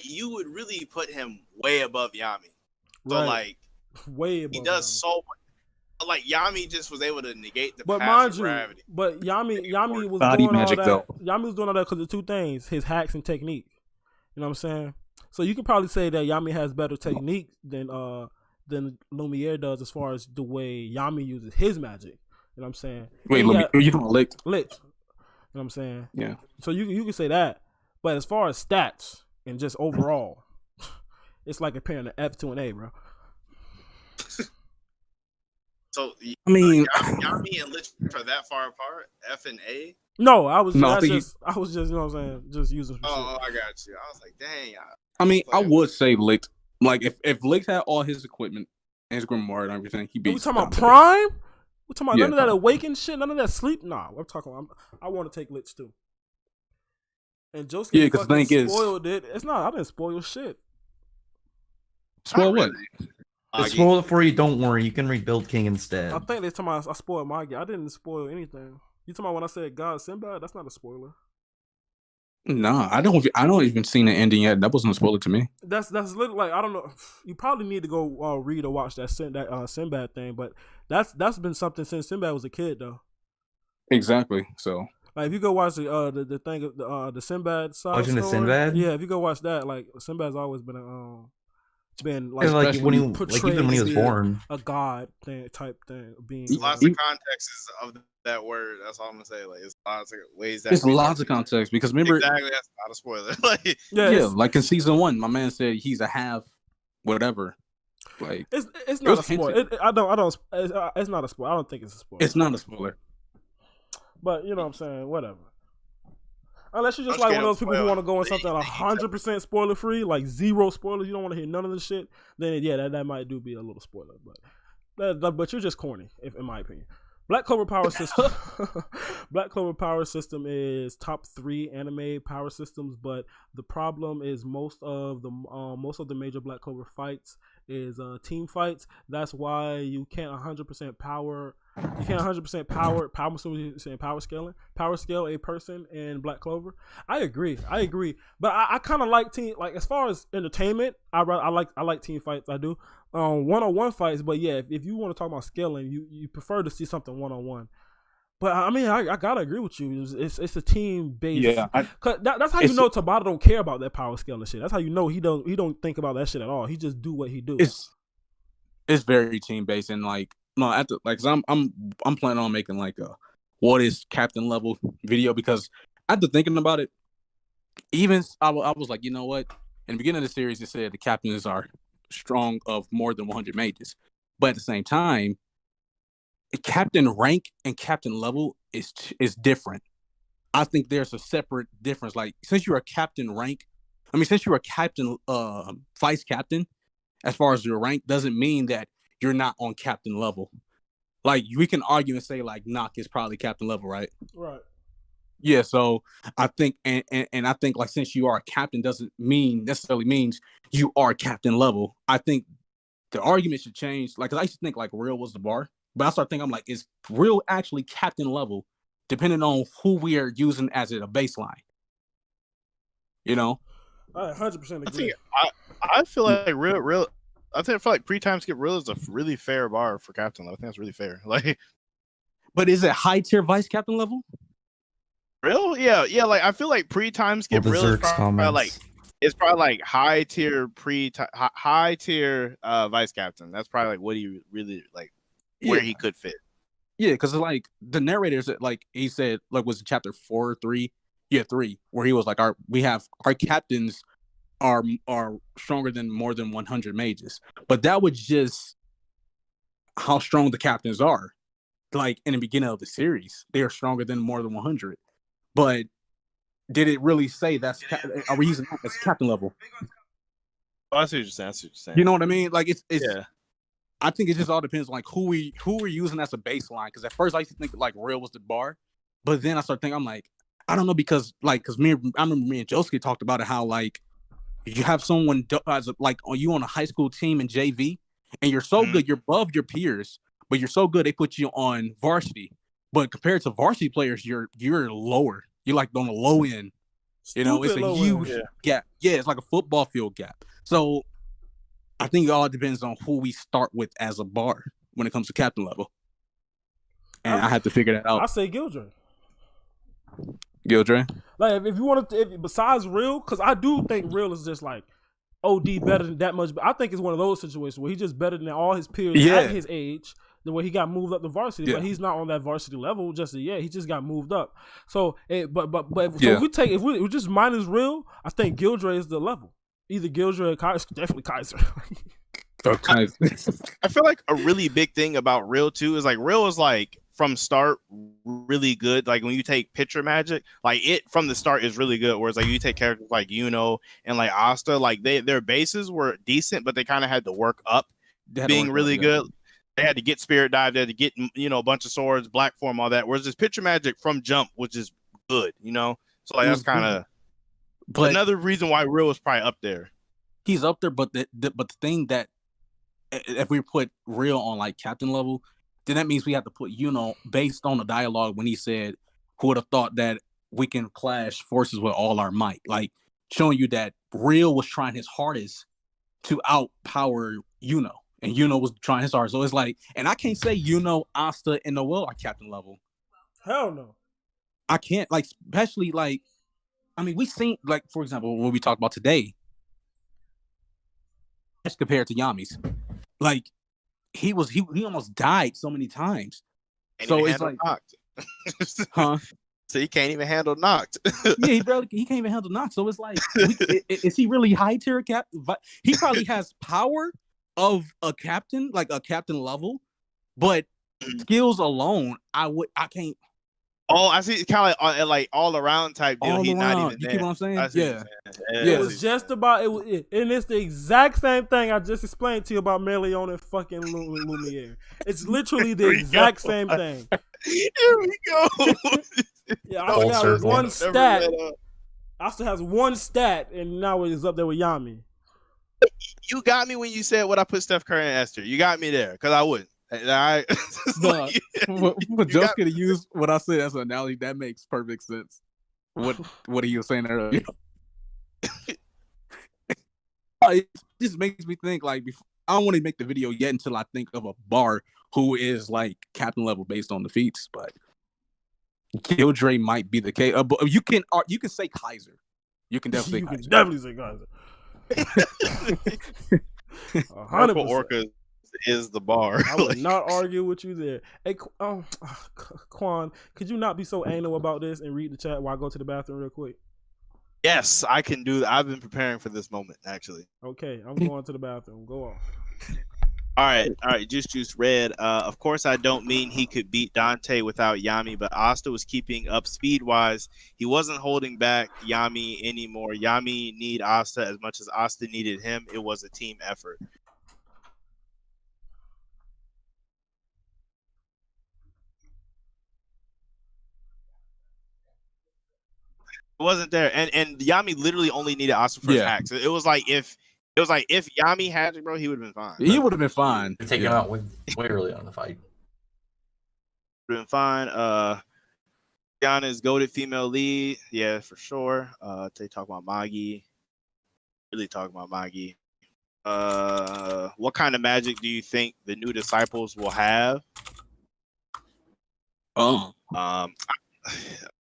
you would really put him way above Yami. So Right. he Way above. does Yami. so much. Like Yami just was able to negate the But passive mind you, gravity. but Yami was Body doing magic, all though. that. Yami was doing all that because of two things: his hacks and technique. You know what I'm saying? So you can probably say that Yami has better technique than Lumiere does as far as the way Yami uses his magic. You know what I'm saying? Wait, you talking about Lick? Lich. You know what I'm saying? Yeah. So you can say that, but as far as stats and just overall, it's like comparing an F to an A, bro. So Yami and Lich are that far apart? F and A? No, I was No, I just you know what I'm saying, just using. Some shit. Oh, I got you. I was like, dang. I would say Lick. Like if Lick had all his equipment and his Grimoire and everything, he beat. We talking about Dante. Prime? We talking about Yeah, none of that Prime. awakened shit, none of that sleep. Nah, I'm talking. I want to take Lich too. And Josuke Yeah, 'cause the fucking thing is- spoiled it. It's not. I didn't spoil shit. Spoil what? It's spoil it for you. Don't worry, you can rebuild King instead. I think they talking about I spoiled my game. I didn't spoil anything. You talking about when I said God Sinbad? That's not a spoiler. Nah, I don't even seen the ending yet. That wasn't a spoiler to me. That's literally like, I don't know. You probably need to go read or watch that Sinbad thing, but that's been something since Sinbad was a kid though. Exactly. So Like if you go watch the thing of the Sinbad side Watching the story, Sinbad? yeah. If you go watch that, like Sinbad's always been like It's like when he portrayed even when he was to be born. a god thing type thing being. Lots of contexts of that word. That's all I'm gonna say. Like it's lots of ways that there's lots of context because remember, exactly that's not a spoiler. Like yeah, like in season 1, my man said he's a half, whatever. Like it's not a spoiler. It's not a spoiler. I don't think it's a spoiler. It's not a spoiler. But you know what I'm saying. Whatever. Unless you're just like one of those people who want to go on something 100% spoiler free, like zero spoilers. You don't want to hear none of this shit. Then yeah, that might be a little spoiler. But you're just corny, in my opinion. Black Clover Power System. Black Clover Power System is top 3 anime power systems, but the problem is most of the major Black Clover fights is team fights. That's why you can't 100% power. You can't 100% power scale a person in Black Clover. I agree, but I kind of like team, like as far as entertainment. I like team fights. I do one-on-one fights, but yeah, if you want to talk about scaling, you prefer to see something one-on-one. But I mean, I gotta agree with you. It's a team based. Yeah, that's how you know Tabata don't care about that power scale and shit. That's how you know he don't think about that shit at all. He just do what he do. It's very team based and like. No, cause I'm planning on making like a what is captain level video because after thinking about it, even I was like, you know what? In the beginning of the series, it said the captains are strong of more than 100 mages, but at the same time, captain rank and captain level is different. I think there's a separate difference. Like since you're a captain rank, since you're a captain, vice captain, as far as your rank, doesn't mean that you're not on captain level. Like we can argue and say like Nock is probably captain level, right? Right. Yeah, so I think and I think like since you are a captain doesn't necessarily means you are captain level. I think the argument should change. Like 'cause I used to think like real was the bar, But I start thinking, I'm like, is real actually captain level, depending on who we are using as a baseline? You know, I 100% agree. I feel like real. I feel like pre-time skip real is a really fair bar for captain level. I think that's really fair. Like, but is it high tier vice captain level? Real? Yeah. Like I feel like pre-time skip real is probably like it's probably like high tier vice captain. That's probably like what he really like where he could fit. Yeah, because like the narrators, like he said, like was it chapter 4 or 3? Yeah, 3, where he was like, our captains are stronger than more than 100 mages, but that was just how strong the captains are. Like in the beginning of the series, they are stronger than more than 100. But did it really say that's? Are we using that as captain level? Oh, I see what you're saying. You know what I mean? Like it's yeah. I think it just all depends on like who we're using as a baseline. Because at first I used to think like real was the bar, but then I started thinking I'm like I don't know because I remember me and Josuke talked about it how like you have someone as like you on a high school team in JV and you're so good, you're above your peers, but you're so good they put you on varsity. But compared to varsity players, you're lower. You're like on the low end. You know, it's a huge gap. Yeah, it's like a football field gap. So I think it all depends on who we start with as a bar when it comes to captain level. And I have to figure that out. I say Gildre. Like if you wanted to, besides real, because I do think real is just like OD better than that much. But I think it's one of those situations where he's just better than all his peers at his age. The way he got moved up to varsity, but he's not on that varsity level just yet. He just got moved up. So, if we just minus real, I think Gildre is the level. Either Gildre or Kaiser, definitely Kaiser. I feel like a really big thing about real too is like real is like from start really good. Like when you take picture magic, like it from the start is really good. Whereas like you take characters like Yuno and like Asta, like their bases were decent, but they kind of had to work up being really good. They had to get Spirit Dive, they had to get, a bunch of swords, Black Form, all that. Whereas this picture magic from jump was just good, So like that's kind of another reason why Real is probably up there. He's up there, but the thing that if we put Real on like captain level, then that means we have to put based on the dialogue when he said, "Who would have thought that we can clash forces with all our might?" Like showing you that Real was trying his hardest to outpower and was trying his hardest. So it's like, and I can't say Asta, and Noel are captain level. Hell no. I can't, like, especially like, I mean, we seen like, for example, what we talked about today, as compared to Yami's, like he almost died so many times. And so it's like, knocked. Huh? So he can't even handle knocked. Yeah, he can't even handle knocked. So it's like, is he really high tier captain? He probably has power of a captain, like a captain level, but skills alone, I can't. Oh, I see. It's kind of like all around type deal. He's not even there. You know what I'm saying? Yeah. It was just about it, and it's the exact same thing I just explained to you about Melion and fucking Lumiere. It's literally the exact same thing. Here we go. Yeah, I have one stat. Asta has one stat, and now it is up there with Yami. You got me when you said what I put Steph Curry and Esther. You got me there because I wouldn't. But Joe's gonna use what I said as an analogy. That makes perfect sense. What he was saying earlier. It just makes me think like I don't want to make the video yet until I think of a bar who is like captain level based on the feats, but Gildre might be the case. But you can say Kaiser. You can definitely say Kaiser. 100%. Orca is the bar. I would not argue with you there. Hey, Quan, could you not be so anal about this and read the chat while I go to the bathroom real quick? Yes, I can do that. I've been preparing for this moment, actually. Okay, I'm going to the bathroom. Go off. All right. Juice Red. Of course, I don't mean he could beat Dante without Yami, but Asta was keeping up speed-wise. He wasn't holding back Yami anymore. Yami need Asta as much as Asta needed him. It was a team effort. It wasn't there, and Yami literally only needed Asta for his hacks. It was like if Yami had it, bro, he would have been fine. He would have been fine. Take him out way early on the fight. Been fine. Gianna's goated female lead. Yeah, for sure. They talk about Magi. Really talk about Magi. What kind of magic do you think the new disciples will have? I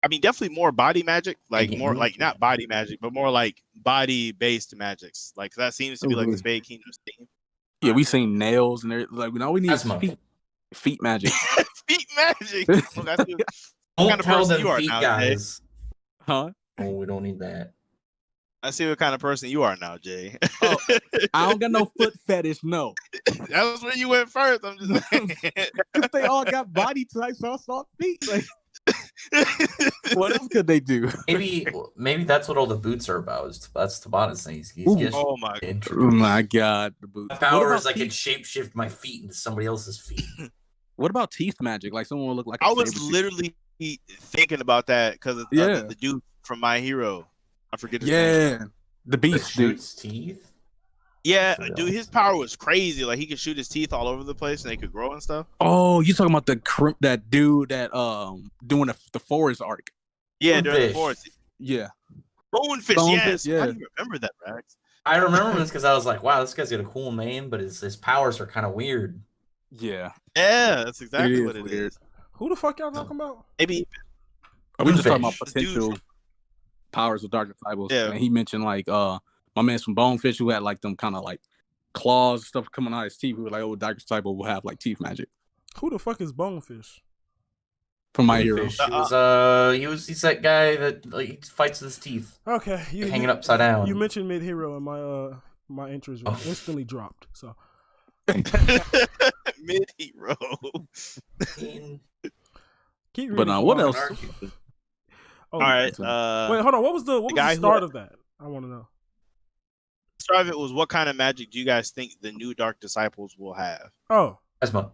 mean, definitely more body magic, like more like not body magic, but more like body-based magics. Like that seems to be like the Spade Kingdom's theme. Yeah, we seen nails and like now we need feet magic. Feet magic. Well, that's what kind of person you are now, guys. Jay. Huh? Oh, we don't need that. I see what kind of person you are now, Jay. Oh, I don't got no foot fetish, no. That was where you went first. I'm just saying. They all got body types, so I saw feet. Like, what else could they do? Maybe that's what all the boots are about. That's Tabata's thing. Oh my god, the boots. Power is I can shapeshift my feet into somebody else's feet. What about teeth magic? Like someone will look like. I was literally thinking about that because of the dude from My Hero. I forget his name. The beast shoots teeth. Yeah, dude, his power was crazy. Like he could shoot his teeth all over the place and they could grow and stuff. Oh, you talking about that dude that doing the forest arc? Yeah, during the forest. Yeah, Bonefish. Yes, yeah. How do you remember that, Rax? I remember this because I was like, wow, this guy's got a cool name, but his powers are kind of weird. Yeah, that's exactly what it is. Who the fuck y'all talking about? Maybe. Are we just talking about potential powers of Dark Disciples? Yeah, and he mentioned like my man's from Bonefish who had like them kind of like claws stuff coming out of his teeth. We were like, oh, Dark Disciple will have like teeth magic. Who the fuck is Bonefish? From My Hero. He's that guy that like fights with his teeth. Okay, hanging upside down. You mentioned Mid Hero and my interest instantly dropped. So Mid Hero. Keep reading. But what else? All right. Wait, hold on. What was the start of that? I want to know. The start of it was what kind of magic do you guys think the new Dark Disciples will have? Oh, Esma.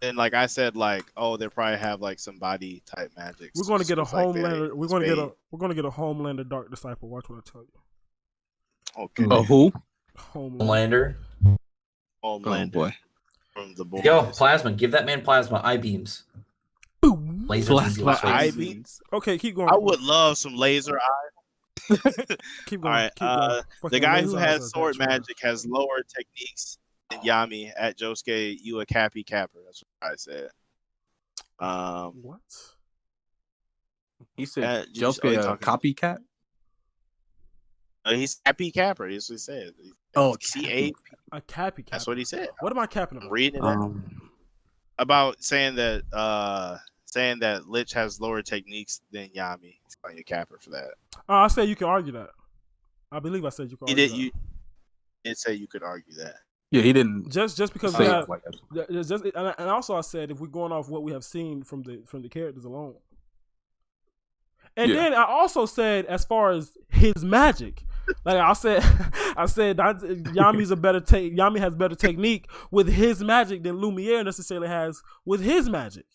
And like I said, like they'll probably have like some body type magic. We're going to get a Homelander. We're going to get a Homelander Dark Disciple. Watch what I tell you. Okay. Oh, who? Homelander. Oh boy. From the boys. Yo, plasma. Give that man plasma. I beams. Boom. Laser eye beams. Okay, keep going. I would love some laser eye. Keep going. All right. The guy who has sword magic has lower techniques than Yami. At Josuke, you a cappy capper. That's what I said. What? He said Josuke a copycat? He's cappy capper. That's what he said. Oh, C-A. A cappy capper. That's what he said. What am I capping about? I'm reading it. About saying that Lich has lower techniques than Yami. He's calling you a capper for that. I said you can argue that. I believe I said you could argue that. You did say you could argue that. Yeah, he didn't. Just because we have, and also I said if we're going off what we have seen from the characters alone. And then I also said as far as his magic, like I said Yami has better technique with his magic than Lumiere necessarily has with his magic.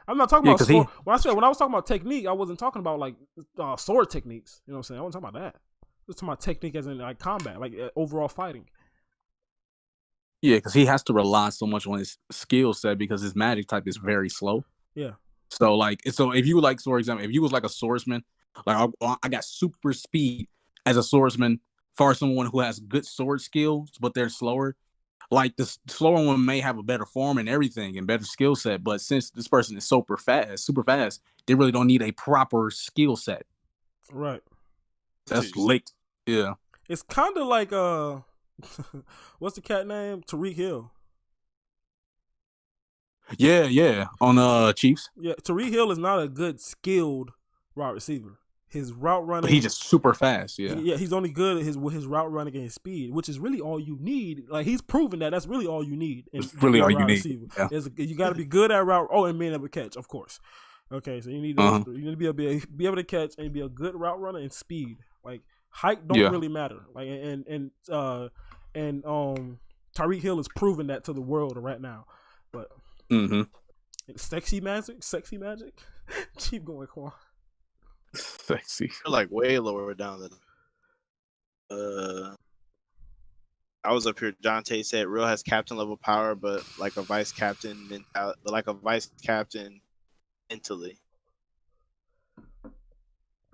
I'm not talking about sword. When I was talking about technique, I wasn't talking about like sword techniques. You know what I'm saying? I wasn't talking about that. I was talking about technique as in like combat, like overall fighting. Yeah, because he has to rely so much on his skill set because his magic type is very slow. Yeah. So if you like, for example, if you was like a swordsman, like I got super speed as a swordsman for someone who has good sword skills, but they're slower. Like the slower one may have a better form and everything and better skill set, but since this person is super fast, they really don't need a proper skill set. Right. That's late. Yeah. It's kind of like what's the cat name? Tariq Hill. Yeah. On Chiefs. Yeah, Tariq Hill is not a good skilled wide receiver. His route running, but he's just super fast. Yeah, he's only good at his route running and his speed, which is really all you need. Like he's proven that's really all you need. It's really all you need. Yeah. You got to be good at route. Oh, and being able to catch, of course. Okay, so you need those three. You need to be able to catch and be a good route runner and speed. Like height don't really matter. Like and Tariq Hill has proven that to the world right now. But sexy magic. Keep going, Quan. Sexy. They're like way lower down than I was up here. John Tate said, "Real has captain level power, but like a vice captain mentally."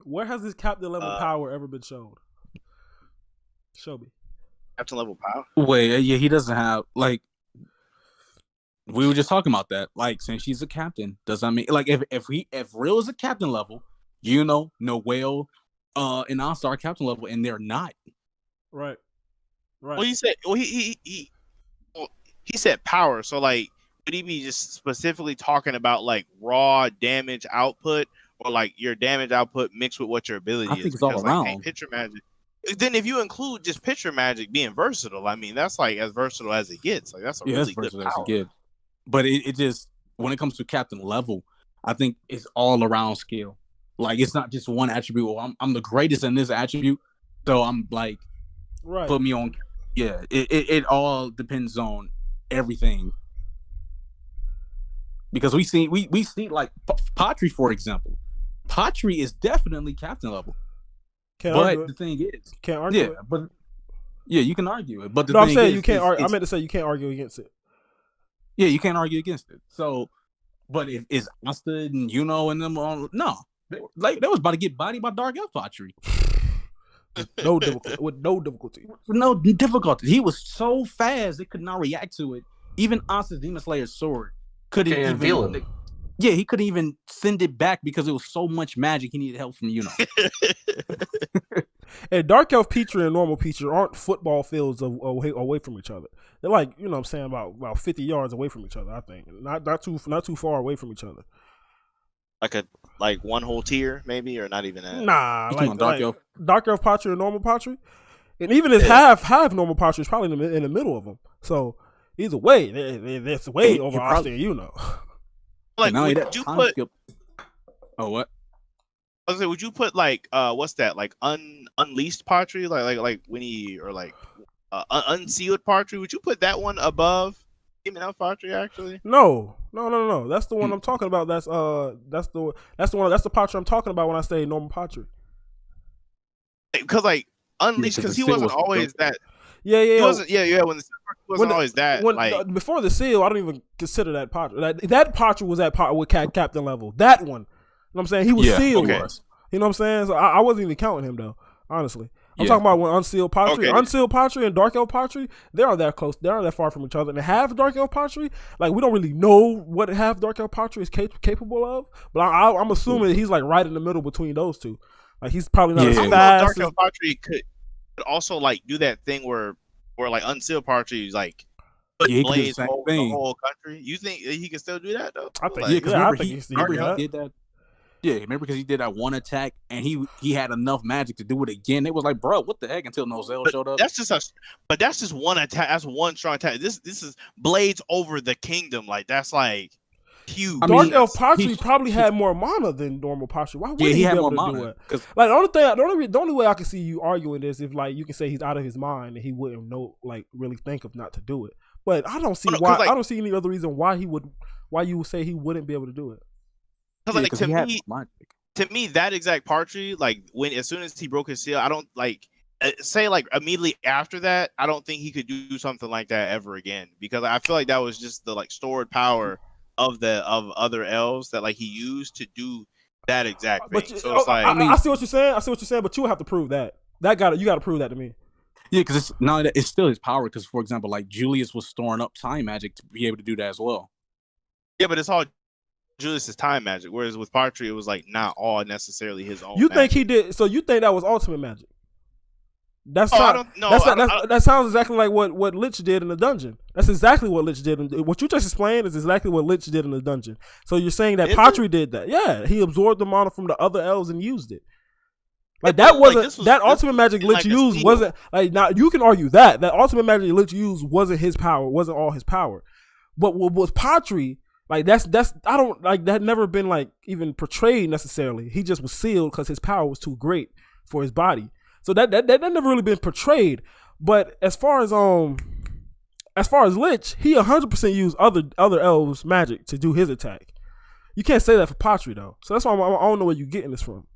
Where has this captain level power ever been shown? Show me. Captain level power. Wait, yeah, he doesn't have like. We were just talking about that. Like, since she's a captain, does that mean like if Real is a captain level, Noelle, and All-Star are captain level, and they're not. Right. Right. Well, he said. Well, he said power. So like, would he be just specifically talking about like raw damage output, or like your damage output mixed with what your ability is? I think it's all around. Like, picture magic. Then if you include just picture magic being versatile, I mean that's like as versatile as it gets. Like that's a really good power. But it just, when it comes to captain level, I think it's all around skill. Like, it's not just one attribute. Well, I'm the greatest in this attribute, so I'm like, right. Put me on. Yeah, it all depends on everything. Because we see like Patry, for example. Patry is definitely captain level. The thing is, can't argue. Yeah, but yeah, you can argue it. But I'm saying you can't. I meant to say you can't argue against it. Yeah, you can't argue against it. So, but if it's Asta and and them on, no, they was about to get bodied by Dark Elf Patry. With no difficulty. No difficulty. He was so fast they could not react to it. Even Asta's Demon Slayer's sword couldn't even feel it. Yeah, he couldn't even send it back because it was so much magic. He needed help from And Dark Elf Petrie and normal Petrie aren't football fields away from each other. They're like, what I'm saying, about 50 yards away from each other, I think. Not too far away from each other. Like one whole tier, maybe, or not even that. Nah, Dark Elf Patry and normal Patry. And even his half normal Patry is probably in the middle of them. So either way, that's way over Asta, Like, would you put? Oh, what? I was like, would you put like what's that? Like unleashed Patry, like when he or like unsealed Patry? Would you put that one above Demon Elf Patry? Actually, no. That's the one I'm talking about. That's the Patry I'm talking about when I say normal Patry. Because like unleashed, because he wasn't always that. Yeah. He wasn't. Yeah. When the wasn't always that. Before the seal, I don't even consider that Patry. That Patry was at with captain level. That one. You know what I'm saying? He was sealed. Okay. You know what I'm saying? So I wasn't even counting him though, honestly. I'm talking about when unsealed Patry. Okay. Unsealed Patry and Dark Elf Patry, they aren't that close. They aren't that far from each other. And half Dark Elf Patry, like we don't really know what half Dark Elf Patry is capable of. But I'm assuming that he's like right in the middle between those two. Like he's probably not as fast. Dark Elf Patry could also like do that thing where like unsealed Patry is like put blades over the whole country. You think he can still do that though? I think he did that. Yeah, remember because he did that one attack and he had enough magic to do it again. It was like, bro, what the heck? Until Nozel showed up. That's just one attack. That's one strong attack. This is blades over the kingdom. Like that's like huge. Dark Elf Patry probably had more mana than normal Patry. Why would he be able to do it? Like the only way I can see you arguing this if like you can say he's out of his mind and he wouldn't know like really think of not to do it. But I don't see why. Like, I don't see any other reason why you would say he wouldn't be able to do it. Because to me, that exact Patry, like as soon as he broke his seal, I don't like say like immediately after that. I don't think he could do something like that ever again because I feel like that was just the like stored power of other elves that like he used to do that exact thing. So it's like I see what you're saying. But you would have to prove that. You got to prove that to me. Yeah, because it's still his power. Because for example, like Julius was storing up time magic to be able to do that as well. Yeah, but it's all Julius's time magic, whereas with Patry, it was like not all necessarily his own. You think he did? So you think that was ultimate magic? That sounds exactly like what Lich did in the dungeon. That's exactly what Lich did. What you just explained is exactly what Lich did in the dungeon. So you're saying that Patry did that? Yeah, he absorbed the mana from the other elves and used it. Like that wasn't that ultimate magic Lich used wasn't like now you can argue that ultimate magic Lich used wasn't his power, wasn't all his power, but what was Patry? Like that's I don't like that never been like even portrayed necessarily. He just was sealed because his power was too great for his body. So that never really been portrayed. But as far as Lich, he 100% used other elves' magic to do his attack. You can't say that for Patry though. So that's why I don't know where you're getting this from.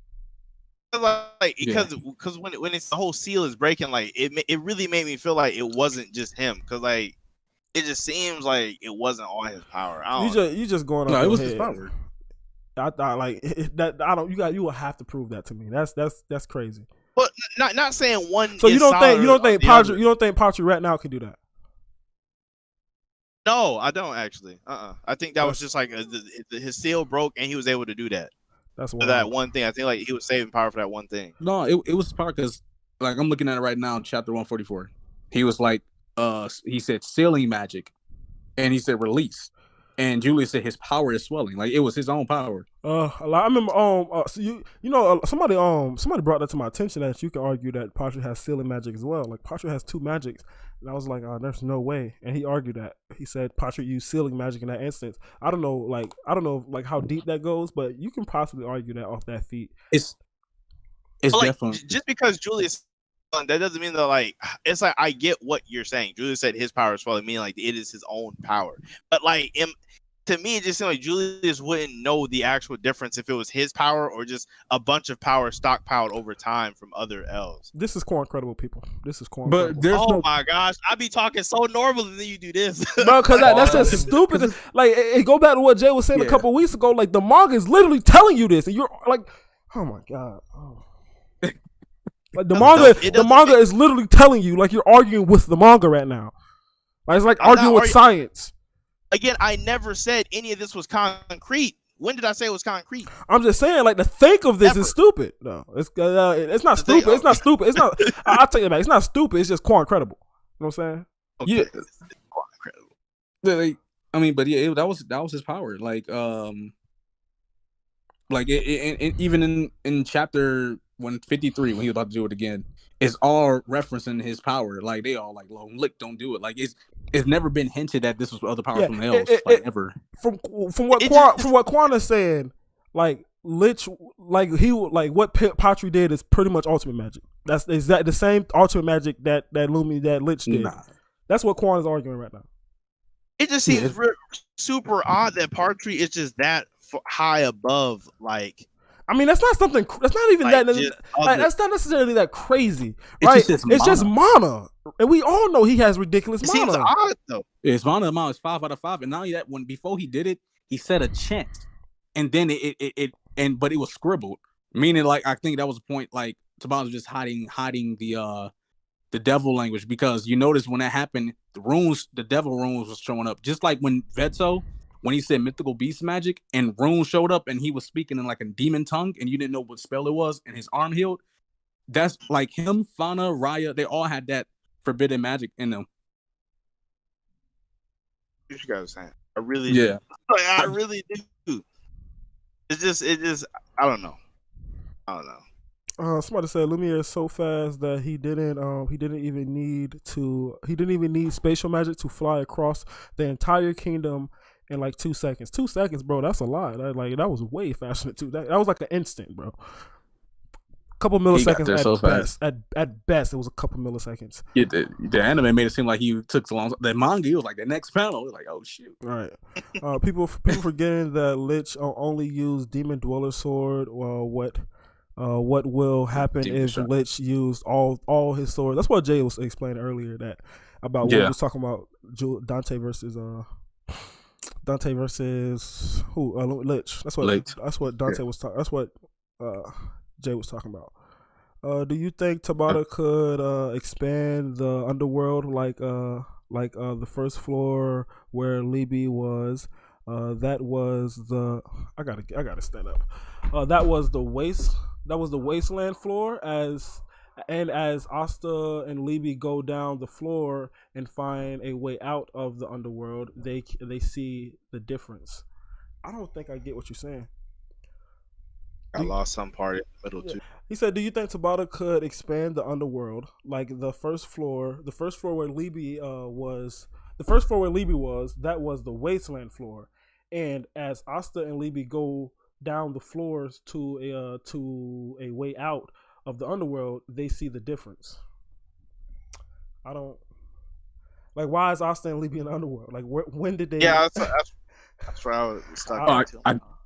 Like because when it's the whole seal is breaking, like it really made me feel like it wasn't just him, because like it just seems like it wasn't all his power. You just going on. No, it was head. his power. I thought like that. I don't. You will have to prove that to me. That's crazy. But not saying one. So you don't think Patry right now can do that? No, I don't actually. I think that was just like his seal broke and he was able to do that. That's for that one thing. I think like he was saving power for that one thing. No, it was power because like I'm looking at it right now, chapter 144. He was like, he said sealing magic, and he said release, and Julius said his power is swelling. Like it was his own power. I remember so somebody brought that to my attention that you can argue that Patry has sealing magic as well. Like Patry has two magics, and I was like, there's no way. And he argued that. He said Patry used sealing magic in that instance. I don't know how deep that goes, but you can possibly argue that off that feat. It's definitely just because Julius, that doesn't mean that like it's like I get what you're saying. Julius said his power is swelling, meaning like it is his own power. But like to me, it just seemed like Julius wouldn't know the actual difference if it was his power or just a bunch of power stockpiled over time from other elves. This is Core Incredible, people. This is Core But Incredible. My gosh, I be talking so normal and then you do this. Bro, because that's just stupid. Like, it go back to what Jay was saying a couple weeks ago. Like, the manga is literally telling you this, and you're like, oh my god. Oh. Like the manga is literally telling you, like you're arguing with the manga right now. Like it's like arguing with science. Again, I never said any of this was concrete. When did I say it was concrete? I'm just saying, like, to think of this is stupid. No, it's not stupid. It's not stupid. It's not. I'll tell you that. It's not stupid. It's just core incredible. You know what I'm saying? Okay. Yeah, It's core incredible. like, I mean, but yeah, that was his power. Like even in chapter 153 when he was about to do it again, it's all referencing his power. Like they all like, Lone Lick, don't do it. Like it's never been hinted that this was other power from the elves, ever. From what Quana's saying, like Lich, like what Patry did is pretty much ultimate magic. That's the same ultimate magic that Lich did. Nah. That's what Quana's arguing right now. It just seems super odd that Patry is just that high above, like. I mean, that's not something. That's not even like that's not necessarily that crazy, right? It's just mana, and we all know he has ridiculous mana. Seems odd though. His mana amount is 5 out of 5, and not only that, before he did it, he said a chant, and then but it was scribbled, meaning like I think that was the point. Like Tobias was just hiding the devil language, because you notice when that happened, the devil runes was showing up, just like when Vetso. When he said mythical beast magic and Rune showed up and he was speaking in like a demon tongue and you didn't know what spell it was and his arm healed, that's like him, Fauna, Raya, they all had that forbidden magic in them. What you guys are saying? I really do. I really do. It's just I don't know. Somebody said Lumiere is so fast that he didn't even need spatial magic to fly across the entire kingdom in like 2 seconds. 2 seconds, bro. That's a lot. That was way faster than 2. That was like an instant, bro. Couple milliseconds at best. At best, it was a couple milliseconds. Yeah, the anime made it seem like he took so long. The manga, he was like the next panel. Was like, oh shoot. Right. People forgetting that Lich only used Demon Dweller Sword. Well, what will happen if Lich used all his swords? That's what Jay was explaining earlier. About what he was talking about. Dante versus who? Lich. That's what Dante was talking. That's what Jay was talking about. Do you think Tabata could expand the underworld like the first floor where Libby was? That was the I gotta stand up. That was the wasteland floor as Asta and Libby go down the floor and find a way out of the underworld, they see the difference. I don't think I get what you're saying. I lost some part in the middle too. He said, "Do you think Tabata could expand the underworld like the first floor where Libby was? The first floor where Libby was, that was the wasteland floor, and as Asta and Libby go down the floors to a way out of the underworld, they see the difference. I don't like. Why is Asta and Libby in the underworld? Like, when did they? Yeah, that's where I was stuck.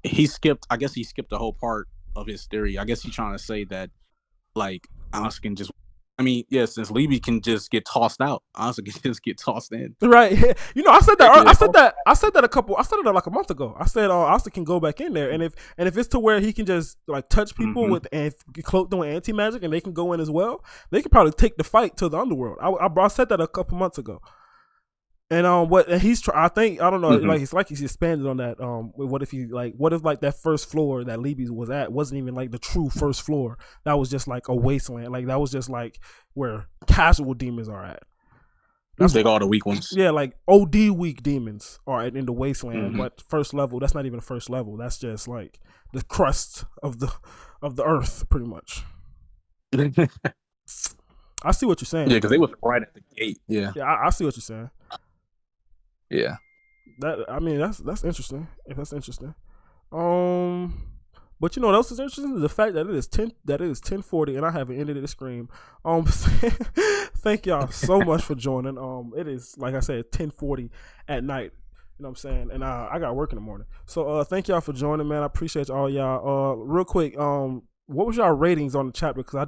He skipped. I guess he skipped the whole part of his theory. I guess he's trying to say that like Asuka can just. I mean, yeah, since Libby can just get tossed out, Asuka can just get tossed in. Right. You know, I said that like a month ago. I said Asuka can go back in there, and if it's to where he can just like touch people with and cloak them with anti magic, and they can go in as well, they could probably take the fight to the underworld. I said that a couple months ago. And I think I don't know, like it's like he's expanded on that. What if that first floor that Libby's was at wasn't even like the true first floor? That was just like a wasteland. Like that was just like where casual demons are at. That's like all the weak ones. Yeah, like OD weak demons are in the wasteland. But first level, that's not even the first level. That's just like the crust of the earth, pretty much. I see what you're saying. Yeah, because they was right at the gate. Yeah. Yeah, I see what you're saying. Yeah, that's interesting. If that's interesting, but you know what else is interesting? The fact that it is 10:40 and I haven't ended the stream. Thank y'all so much for joining. It is like I said 10:40 at night. You know what I'm saying? And I got work in the morning. So thank y'all for joining, man. I appreciate all y'all. Real quick, what was y'all ratings on the chapter? Because we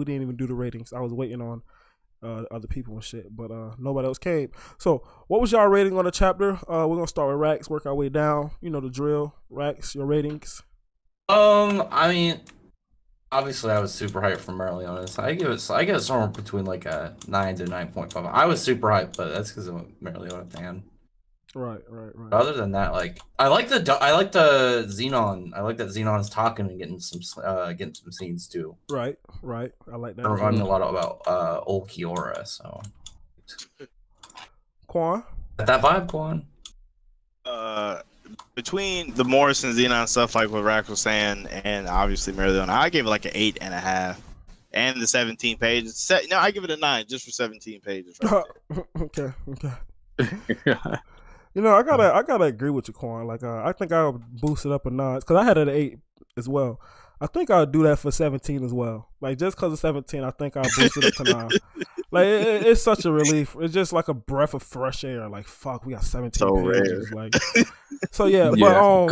didn't even do the ratings. I was waiting on other people and shit, but nobody else came. So what was y'all rating on the chapter? We're gonna start with Rax, work our way down. You know the drill. Rax, your ratings. I mean, obviously I was super hyped from early on this. I give it somewhere between like a 9 to 9.5. I was super hyped, but that's because I'm a Merleona fan. Right. Other than that, like I like the Xenon. I like that Xenon's talking and getting some scenes too. Right. I like that. It reminded me a lot about old Kiora. So, Quan, got that vibe, Quan. Between the Morris and Xenon stuff, like what Rack was saying, and obviously Merleona, I gave it like an 8.5. And the 17 pages. No, I give it a 9 just for 17 pages. Right there. Okay. You know, I gotta agree with you, Quan. Like, I think I'll boost it up a notch because I had it at 8 as well. I think I'll do that for 17 as well. Like, just because of 17, I think I'll boost it up to 9. Like, it's such a relief. It's just like a breath of fresh air. Like, fuck, we got 17 pages. Rare. Like, so yeah, but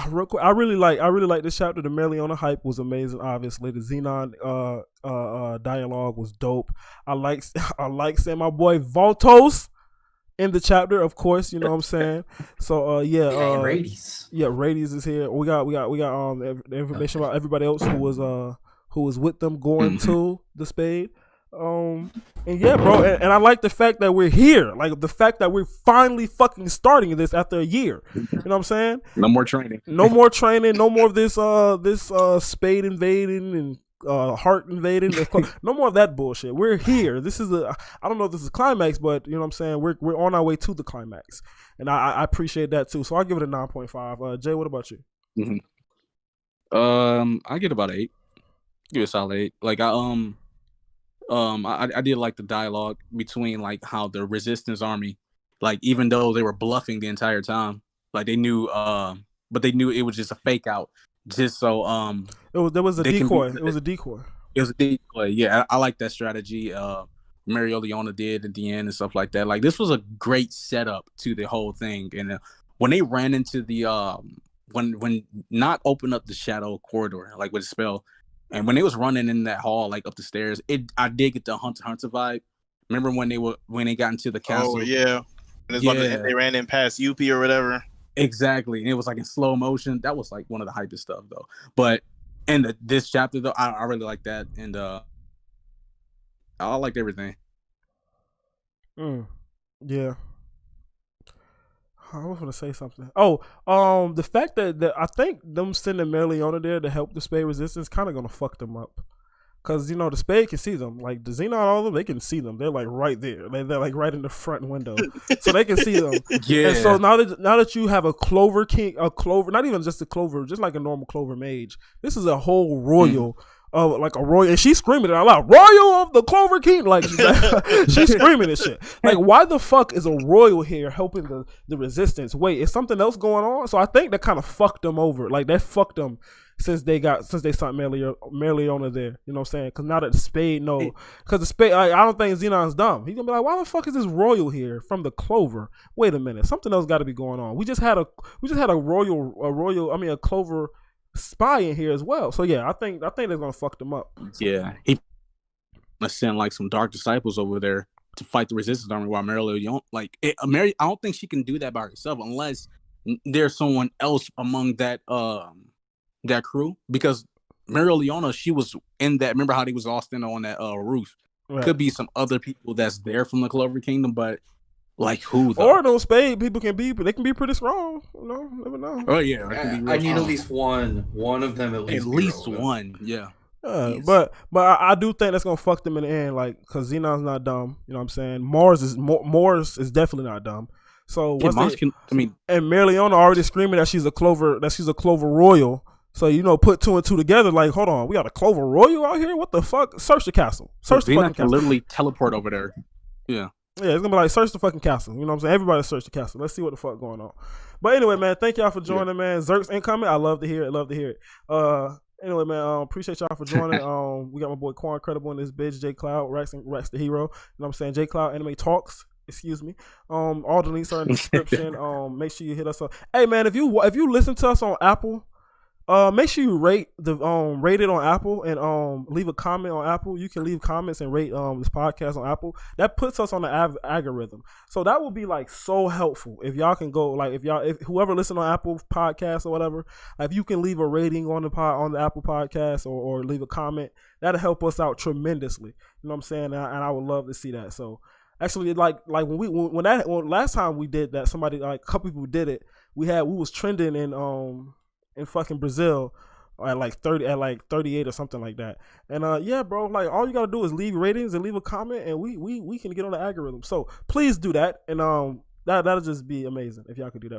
real quick, I really like this chapter. The Merleona hype was amazing. Obviously, the Xenon dialogue was dope. I like saying my boy Voltos in the chapter, of course, you know what I'm saying. So Radies. Yeah, Radies is here. We got the information about everybody else who was with them going to the Spade. And yeah, bro, and I like the fact that we're here. Like the fact that we're finally fucking starting this after a year. You know what I'm saying? No more training. No more training. No more of this Spade invading and heart invading. No more of that bullshit. We're here. This is I don't know if this is climax, but you know what I'm saying, we're on our way to the climax, and I appreciate that too. So I'll give it a 9.5. Jay, what about you? I get about 8. Give it a solid 8. Like I did like the dialogue between like how the resistance army, like even though they were bluffing the entire time, like they knew but they knew it was just a fake out. Just so there was a decoy. It was a decoy. It was a decoy. Yeah, I like that strategy. Merleona did at the end and stuff like that. Like this was a great setup to the whole thing. And when they ran into the when not open up the shadow corridor like with the spell, and when they was running in that hall like up the stairs, I did get the Hunter x Hunter vibe. Remember when they got into the castle? Oh yeah, and they ran in past Yuppie or whatever. Exactly, and it was like in slow motion. That was like one of the hypest stuff though. But in this chapter though, I really like that, and I liked everything. Yeah. I was gonna say something. Oh, the fact that I think them sending Merleona there to help the Spade resistance kind of gonna fuck them up. Cause you know the Spade can see them, like the Xenon, all of them, they can see them. They're like right there. They're like right in the front window, so they can see them. Yeah. And so now that you have a Clover King, not even just a Clover, just like a normal Clover mage. This is a whole royal, like a royal, and she's screaming it out loud, "Royal of the Clover King!" Like she's screaming this shit. Like, why the fuck is a royal here helping the resistance? Wait, is something else going on? So I think that kind of fucked them over. Like that fucked them. Since they sent Merleona there, you know what I'm saying? Because now that the Spade know, because the Spade, I don't think Xenon's dumb. He's gonna be like, why the fuck is this royal here from the Clover? Wait a minute, something else got to be going on. We just had a Clover Spy in here as well. So yeah, I think they're gonna fuck them up. Yeah, he must send like some dark disciples over there to fight the resistance army while Mary don't Mary. I don't think she can do that by herself unless there's someone else among that that crew, because Mary Leona, she was in that. Remember how they was all standing on that roof? Right. Could be some other people that's there from the Clover Kingdom, but like who? Though? Or those Spade people can be, but they can be pretty strong. You know, never know. Oh yeah, I need at least one of them at least. At least one, yeah. But I do think that's gonna fuck them in the end, like, because Xenon's not dumb. You know what I'm saying? Mars is definitely not dumb. So and Mary Leona already screaming that she's a Clover Royal. So, you know, put two and two together, like, hold on, we got a Clover Royal out here? What the fuck? Search the castle. Search the fucking castle. Literally teleport over there. Yeah. Yeah, it's gonna be like, search the fucking castle. You know what I'm saying? Everybody search the castle. Let's see what the fuck going on. But anyway, man, thank y'all for joining, man. Zerk's incoming. I love to hear it. Anyway, man, appreciate y'all for joining. We got my boy Quan Credible in this bitch, J Cloud, Rex the hero. You know what I'm saying? J Cloud Anime Talks. Excuse me. All the links are in the description. Make sure you hit us up. Hey, man, if you listen to us on Apple, make sure you rate it on Apple and leave a comment on Apple. You can leave comments and rate this podcast on Apple. That puts us on the algorithm. So that will be like so helpful if y'all can go, like, if whoever listen on Apple Podcasts or whatever, if you can leave a rating on the Apple Podcast or leave a comment, that'll help us out tremendously. You know what I'm saying? And I would love to see that. So actually, like when last time we did that, somebody, like, a couple people did it. We was trending in fucking Brazil at like 38 or something like that. And yeah, bro, like, all you gotta do is leave ratings and leave a comment, and we can get on the algorithm. So please do that, and that'll just be amazing if y'all could do that for